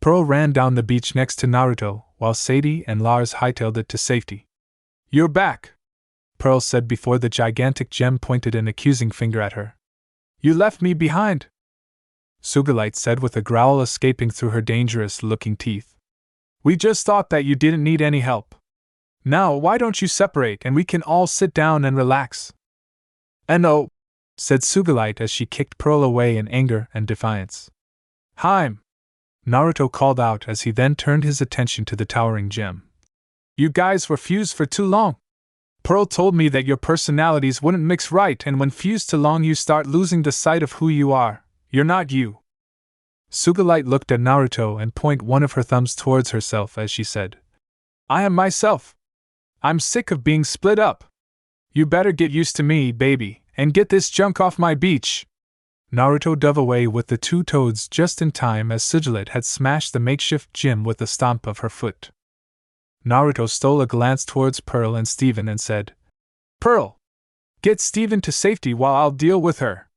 Pearl ran down the beach next to Naruto, while Sadie and Lars hightailed it to safety. You're back! Pearl said before the gigantic gem pointed an accusing finger at her. You left me behind! Sugilite said with a growl escaping through her dangerous-looking teeth. We just thought that you didn't need any help. Now why don't you separate and we can all sit down and relax? No, said Sugilite as she kicked Pearl away in anger and defiance. Heim! Naruto called out as he then turned his attention to the towering gem. You guys were fused for too long. Pearl told me that your personalities wouldn't mix right, and when fused too long you start losing the sight of who you are. You're not you. Sugilite looked at Naruto and pointed one of her thumbs towards herself as she said, I am myself. I'm sick of being split up. You better get used to me, baby, and get this junk off my beach. Naruto dove away with the two toads just in time as Sugilite had smashed the makeshift gym with a stomp of her foot. Naruto stole a glance towards Pearl and Steven and said, Pearl, get Steven to safety while I'll deal with her.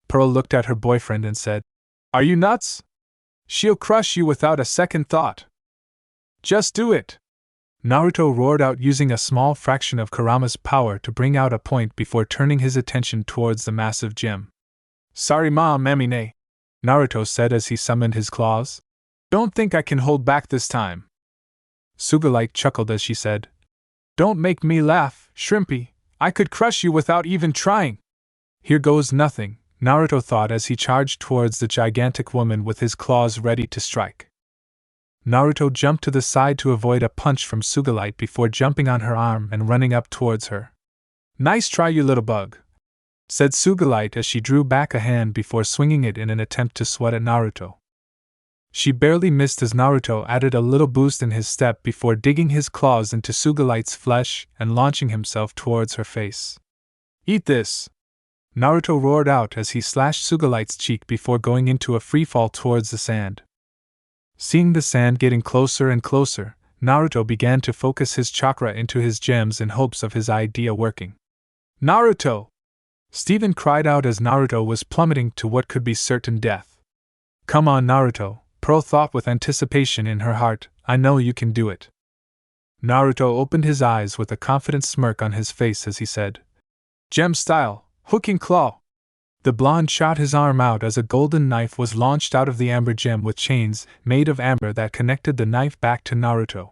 Pearl looked at her boyfriend and said, Are you nuts? She'll crush you without a second thought. Just do it. Naruto roared out, using a small fraction of Kurama's power to bring out a point before turning his attention towards the massive gem. Sorry, Mom, Emine, Naruto said as he summoned his claws. Don't think I can hold back this time. Sugilite chuckled as she said, Don't make me laugh, Shrimpy. I could crush you without even trying. Here goes nothing, Naruto thought as he charged towards the gigantic woman with his claws ready to strike. Naruto jumped to the side to avoid a punch from Sugilite before jumping on her arm and running up towards her. Nice try, you little bug, said Sugilite as she drew back a hand before swinging it in an attempt to swat at Naruto. She barely missed as Naruto added a little boost in his step before digging his claws into Sugilite's flesh and launching himself towards her face. Eat this! Naruto roared out as he slashed Sugilite's cheek before going into a freefall towards the sand. Seeing the sand getting closer and closer, Naruto began to focus his chakra into his gems in hopes of his idea working. Naruto! Steven cried out as Naruto was plummeting to what could be certain death. Come on, Naruto, Pearl thought with anticipation in her heart, I know you can do it. Naruto opened his eyes with a confident smirk on his face as he said, Gem style, hooking claw. The blonde shot his arm out as a golden knife was launched out of the amber gem with chains made of amber that connected the knife back to Naruto.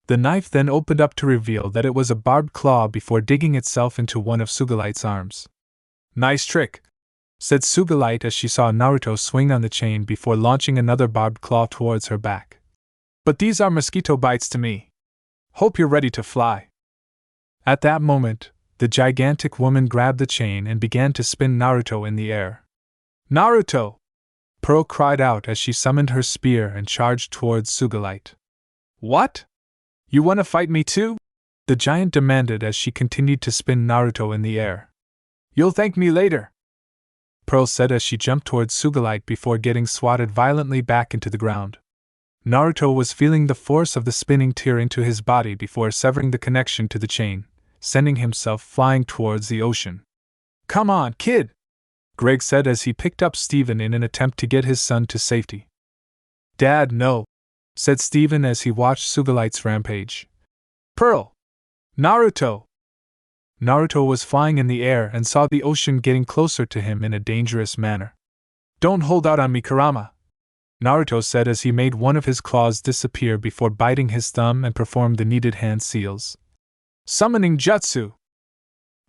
The knife then opened up to reveal that it was a barbed claw before digging itself into one of Sugilite's arms. Nice trick, said Sugilite as she saw Naruto swing on the chain before launching another barbed claw towards her back. But these are mosquito bites to me. Hope you're ready to fly. At that moment, the gigantic woman grabbed the chain and began to spin Naruto in the air. Naruto! Pearl cried out as she summoned her spear and charged towards Sugilite. What? You want to fight me too? The giant demanded as she continued to spin Naruto in the air. You'll thank me later, Pearl said as she jumped towards Sugilite before getting swatted violently back into the ground. Naruto was feeling the force of the spinning tear into his body before severing the connection to the chain, sending himself flying towards the ocean. Come on, kid! Greg said as he picked up Steven in an attempt to get his son to safety. Dad, no, said Steven as he watched Sugilite's rampage. Pearl! Naruto! Naruto was flying in the air and saw the ocean getting closer to him in a dangerous manner. Don't hold out on me, Kurama, Naruto said as he made one of his claws disappear before biting his thumb and performed the needed hand seals. Summoning Jutsu!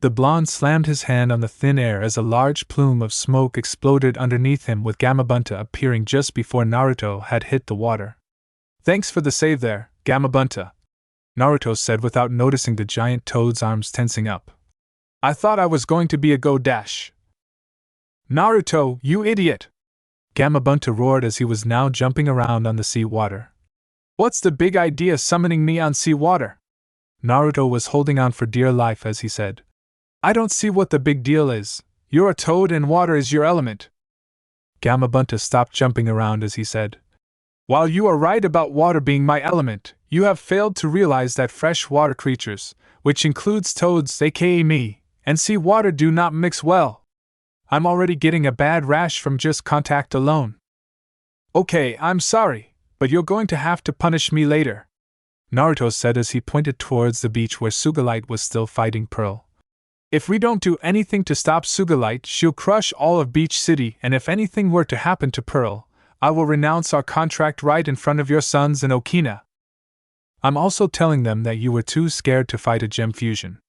The blonde slammed his hand on the thin air as a large plume of smoke exploded underneath him with Gamabunta appearing just before Naruto had hit the water. Thanks for the save there, Gamabunta, Naruto said without noticing the giant toad's arms tensing up. I thought I was going to be a go dash. Naruto, you idiot! Gamabunta roared as he was now jumping around on the sea water. What's the big idea summoning me on sea water? Naruto was holding on for dear life as he said. I don't see what the big deal is. You're a toad and water is your element. Gamabunta stopped jumping around as he said. While you are right about water being my element, you have failed to realize that fresh water creatures, which includes toads aka me, and sea water do not mix well. I'm already getting a bad rash from just contact alone. Okay, I'm sorry, but you're going to have to punish me later, Naruto said as he pointed towards the beach where Sugilite was still fighting Pearl. If we don't do anything to stop Sugilite, she'll crush all of Beach City, and if anything were to happen to Pearl, I will renounce our contract right in front of your sons in Okina. I'm also telling them that you were too scared to fight a gem fusion.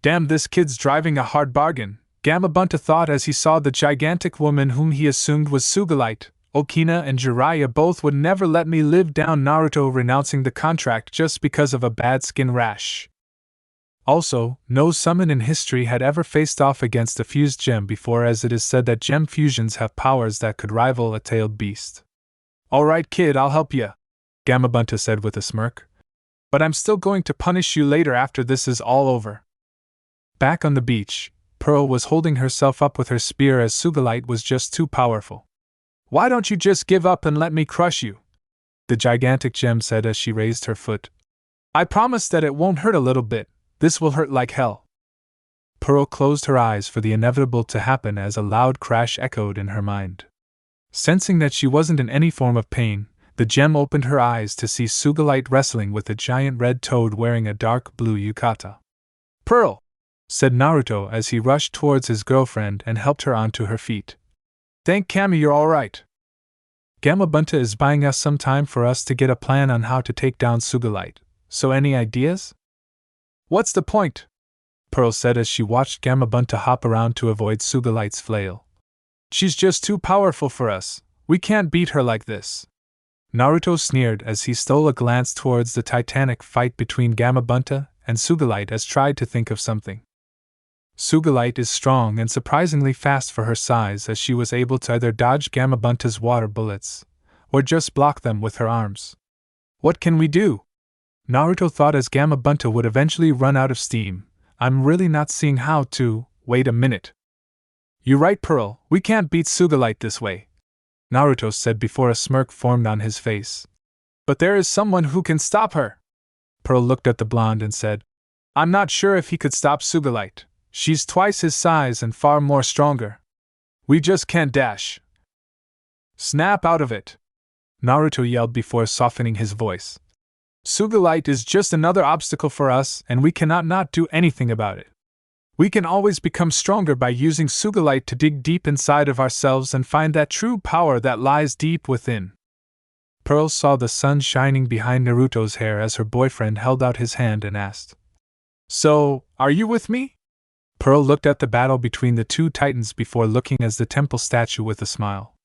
Damn, this kid's driving a hard bargain, Gamabunta thought as he saw the gigantic woman whom he assumed was Sugilite. Okina and Jiraiya both would never let me live down Naruto renouncing the contract just because of a bad skin rash. Also, no summon in history had ever faced off against a fused gem before, as it is said that gem fusions have powers that could rival a tailed beast. Alright kid, I'll help ya, Gamabunta said with a smirk. But I'm still going to punish you later after this is all over. Back on the beach, Pearl was holding herself up with her spear as Sugilite was just too powerful. Why don't you just give up and let me crush you? The gigantic gem said as she raised her foot. I promise that it won't hurt a little bit. This will hurt like hell. Pearl closed her eyes for the inevitable to happen as a loud crash echoed in her mind. Sensing that she wasn't in any form of pain, the gem opened her eyes to see Sugilite wrestling with a giant red toad wearing a dark blue yukata. Pearl! Said Naruto as he rushed towards his girlfriend and helped her onto her feet. Thank Kami, you're alright. Gamabunta is buying us some time for us to get a plan on how to take down Sugilite, so any ideas? What's the point? Pearl said as she watched Gamabunta hop around to avoid Sugilite's flail. She's just too powerful for us, we can't beat her like this. Naruto sneered as he stole a glance towards the titanic fight between Gamabunta and Sugilite as tried to think of something. Sugilite is strong and surprisingly fast for her size, as she was able to either dodge Gamabunta's water bullets, or just block them with her arms. What can we do? Naruto thought as Gamabunta would eventually run out of steam. I'm really not seeing how to. Wait a minute. You're right, Pearl, we can't beat Sugilite this way, Naruto said before a smirk formed on his face. But there is someone who can stop her. Pearl looked at the blonde and said, I'm not sure if he could stop Sugilite. She's twice his size and far more stronger. We just can't dash. Snap out of it, Naruto yelled before softening his voice. Sugilite is just another obstacle for us, and we cannot not do anything about it. We can always become stronger by using Sugilite to dig deep inside of ourselves and find that true power that lies deep within. Pearl saw the sun shining behind Naruto's hair as her boyfriend held out his hand and asked, So, are you with me? Pearl looked at the battle between the two titans before looking at the temple statue with a smile.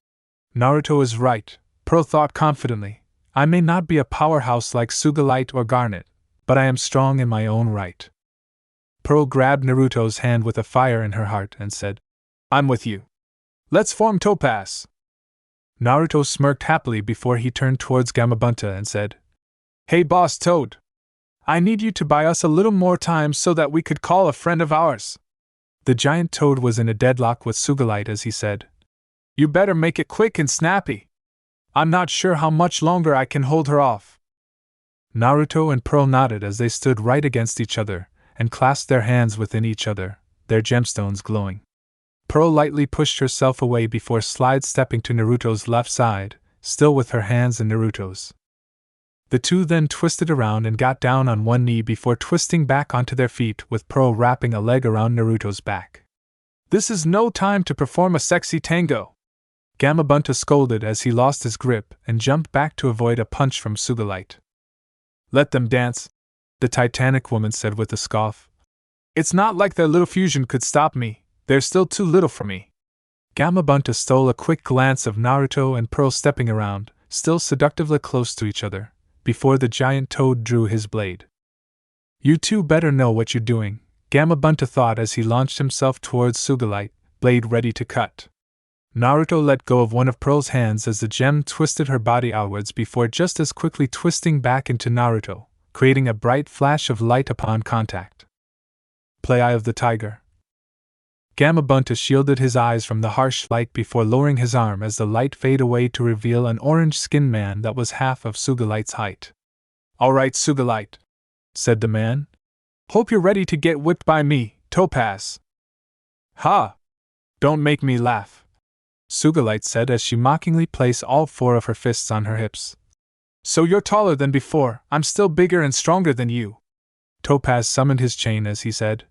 Naruto is right, Pearl thought confidently. I may not be a powerhouse like Sugilite or Garnet, but I am strong in my own right. Pearl grabbed Naruto's hand with a fire in her heart and said, I'm with you. Let's form Topaz. Naruto smirked happily before he turned towards Gamabunta and said, Hey Boss Toad! I need you to buy us a little more time so that we could call a friend of ours. The giant toad was in a deadlock with Sugilite as he said, You better make it quick and snappy. I'm not sure how much longer I can hold her off. Naruto and Pearl nodded as they stood right against each other and clasped their hands within each other, their gemstones glowing. Pearl lightly pushed herself away before slide-stepping to Naruto's left side, still with her hands in Naruto's. The two then twisted around and got down on one knee before twisting back onto their feet with Pearl wrapping a leg around Naruto's back. This is no time to perform a sexy tango, Gamabunta scolded as he lost his grip and jumped back to avoid a punch from Sugilite. Let them dance, the Titanic woman said with a scoff. It's not like their little fusion could stop me, they're still too little for me. Gamabunta stole a quick glance of Naruto and Pearl stepping around, still seductively close to each other, before the giant toad drew his blade. You two better know what you're doing, Gamabunta thought as he launched himself towards Sugilite, blade ready to cut. Naruto let go of one of Pearl's hands as the gem twisted her body outwards before just as quickly twisting back into Naruto, creating a bright flash of light upon contact. Play Eye of the Tiger. Gamabunta shielded his eyes from the harsh light before lowering his arm as the light faded away to reveal an orange-skinned man that was half of Sugalite's height. "All right, Sugalite," said the man. "Hope you're ready to get whipped by me, Topaz." "Ha! Don't make me laugh," Sugalite said as she mockingly placed all four of her fists on her hips. "So you're taller than before, I'm still bigger and stronger than you." Topaz summoned his chain as he said,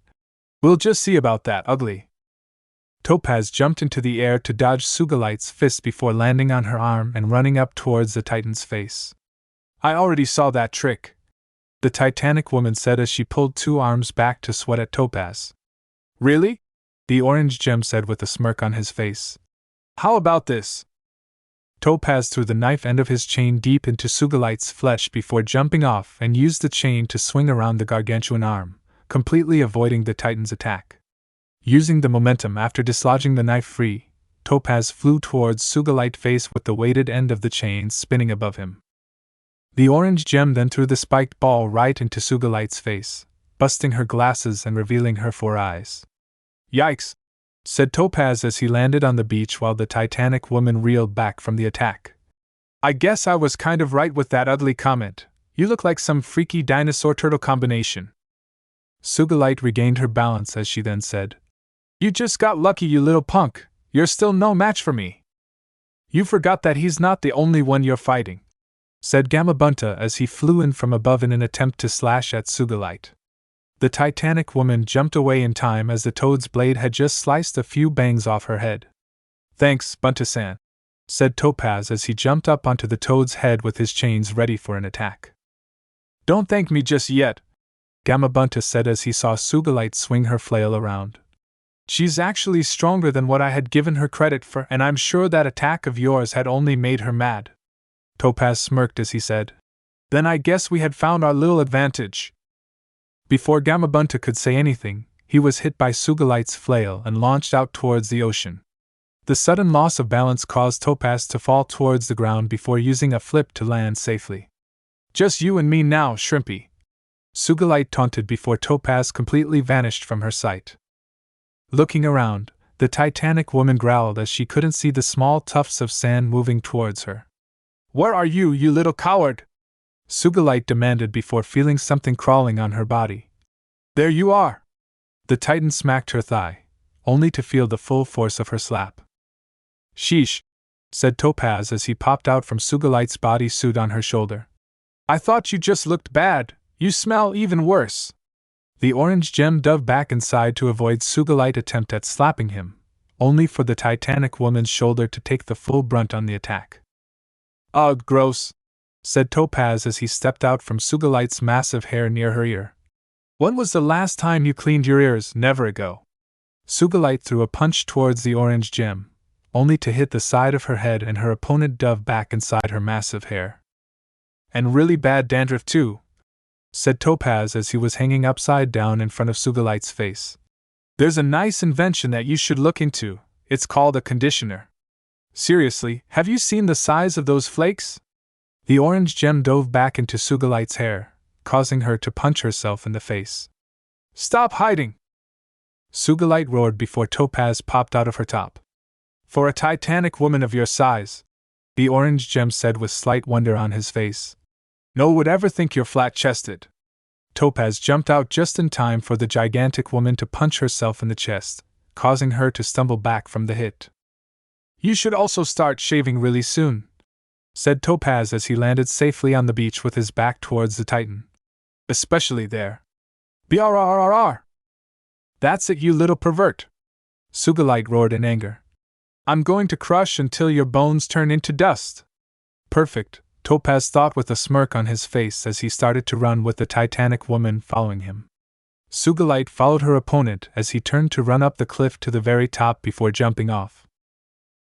"We'll just see about that, ugly." Topaz jumped into the air to dodge Sugalite's fist before landing on her arm and running up towards the Titan's face. "I already saw that trick," the Titanic woman said as she pulled two arms back to sweat at Topaz. "Really?" the orange gem said with a smirk on his face. "How about this?" Topaz threw the knife end of his chain deep into Sugalite's flesh before jumping off and used the chain to swing around the gargantuan arm, completely avoiding the Titan's attack. Using the momentum after dislodging the knife free, Topaz flew towards Sugalite's face with the weighted end of the chain spinning above him. The orange gem then threw the spiked ball right into Sugalite's face, busting her glasses and revealing her four eyes. "Yikes!" said Topaz as he landed on the beach while the Titanic woman reeled back from the attack. "I guess I was kind of right with that ugly comment. You look like some freaky dinosaur-turtle combination." Sugalite regained her balance as she then said, "You just got lucky, you little punk. You're still no match for me." "You forgot that he's not the only one you're fighting," said Gamabunta as he flew in from above in an attempt to slash at Sugalite. The Titanic woman jumped away in time as the toad's blade had just sliced a few bangs off her head. "Thanks, Bunta-san," said Topaz as he jumped up onto the toad's head with his chains ready for an attack. "Don't thank me just yet," Gamabunta said as he saw Sugalite swing her flail around. "She's actually stronger than what I had given her credit for, and I'm sure that attack of yours had only made her mad." Topaz smirked as he said, "Then I guess we had found our little advantage." Before Gamabunta could say anything, he was hit by Sugalite's flail and launched out towards the ocean. The sudden loss of balance caused Topaz to fall towards the ground before using a flip to land safely. "Just you and me now, Shrimpy," Sugalite taunted before Topaz completely vanished from her sight. Looking around, the Titanic woman growled as she couldn't see the small tufts of sand moving towards her. "Where are you, you little coward?" Sugalite demanded before feeling something crawling on her body. "There you are!" The Titan smacked her thigh, only to feel the full force of her slap. "Sheesh," said Topaz as he popped out from Sugalite's bodysuit on her shoulder. "I thought you just looked bad, you smell even worse." The orange gem dove back inside to avoid Sugalite's attempt at slapping him, only for the Titanic woman's shoulder to take the full brunt on the attack. "Ugh, gross," said Topaz as he stepped out from Sugalite's massive hair near her ear. "When was the last time you cleaned your ears? Never ago." Sugalite threw a punch towards the orange gem, only to hit the side of her head and her opponent dove back inside her massive hair. "And really bad dandruff too," said Topaz as he was hanging upside down in front of Sugalite's face. "There's a nice invention that you should look into, it's called a conditioner. Seriously, have you seen the size of those flakes?" The orange gem dove back into Sugalite's hair, causing her to punch herself in the face. "Stop hiding!" Sugalite roared before Topaz popped out of her top. "For a Titanic woman of your size," the orange gem said with slight wonder on his face, "no one would ever think you're flat-chested." Topaz jumped out just in time for the gigantic woman to punch herself in the chest, causing her to stumble back from the hit. "You should also start shaving really soon," said Topaz as he landed safely on the beach with his back towards the Titan. "Especially there." "Brrrr! That's it, you little pervert!" Sugalite roared in anger. "I'm going to crush until your bones turn into dust." "Perfect," Topaz thought with a smirk on his face as he started to run with the Titanic woman following him. Sugalite followed her opponent as he turned to run up the cliff to the very top before jumping off.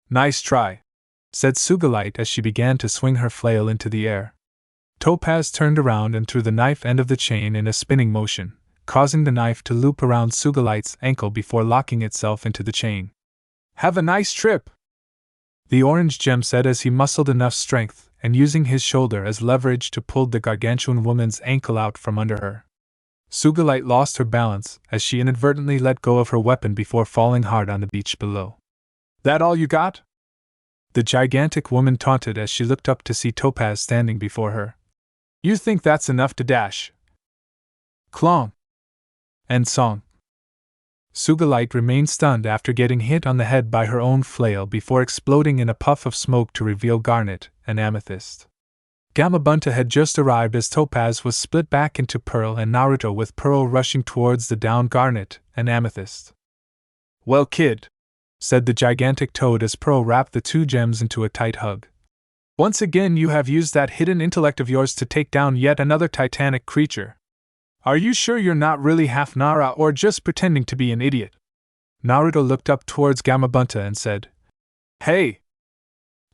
"Nice try," said Sugalite as she began to swing her flail into the air. Topaz turned around and threw the knife end of the chain in a spinning motion, causing the knife to loop around Sugalite's ankle before locking itself into the chain. "Have a nice trip!" the orange gem said as he muscled enough strength and using his shoulder as leverage to pull the gargantuan woman's ankle out from under her. Sugilite lost her balance as she inadvertently let go of her weapon before falling hard on the beach below. That all you got? The gigantic woman taunted as she looked up to see Topaz standing before her. You think that's enough to dash? Clong! And song. Sugilite remained stunned after getting hit on the head by her own flail before exploding in a puff of smoke to reveal Garnet and Amethyst. Gamabunta had just arrived as Topaz was split back into Pearl and Naruto, with Pearl rushing towards the downed Garnet and Amethyst. Well, kid, said the gigantic toad as Pearl wrapped the two gems into a tight hug. Once again you have used that hidden intellect of yours to take down yet another titanic creature. Are you sure you're not really half Nara or just pretending to be an idiot? Naruto looked up towards Gamabunta and said, Hey!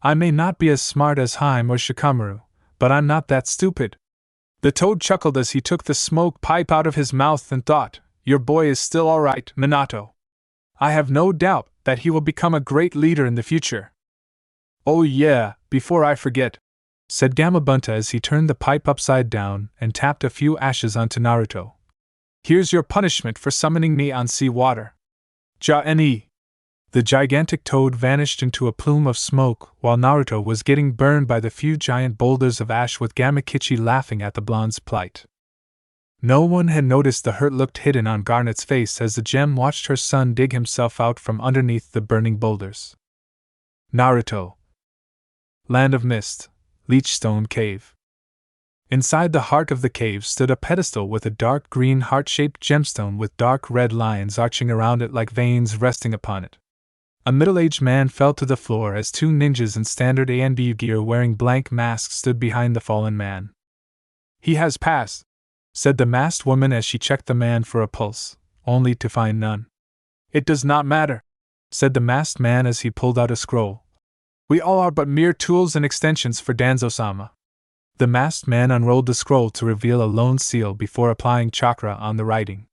I may not be as smart as Haim or Shikamaru, but I'm not that stupid. The toad chuckled as he took the smoke pipe out of his mouth and thought, Your boy is still alright, Minato. I have no doubt that he will become a great leader in the future. Oh yeah, before I forget, said Gamabunta as he turned the pipe upside down and tapped a few ashes onto Naruto. Here's your punishment for summoning me on sea water. Ja-ni! The gigantic toad vanished into a plume of smoke while Naruto was getting burned by the few giant boulders of ash, with Gamakichi laughing at the blonde's plight. No one had noticed the hurt look hidden on Garnet's face as the gem watched her son dig himself out from underneath the burning boulders. Naruto. Land of Mist. Leechstone Cave. Inside the heart of the cave stood a pedestal with a dark green heart-shaped gemstone with dark red lines arching around it like veins resting upon it. A middle-aged man fell to the floor as two ninjas in standard A&B gear wearing blank masks stood behind the fallen man. He has passed, said the masked woman as she checked the man for a pulse, only to find none. It does not matter, said the masked man as he pulled out a scroll. We all are but mere tools and extensions for Danzo-sama. The masked man unrolled the scroll to reveal a lone seal before applying chakra on the writing.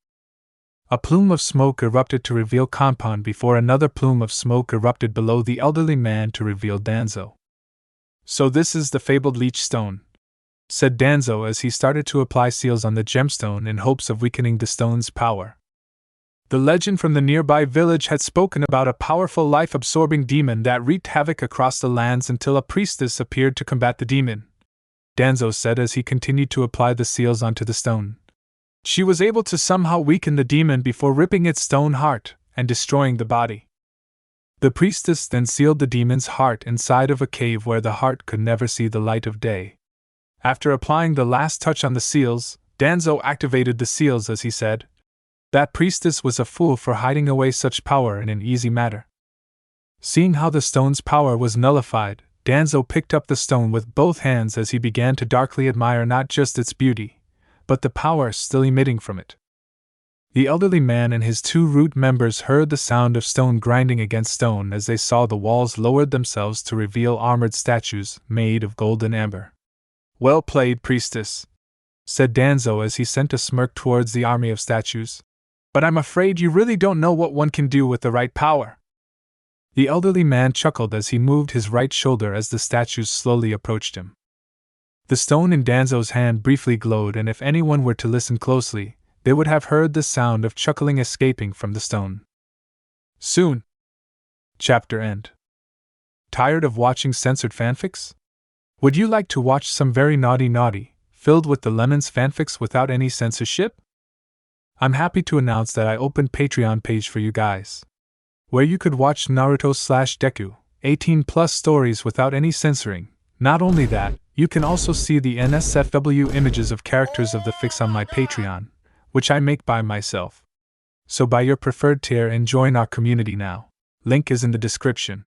A plume of smoke erupted to reveal Kanpan before another plume of smoke erupted below the elderly man to reveal Danzo. So this is the fabled leech stone, said Danzo as he started to apply seals on the gemstone in hopes of weakening the stone's power. The legend from the nearby village had spoken about a powerful life-absorbing demon that wreaked havoc across the lands until a priestess appeared to combat the demon, Danzo said as he continued to apply the seals onto the stone. She was able to somehow weaken the demon before ripping its stone heart and destroying the body. The priestess then sealed the demon's heart inside of a cave where the heart could never see the light of day. After applying the last touch on the seals, Danzo activated the seals as he said, That priestess was a fool for hiding away such power in an easy matter. Seeing how the stone's power was nullified, Danzo picked up the stone with both hands as he began to darkly admire not just its beauty, but the power still emitting from it. The elderly man and his two root members heard the sound of stone grinding against stone as they saw the walls lowered themselves to reveal armored statues made of gold and amber. Well played, priestess, said Danzo as he sent a smirk towards the army of statues. But I'm afraid you really don't know what one can do with the right power. The elderly man chuckled as he moved his right shoulder as the statues slowly approached him. The stone in Danzo's hand briefly glowed, and if anyone were to listen closely, they would have heard the sound of chuckling escaping from the stone. Soon. Chapter end. Tired of watching censored fanfics? Would you like to watch some very naughty, filled with the lemons fanfics without any censorship? I'm happy to announce that I opened Patreon page for you guys, where you could watch Naruto/Deku, 18+ stories without any censoring. Not only that, you can also see the NSFW images of characters of the fics on my Patreon, which I make by myself. So buy your preferred tier and join our community now. Link is in the description.